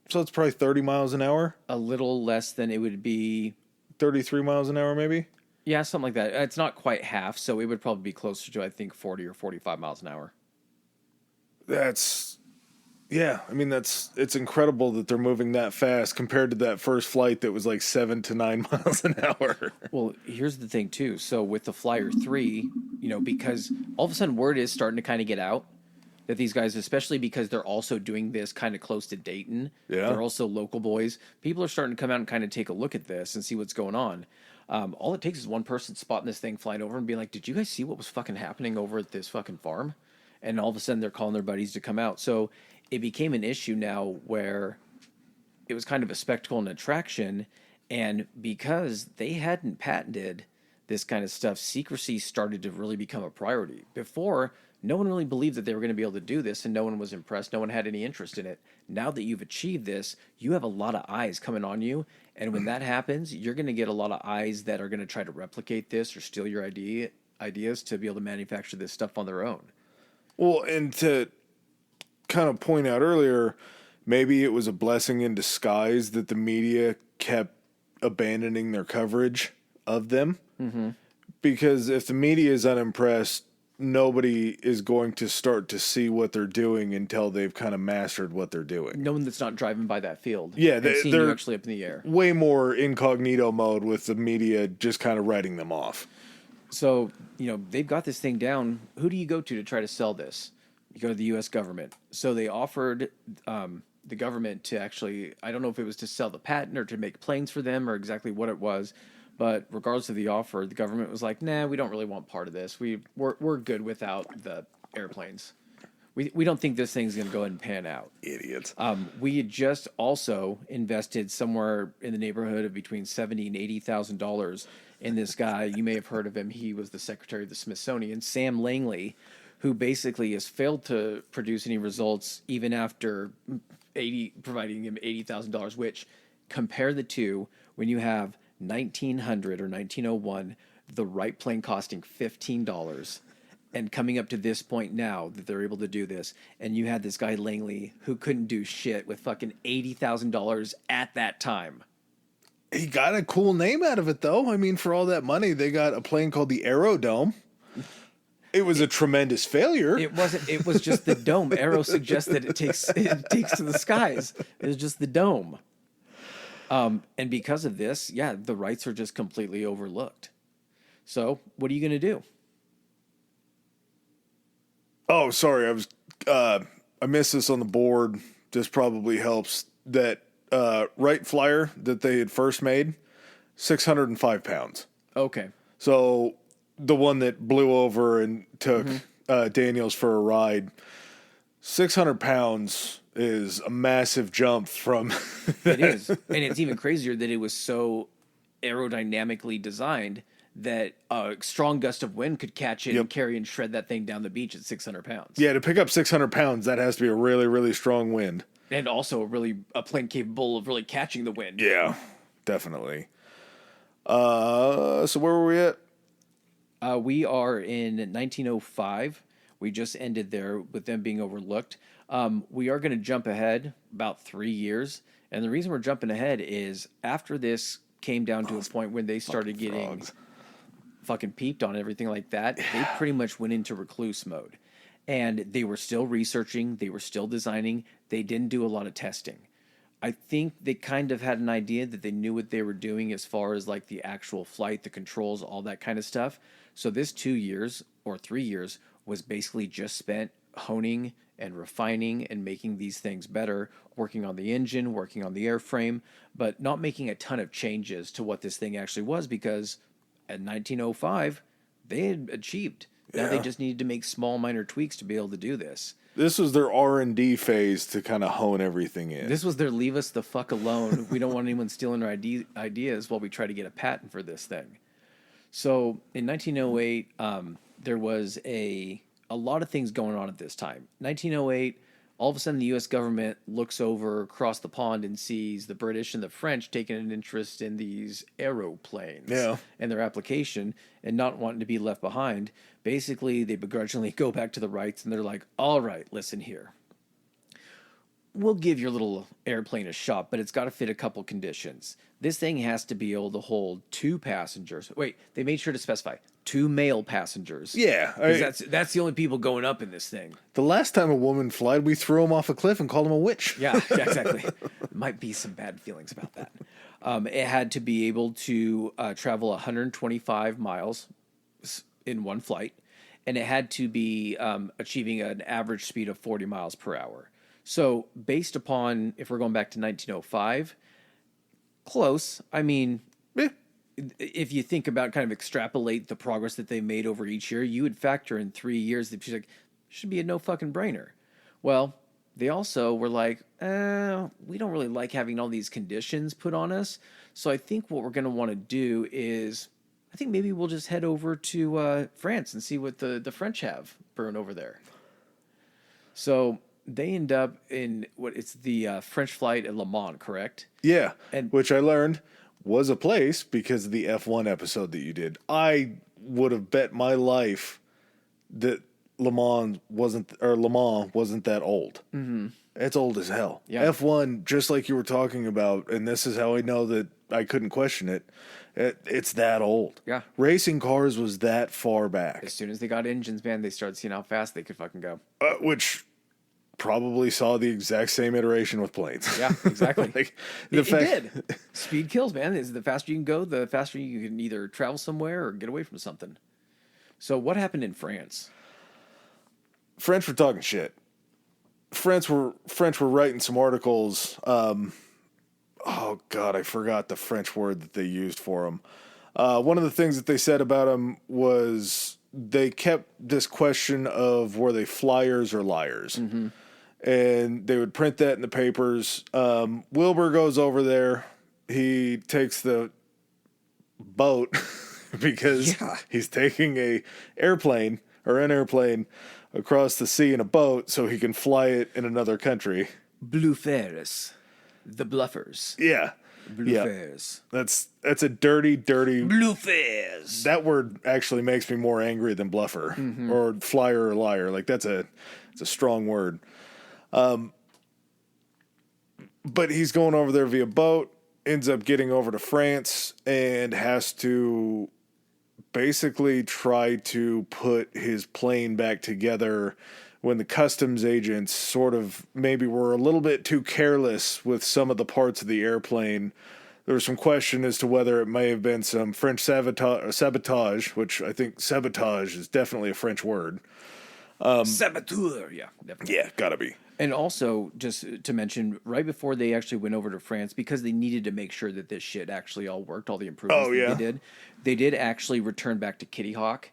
So it's probably 30 miles an hour? A little less than it would be. 33 miles an hour, maybe? Yeah, something like that. It's not quite half, so it would probably be closer to, I think, 40 or 45 miles an hour. Yeah, I mean, it's incredible that they're moving that fast compared to that first flight that was like 7 to 9 miles an hour. Well, here's the thing, too. So with the Flyer 3, because all of a sudden word is starting to kind of get out that these guys, especially because they're also doing this kind of close to Dayton, Yeah. they're also local boys. People are starting to come out and kind of take a look at this and see what's going on. All it takes is one person spotting this thing flying over and being like, did you guys see what was fucking happening over at this fucking farm? And all of a sudden they're calling their buddies to come out. So it became an issue now where it was kind of a spectacle and attraction. And because they hadn't patented this kind of stuff, secrecy started to really become a priority. Before, no one really believed that they were going to be able to do this, and no one was impressed. No one had any interest in it. Now that you've achieved this, you have a lot of eyes coming on you. And when that happens, you're going to get a lot of eyes that are going to try to replicate this or steal your ideas to be able to manufacture this stuff on their own. Well, and to kind of point out earlier, maybe it was a blessing in disguise that the media kept abandoning their coverage of them. Mm-hmm. Because if the media is unimpressed, nobody is going to start to see what they're doing until they've kind of mastered what they're doing. No one that's not driving by that field. Yeah, and seeing they're you actually up in the air. Way more incognito mode with the media just kind of writing them off. So, they've got this thing down. Who do you go to try to sell this? You go to the U.S. government. So they offered the government to actually, I don't know if it was to sell the patent or to make planes for them or exactly what it was. But regardless of the offer, the government was like, nah, we don't really want part of this. We're good without the airplanes. We don't think this thing's going to go ahead and pan out. Idiots. We had just also invested somewhere in the neighborhood of between $70,000 and $80,000 in this guy. You may have heard of him. He was the secretary of the Smithsonian, Sam Langley, who basically has failed to produce any results even after providing him $80,000, which compare the two when you have 1900 or 1901, the Wright plane costing $15 and coming up to this point now that they're able to do this. And you had this guy Langley who couldn't do shit with fucking $80,000 at that time. He got a cool name out of it, though. I mean, for all that money, they got a plane called the Aerodome. It was a tremendous failure. It wasn't. It was just the dome. Aero suggests that it takes to the skies. It was just the dome. And because of this, the Wrights are just completely overlooked. So what are you going to do? Oh, sorry. I missed this on the board. This probably helps. That Wright Flyer that they had first made, 605 pounds. Okay. So the one that blew over and took Daniels for a ride, 600 pounds is a massive jump from. It is. And it's even crazier that it was so aerodynamically designed that a strong gust of wind could catch it and carry and shred that thing down the beach at 600 pounds. Yeah, to pick up 600 pounds, that has to be a really, really strong wind. And also a plane capable of really catching the wind. Yeah, definitely. So where were we at? We are in 1905. We just ended there with them being overlooked. We are going to jump ahead about 3 years. And the reason we're jumping ahead is after this came down to a point when they started getting fucking peeped on and everything like that, they pretty much went into recluse mode. And they were still researching. They were still designing. They didn't do a lot of testing. I think they kind of had an idea that they knew what they were doing as far as like the actual flight, the controls, all that kind of stuff. So this 2 years or 3 years was basically just spent honing and refining and making these things better, working on the engine, working on the airframe, but not making a ton of changes to what this thing actually was, because at 1905, they had achieved. Now they just needed to make small minor tweaks to be able to do this. This was their R&D phase to kind of hone everything in. This was their leave us the fuck alone. We don't want anyone stealing our ideas while we try to get a patent for this thing. So in 1908, there was a lot of things going on at this time. 1908, all of a sudden the U.S. government looks over across the pond and sees the British and the French taking an interest in these aeroplanes and their application and not wanting to be left behind. Basically, they begrudgingly go back to the Wrights and they're like, all right, listen here. We'll give your little airplane a shot, but it's got to fit a couple conditions. This thing has to be able to hold 2 passengers. Wait, they made sure to specify 2 male passengers. Yeah. That's the only people going up in this thing. The last time a woman flied, we threw him off a cliff and called him a witch. Yeah, exactly. Might be some bad feelings about that. It had to be able to travel 125 miles in one flight, and it had to be achieving an average speed of 40 miles per hour. So based upon, if we're going back to 1905, close. I mean, if you think about kind of extrapolate the progress that they made over each year, you would factor in 3 years that like, should be a no fucking brainer. Well, they also were like, we don't really like having all these conditions put on us. So I think what we're going to want to do is, I think maybe we'll just head over to France and see what the French have brewing over there. So they end up in it's the French flight at Le Mans, correct? Yeah, and which I learned was a place because of the F1 episode that you did. I would have bet my life that Le Mans wasn't that old. Mm-hmm. It's old as hell. Yeah. F1, just like you were talking about, and this is how I know that I couldn't question it. It's that old. Yeah. Racing cars was that far back. As soon as they got engines, man, they started seeing how fast they could fucking go. Which probably saw the exact same iteration with planes. Yeah, exactly. Like, it did. Speed kills, man. The faster you can go, the faster you can either travel somewhere or get away from something. So what happened in France? French were talking shit. French were writing some articles. Oh God, I forgot the French word that they used for them. One of the things that they said about them was they kept this question of were they flyers or liars. Mm-hmm. And they would print that in the papers. Wilbur goes over there. He takes the boat because he's taking an airplane across the sea in a boat so he can fly it in another country. Bluffers. The bluffers. Yeah. Bluffers. Yeah. That's a dirty bluffers. That word actually makes me more angry than bluffer or flyer or liar. Like it's a strong word. But he's going over there via boat, ends up getting over to France, and has to basically try to put his plane back together when the customs agents sort of maybe were a little bit too careless with some of the parts of the airplane. There was some question as to whether it may have been some French sabotage, which I think sabotage is definitely a French word. Saboteur, yeah, definitely. Yeah, gotta be. And also, just to mention, right before they actually went over to France, because they needed to make sure that this shit actually all worked, all the improvements Oh, that yeah. they did actually return back to Kitty Hawk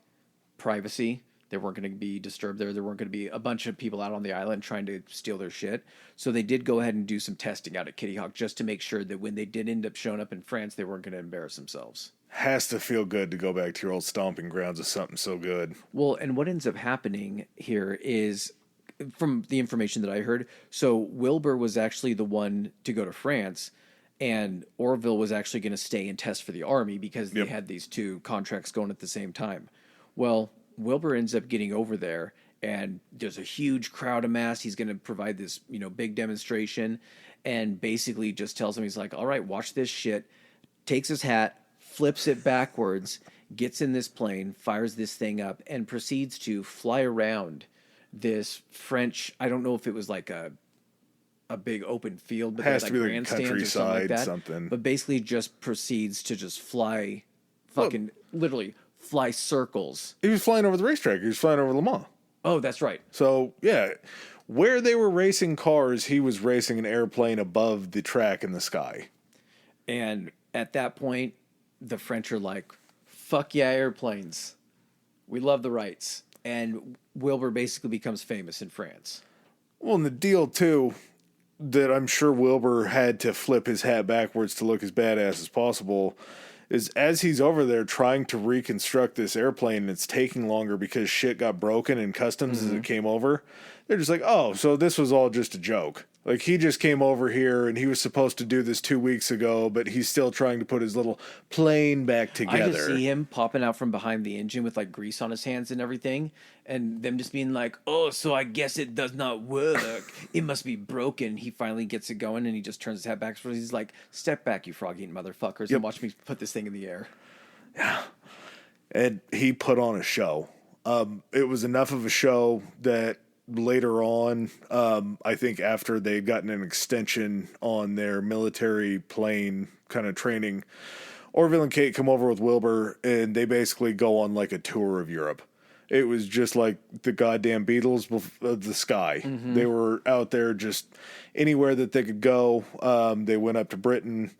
privacy. They weren't going to be disturbed there. There weren't going to be a bunch of people out on the island trying to steal their shit. So they did go ahead and do some testing out at Kitty Hawk just to make sure that when they did end up showing up in France, they weren't going to embarrass themselves. Has to feel good to go back to your old stomping grounds of something so good. Well, and what ends up happening here is, from the information that I heard, so Wilbur was actually the one to go to France, and Orville was actually going to stay and test for the Army because they had these two contracts going at the same time. Well, Wilbur ends up getting over there, and there's a huge crowd amassed. He's going to provide this, big demonstration, and basically just tells him, he's like, all right, watch this shit, takes his hat, flips it backwards, gets in this plane, fires this thing up, and proceeds to fly around this French, I don't know if it was like a big open field, but Has there's to like be like a grandstands or something like that. something. But basically just proceeds to just fly, fucking literally fly circles. He was flying over the racetrack. He was flying over Le Mans. Oh, that's right. So, yeah, where they were racing cars, he was racing an airplane above the track in the sky. And at that point, the French are like, fuck yeah, airplanes. We love the Wrights. And Wilbur basically becomes famous in France. Well, and the deal, too, that I'm sure Wilbur had to flip his hat backwards to look as badass as possible, is as he's over there trying to reconstruct this airplane, and it's taking longer because shit got broken in customs as it came over, they're just like, oh, so this was all just a joke. Like, he just came over here, and he was supposed to do this 2 weeks ago, but he's still trying to put his little plane back together. I just see him popping out from behind the engine with, like, grease on his hands and everything, and them just being like, oh, so I guess it does not work. It must be broken. He finally gets it going, and he just turns his head back. So he's like, step back, you frog-eating motherfuckers, and watch me put this thing in the air. Yeah. And he put on a show. It was enough of a show that later on, I think after they'd gotten an extension on their military plane kind of training, Orville and Kate come over with Wilbur, and they basically go on like a tour of Europe. It was just like the goddamn Beatles of the sky. Mm-hmm. They were out there just anywhere that they could go. They went up to Britain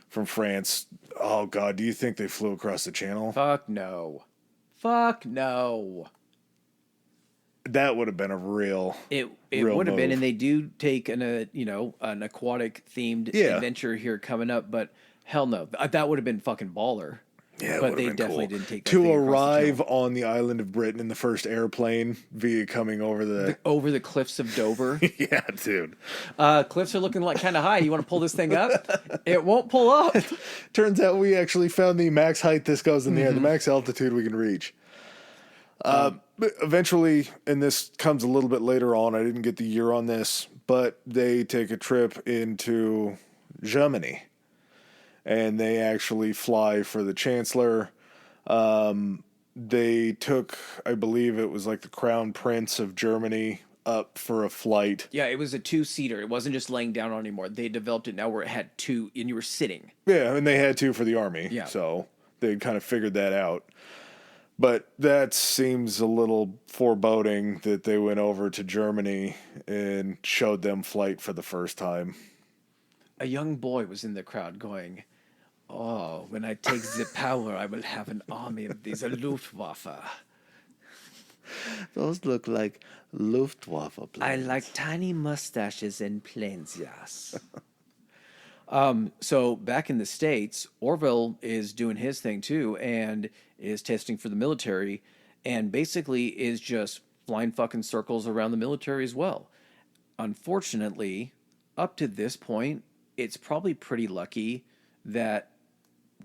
from France. Oh, God, do you think they flew across the channel? Fuck no. Fuck no. That would have been a real would have been, and they do take an aquatic themed adventure here coming up, but hell no, that would have been fucking baller. Yeah, but they definitely didn't take that to arrive on the island of Britain in the first airplane via coming over the cliffs of Dover. Yeah, dude. Cliffs are looking like kind of high. You want to pull this thing up? It won't pull up. Turns out we actually found the max height this goes in the air, the max altitude we can reach. But eventually, and this comes a little bit later on, I didn't get the year on this, but they take a trip into Germany. And they actually fly for the Chancellor. They took, I believe it was like the Crown Prince of Germany up for a flight. Yeah, it was a 2-seater. It wasn't just laying down anymore. They developed it now where it had two, and you were sitting. Yeah, and they had two for the Army. Yeah. So they kind of figured that out. But that seems a little foreboding that they went over to Germany and showed them flight for the first time. A young boy was in the crowd going, oh, when I take the power, I will have an army of these Luftwaffe. Those look like Luftwaffe planes. I like tiny mustaches and planes, yes. So back in the States, Orville is doing his thing too, and is testing for the military, and basically is just flying fucking circles around the military as well. Unfortunately, up to this point, it's probably pretty lucky that,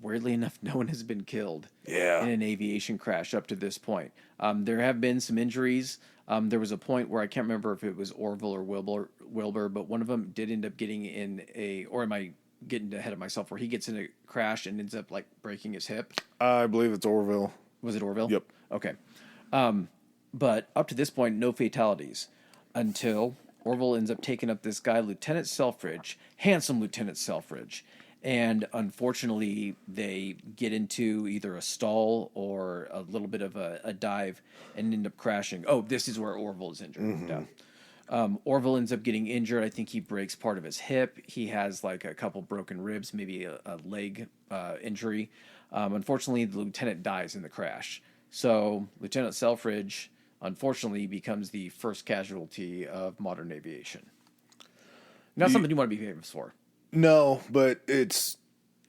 weirdly enough, no one has been killed in an aviation crash up to this point. There have been some injuries. There was a point where I can't remember if it was Orville or Wilbur, but one of them did end up getting in or am I getting ahead of myself, where he gets in a crash and ends up like breaking his hip? I believe it's Orville. Was it Orville? Yep. Okay. But up to this point, no fatalities until Orville ends up taking up this guy, Lieutenant Selfridge, handsome Lieutenant Selfridge, And unfortunately, they get into either a stall or a little bit of a dive and end up crashing. Oh, this is where Orville is injured. Yeah. Orville ends up getting injured. I think he breaks part of his hip. He has like a couple broken ribs, maybe a leg injury. Unfortunately, the lieutenant dies in the crash. So Lieutenant Selfridge, unfortunately, becomes the first casualty of modern aviation. Not something you want to be famous for. No, but it's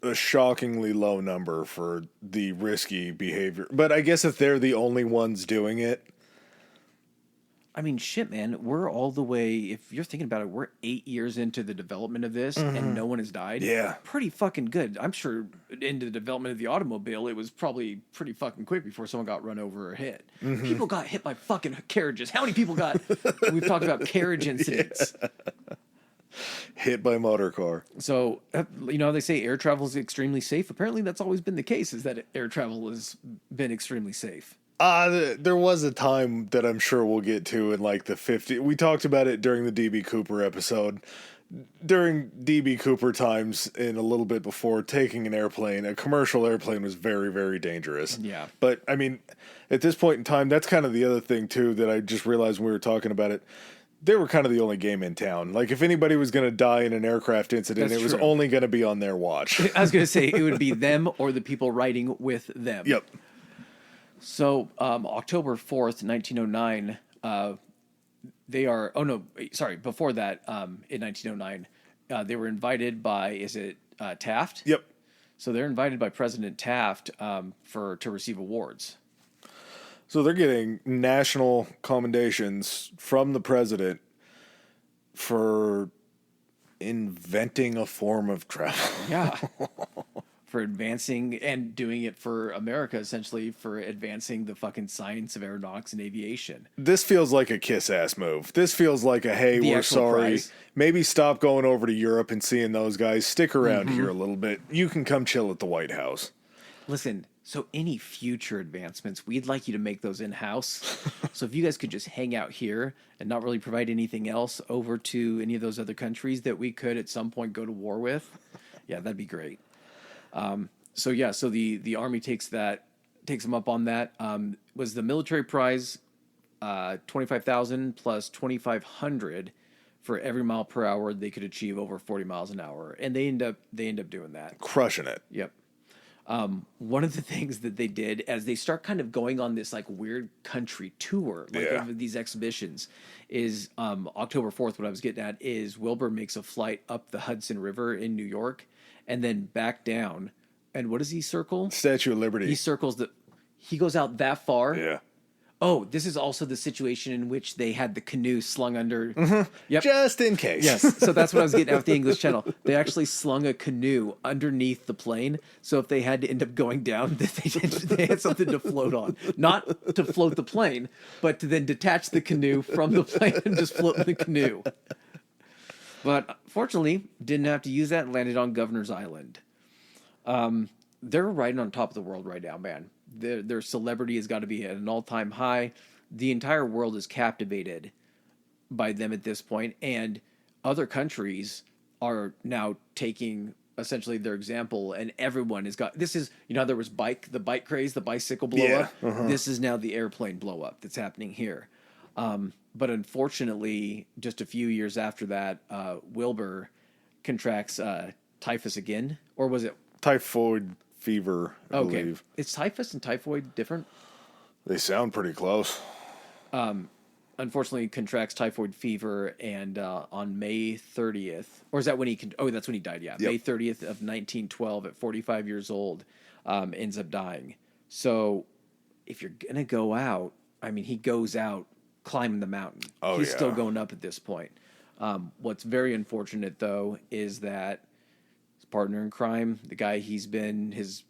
a shockingly low number for the risky behavior. But I guess if they're the only ones doing it. I mean, shit, man. We're all the way, if you're thinking about it, we're 8 years into the development of this and no one has died. Yeah. Pretty fucking good. I'm sure into the development of the automobile, it was probably pretty fucking quick before someone got run over or hit. People got hit by fucking carriages. How many people got, we've talked about carriage incidents. Yeah. Hit by motor car. So, they say air travel is extremely safe. Apparently that's always been the case, is that air travel has been extremely safe. There was a time that I'm sure we'll get to in like the 50s. We talked about it during the DB Cooper episode. During DB Cooper times and a little bit before, taking an airplane, a commercial airplane, was very, very dangerous. Yeah. But, I mean, at this point in time, that's kind of the other thing, too, that I just realized when we were talking about it. They were kind of the only game in town. Like, if anybody was going to die in an aircraft incident, That's it was true. only going to be on their watch. I was going to say, it would be them or the people riding with them. Yep. So, October 4th, 1909, before that, in 1909, they were invited by, Taft? Yep. So they're invited by President Taft to receive awards. So they're getting national commendations from the president for inventing a form of travel. Yeah. For advancing and doing it for America, essentially, for advancing the fucking science of aeronautics and aviation. This feels like a kiss-ass move. This feels like a, hey, we're sorry. Prize. Maybe stop going over to Europe and seeing those guys. Stick around here a little bit. You can come chill at the White House. Listen, so any future advancements, we'd like you to make those in-house. So if you guys could just hang out here and not really provide anything else over to any of those other countries that we could at some point go to war with, yeah, that'd be great. So the Army takes them up on that. Was the military prize 25,000 plus 2,500 for every mile per hour they could achieve over 40 miles an hour, and they end up doing that, Crushing it. Yep. One of the things that they did as they start kind of going on this like weird country tour, of these exhibitions, is October 4th. What I was getting at is Wilbur makes a flight up the Hudson River in New York and then back down. And what does he circle? Statue of Liberty. He circles he goes out that far. Yeah. Oh, this is also the situation in which they had the canoe slung under. Yep. Just in case. Yes. So that's what I was getting at with the English Channel. They actually slung a canoe underneath the plane. So if they had to end up going down, they had something to float on. Not to float the plane, but to then detach the canoe from the plane and just float in the canoe. But fortunately, didn't have to use that and landed on Governor's Island. They're riding on top of the world right now, man. Their celebrity has got to be at an all-time high. The entire world is captivated by them at this point, and other countries are now taking essentially their example, and everyone has got, this is, there was the bike craze, the bicycle blow up. This is now the airplane blow up that's happening here. But unfortunately, just a few years after that, Wilbur contracts typhus again, or was it Typhoid fever, I believe. Is typhus and typhoid different? They sound pretty close. Unfortunately, contracts typhoid fever, and on May 30th, or is that when that's when he died, yeah. Yep. May 30th of 1912, at 45 years old, ends up dying. So, if you're going to go out, he goes out climbing the mountain. He's still going up at this point. What's very unfortunate, though, is that his partner in crime, the guy he's been his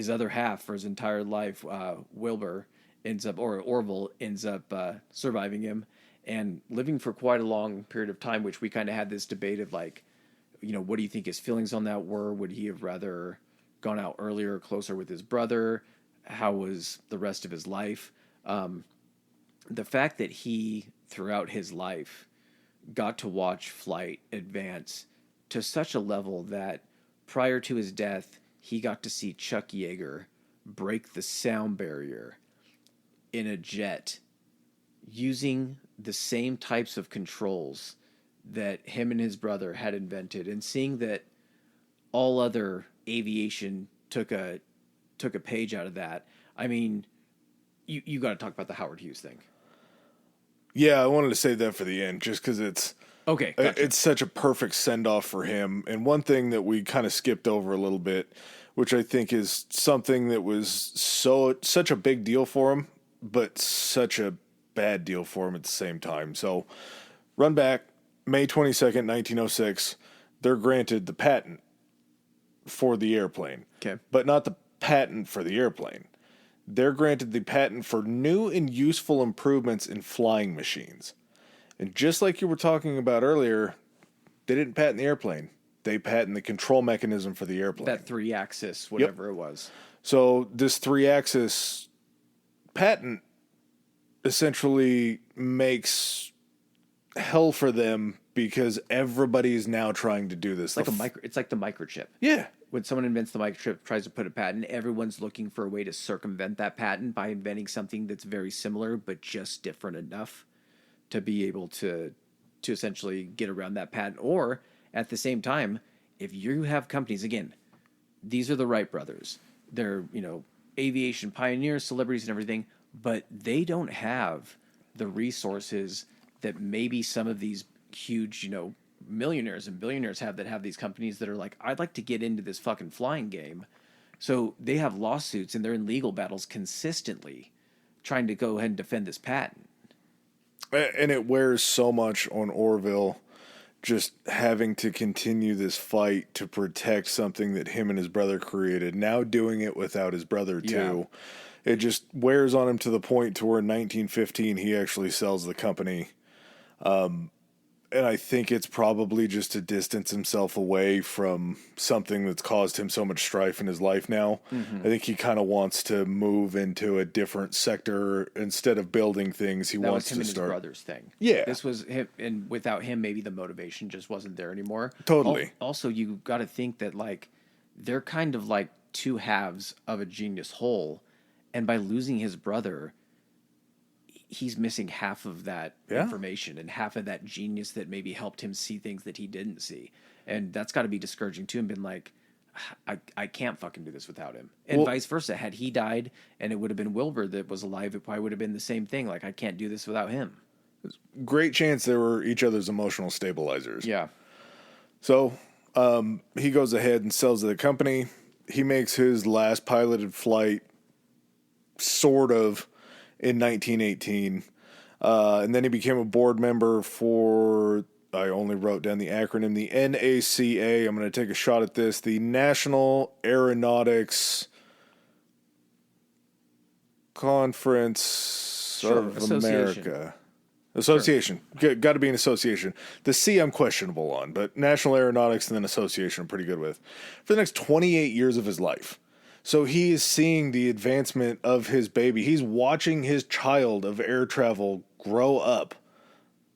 other half for his entire life, Orville ends up surviving him and living for quite a long period of time, which we kind of had this debate of what do you think his feelings on that were? Would he have rather gone out earlier or closer with his brother? How was the rest of his life? The fact that he, throughout his life, got to watch flight advance to such a level that prior to his death, he got to see Chuck Yeager break the sound barrier in a jet using the same types of controls that him and his brother had invented, and seeing that all other aviation took a page out of that. I mean, you got to talk about the Howard Hughes thing. Yeah, I wanted to save that for the end just because it's okay. Gotcha. It's such a perfect send off for him. And one thing that we kind of skipped over a little bit, which I think is something that was such a big deal for him, but such a bad deal for him at the same time. So, run back May 22nd, 1906. They're granted the patent for the airplane. Okay. But not the patent for the airplane. They're granted the patent for new and useful improvements in flying machines. And just like you were talking about earlier, they didn't patent the airplane. They patent the control mechanism for the airplane. That 3-axis, whatever it was. So this 3-axis patent essentially makes hell for them because everybody is now trying to do this. It's like the microchip. Yeah. When someone invents the microchip, tries to put a patent, everyone's looking for a way to circumvent that patent by inventing something that's very similar but just different enough to be able to essentially get around that patent. Or at the same time, if you have companies, again, these are the Wright brothers. They're, aviation pioneers, celebrities and everything, but they don't have the resources that maybe some of these huge, millionaires and billionaires have, that have these companies that are like, I'd like to get into this fucking flying game. So they have lawsuits and they're in legal battles consistently trying to go ahead and defend this patent. And it wears so much on Orville just having to continue this fight to protect something that him and his brother created. Now doing it without his brother too. Yeah. It just wears on him to the point to where in 1915 he actually sells the company. And I think it's probably just to distance himself away from something that's caused him so much strife in his life now. Mm-hmm. I think he kind of wants to move into a different sector instead of building things. He wants to start. That was him and his brother's thing. Yeah. This was him, and without him, maybe the motivation just wasn't there anymore. Totally. Also, you got to think that, like, they're kind of like two halves of a genius whole, and by losing his brother, he's missing half of that information and half of that genius that maybe helped him see things that he didn't see. And that's got to be discouraging too, and been like, I can't fucking do this without him. And vice versa. Had he died and it would have been Wilbur that was alive, it probably would have been the same thing. Like, I can't do this without him. Great chance they were each other's emotional stabilizers. Yeah. So he goes ahead and sells the company. He makes his last piloted flight sort of in 1918. And then he became a board member for, I only wrote down the acronym, the NACA. I'm going to take a shot at this. The National Aeronautics Conference of America. Association. Sure. Got to be an association. The C I'm questionable on, but National Aeronautics and then Association I'm pretty good with. For the next 28 years of his life. So he is seeing the advancement of his baby. He's watching his child of air travel grow up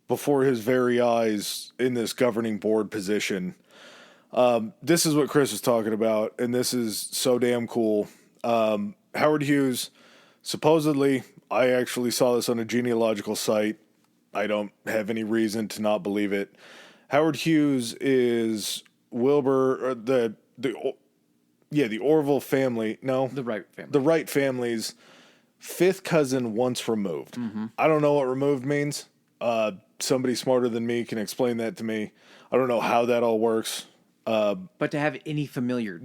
before his very eyes in this governing board position. This is what Chris was talking about, and this is so damn cool. Howard Hughes, supposedly, I actually saw this on a genealogical site. I don't have any reason to not believe it. Howard Hughes is Wilbur, the Orville family. No. The Wright family. The Wright family's fifth cousin once removed. Mm-hmm. I don't know what removed means. Somebody smarter than me can explain that to me. I don't know how that all works. But to have any familial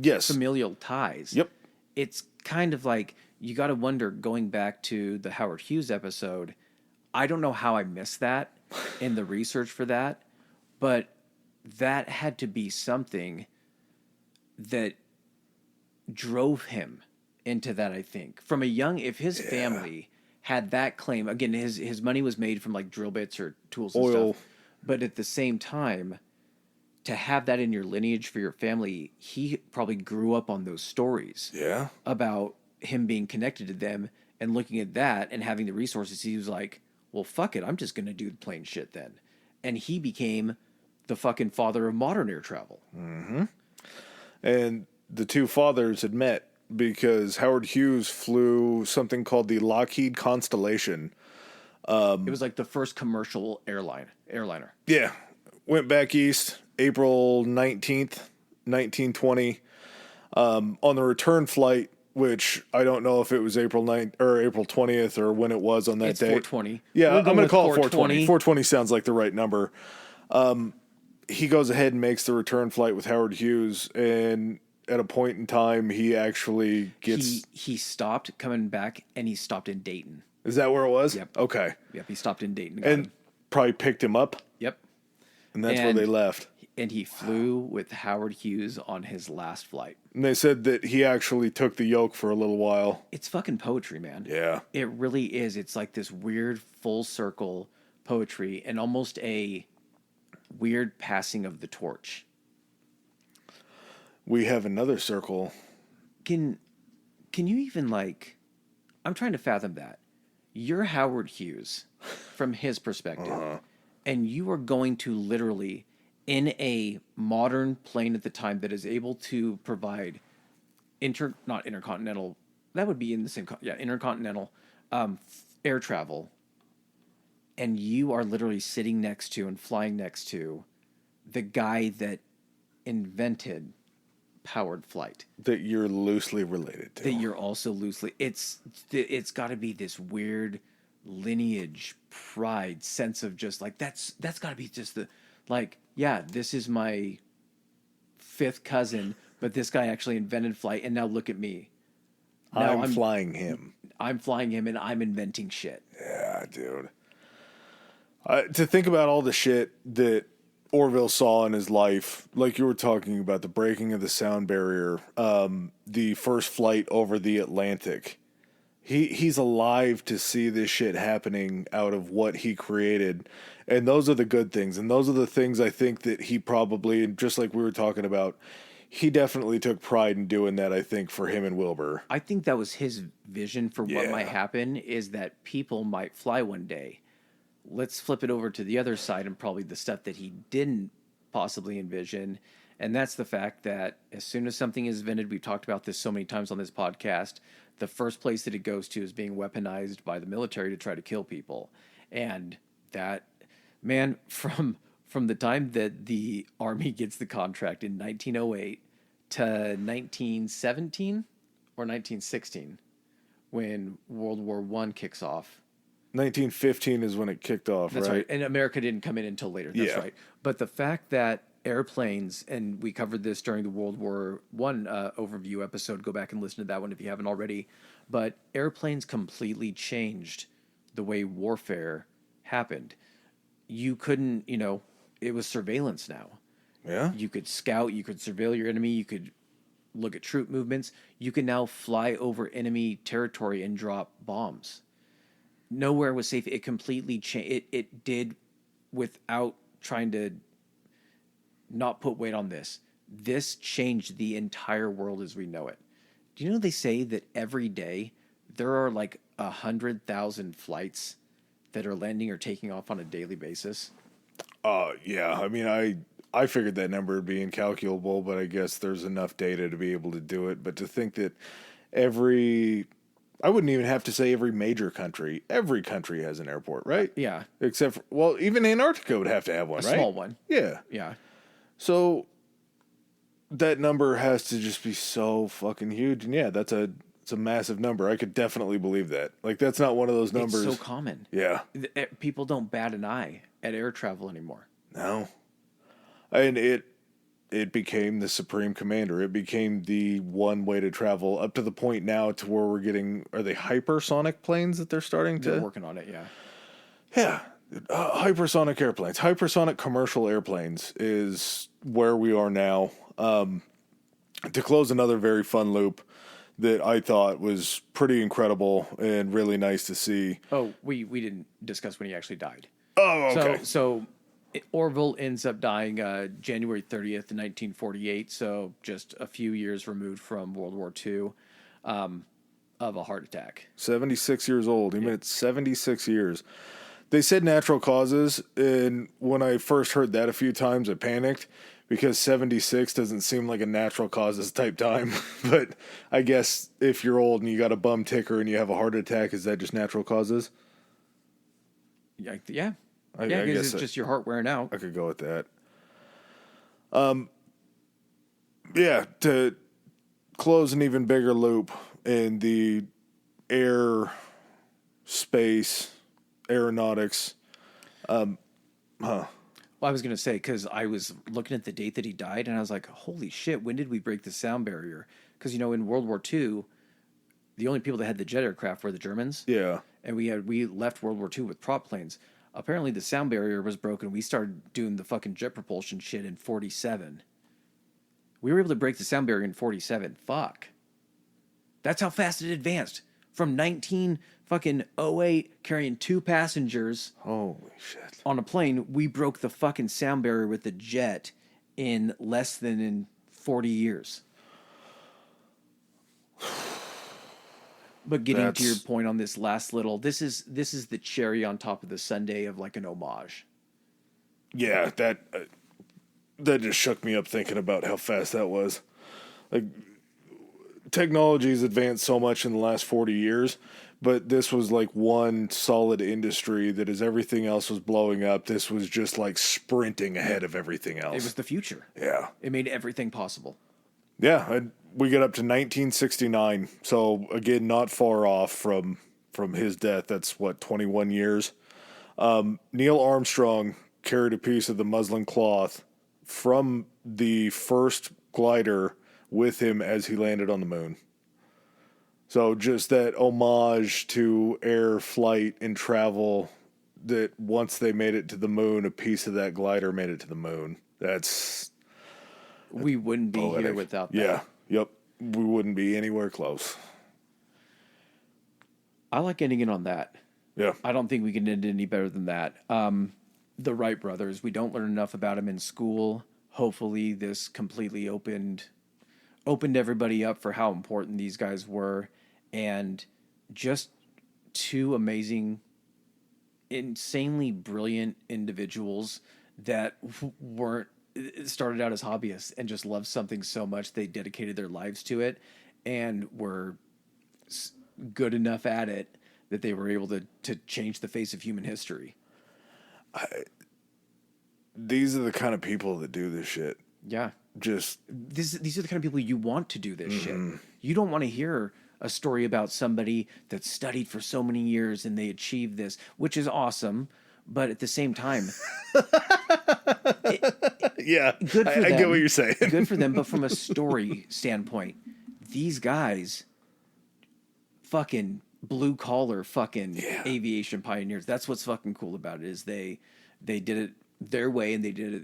ties. Yep. It's kind of like, you got to wonder, going back to the Howard Hughes episode, I don't know how I missed that in the research for that, but that had to be something that drove him into that, I think. From a young, if his family had that claim, again, his money was made from like drill bits or tools and oil stuff, but at the same time, to have that in your lineage for your family, he probably grew up on those stories about him being connected to them, and looking at that and having the resources. He was like, well, fuck it, I'm just going to do the plain shit then. And he became the fucking father of modern air travel. And the two fathers had met because Howard Hughes flew something called the Lockheed Constellation. It was like the first commercial airliner. Yeah. Went back east April 19th, 1920. On the return flight, which I don't know if it was April 9th or April 20th or when it was on that It's day. 420. Yeah, We're I'm going going to with call it 420. 420 sounds like the right number. He goes ahead and makes the return flight with Howard Hughes, and at a point in time, he actually gets... He stopped coming back, and he stopped in Dayton. Is that where it was? Yep. Okay. Yep, he stopped in Dayton. And probably picked him up, Yep. and that's where they left. And he flew with Howard Hughes on his last flight. And they said that he actually took the yoke for a little while. It's fucking poetry, man. Yeah. It really is. It's like this weird full circle poetry and almost a weird passing of the torch. We have another circle. Can you even like... I'm trying to fathom that. You're Howard Hughes from his perspective. And you are going to literally... in a modern plane at the time that is able to provide not intercontinental, that would be in the same, intercontinental air travel. And you are literally sitting next to and flying next to the guy that invented powered flight. That you're loosely related to. That you're also loosely, it's got to be this weird lineage, pride, sense of just like, that's got to be just the, like, yeah, this is my fifth cousin, but this guy actually invented flight, and now look at me. Now I'm flying him. I'm flying him, and I'm inventing shit. Yeah, dude. To think about all the shit that Orville saw in his life, like you were talking about, the breaking of the sound barrier, the first flight over the Atlantic. He's alive to see this shit happening out of what he created. And those are the good things. And those are the things I think that he probably, and just like we were talking about, he definitely took pride in doing that, I think, for him and Wilbur. I think that was his vision for what might happen, is that people might fly one day. Let's flip it over to the other side and probably the stuff that he didn't possibly envision. And that's the fact that as soon as something is invented, we've talked about this so many times on this podcast, the first place that it goes to is being weaponized by the military to try to kill people. And that, man, from the time that the Army gets the contract in 1908 to 1917 or 1916, when World War I kicks off. 1915 is when it kicked off, That's right. And America didn't come in until later. That's right. But the fact that airplanes, and we covered this during the World War I overview episode, go back and listen to that one if you haven't already, but airplanes completely changed the way warfare happened. You couldn't, it was surveillance now. Yeah. You could scout, you could surveil your enemy, you could look at troop movements. You can now fly over enemy territory and drop bombs. Nowhere was safe. It completely changed. It did, without trying to not put weight on this. This changed the entire world as we know it. Do you know they say that every day there are like 100,000 flights that are landing or taking off on a daily basis? Yeah. I mean, I figured that number would be incalculable, but I guess there's enough data to be able to do it. But to think that I wouldn't even have to say every major country. Every country has an airport, right? Yeah. Except for, even Antarctica would have to have one, right? A small one. Yeah. Yeah. So that number has to just be so fucking huge. And yeah, it's a massive number. I could definitely believe that. Like, that's not one of those numbers. It's so common. Yeah. People don't bat an eye at air travel anymore. No. And it became the supreme commander. It became the one way to travel, up to the point now to where we're getting, are they hypersonic planes that they're starting to? They're working on it, yeah. Yeah. Hypersonic airplanes. Hypersonic commercial airplanes is where we are now. To close another very fun loop that I thought was pretty incredible and really nice to see. Oh, we didn't discuss when he actually died. Oh, okay. So Orville ends up dying January 30th, 1948, so just a few years removed from World War II, of a heart attack. 76 years old. He made it 76 years. They said natural causes, and when I first heard that a few times, I panicked because 76 doesn't seem like a natural causes type time. But I guess if you're old and you got a bum ticker and you have a heart attack, is that just natural causes? Yeah. I Because guess it's just your heart wearing out. I could go with that. Yeah, to close an even bigger loop in the aeronautics. Well, I was going to say, because I was looking at the date that he died, and I was like, holy shit, when did we break the sound barrier? Because, in World War II, the only people that had the jet aircraft were the Germans. Yeah. And we left World War II with prop planes. Apparently, the sound barrier was broken. We started doing the fucking jet propulsion shit in 47. We were able to break the sound barrier in 47. Fuck. That's how fast it advanced. From 1908, carrying 2 passengers. Holy shit. On a plane, we broke the fucking sound barrier with the jet in less than in 40 years. But getting to your point on this last little, this is the cherry on top of the sundae of like an homage. Yeah, that just shook me up thinking about how fast that was. Like, technology's advanced so much in the last 40 years, but this was like one solid industry that as everything else was blowing up, this was just like sprinting ahead of everything else. It was the future. Yeah. It made everything possible. Yeah, we get up to 1969, so again, not far off from his death. That's, 21 years? Neil Armstrong carried a piece of the muslin cloth from the first glider with him as he landed on the moon. So just that homage to air flight and travel, that once they made it to the moon, a piece of that glider made it to the moon. We wouldn't be poetic. Here without that. Yeah, yep. We wouldn't be anywhere close. I like ending it on that. Yeah. I don't think we can end it any better than that. The Wright brothers, we don't learn enough about them in school. Hopefully this completely opened everybody up for how important these guys were, and just 2 amazing, insanely brilliant individuals that started out as hobbyists and just loved something so much they dedicated their lives to it and were good enough at it that they were able to change the face of human history. These are the kind of people that do this shit. Yeah. Just these are the kind of people you want to do this shit. You don't want to hear a story about somebody that studied for so many years and they achieved this, which is awesome. But at the same time, yeah, good for them. I get what you're saying. Good for them, but from a story standpoint, these guys, fucking blue collar, fucking aviation pioneers. That's what's fucking cool about it is they did it their way and they did it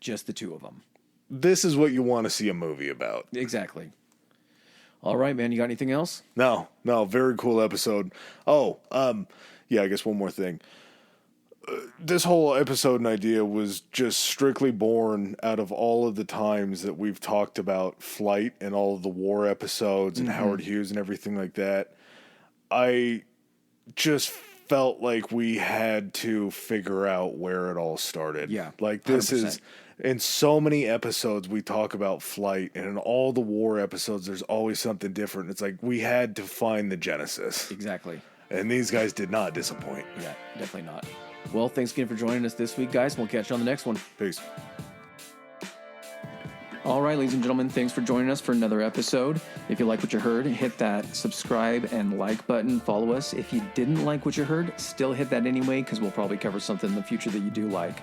just the 2 of them. This is what you want to see a movie about. Exactly. All right, man. You got anything else? No. Very cool episode. Oh, yeah. I guess one more thing. This whole episode and idea was just strictly born out of all of the times that we've talked about flight and all of the war episodes and Howard Hughes and everything like that. I just felt like we had to figure out where it all started. Yeah. Like this 100%. is, in so many episodes we talk about flight, and in all the war episodes there's always something different. It's like we had to find the genesis. Exactly. And these guys did not disappoint. Yeah, definitely not. Well, thanks again for joining us this week, guys. We'll catch you on the next one. Peace. All right, ladies and gentlemen, thanks for joining us for another episode. If you like what you heard, hit that subscribe and like button. Follow us. If you didn't like what you heard, still hit that anyway, because we'll probably cover something in the future that you do like.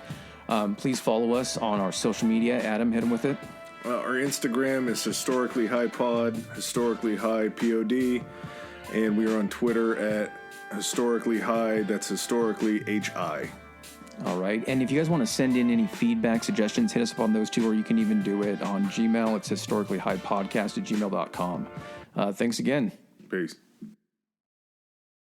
Please follow us on our social media. Adam, hit them with it. Our Instagram is historically high pod, historically high pod, and we are on Twitter at historically high. That's historically HI. All right. And if you guys want to send in any feedback, suggestions, hit us up on those 2, or you can even do it on Gmail. It's historicallyhighpodcast@gmail.com. Thanks again. Peace.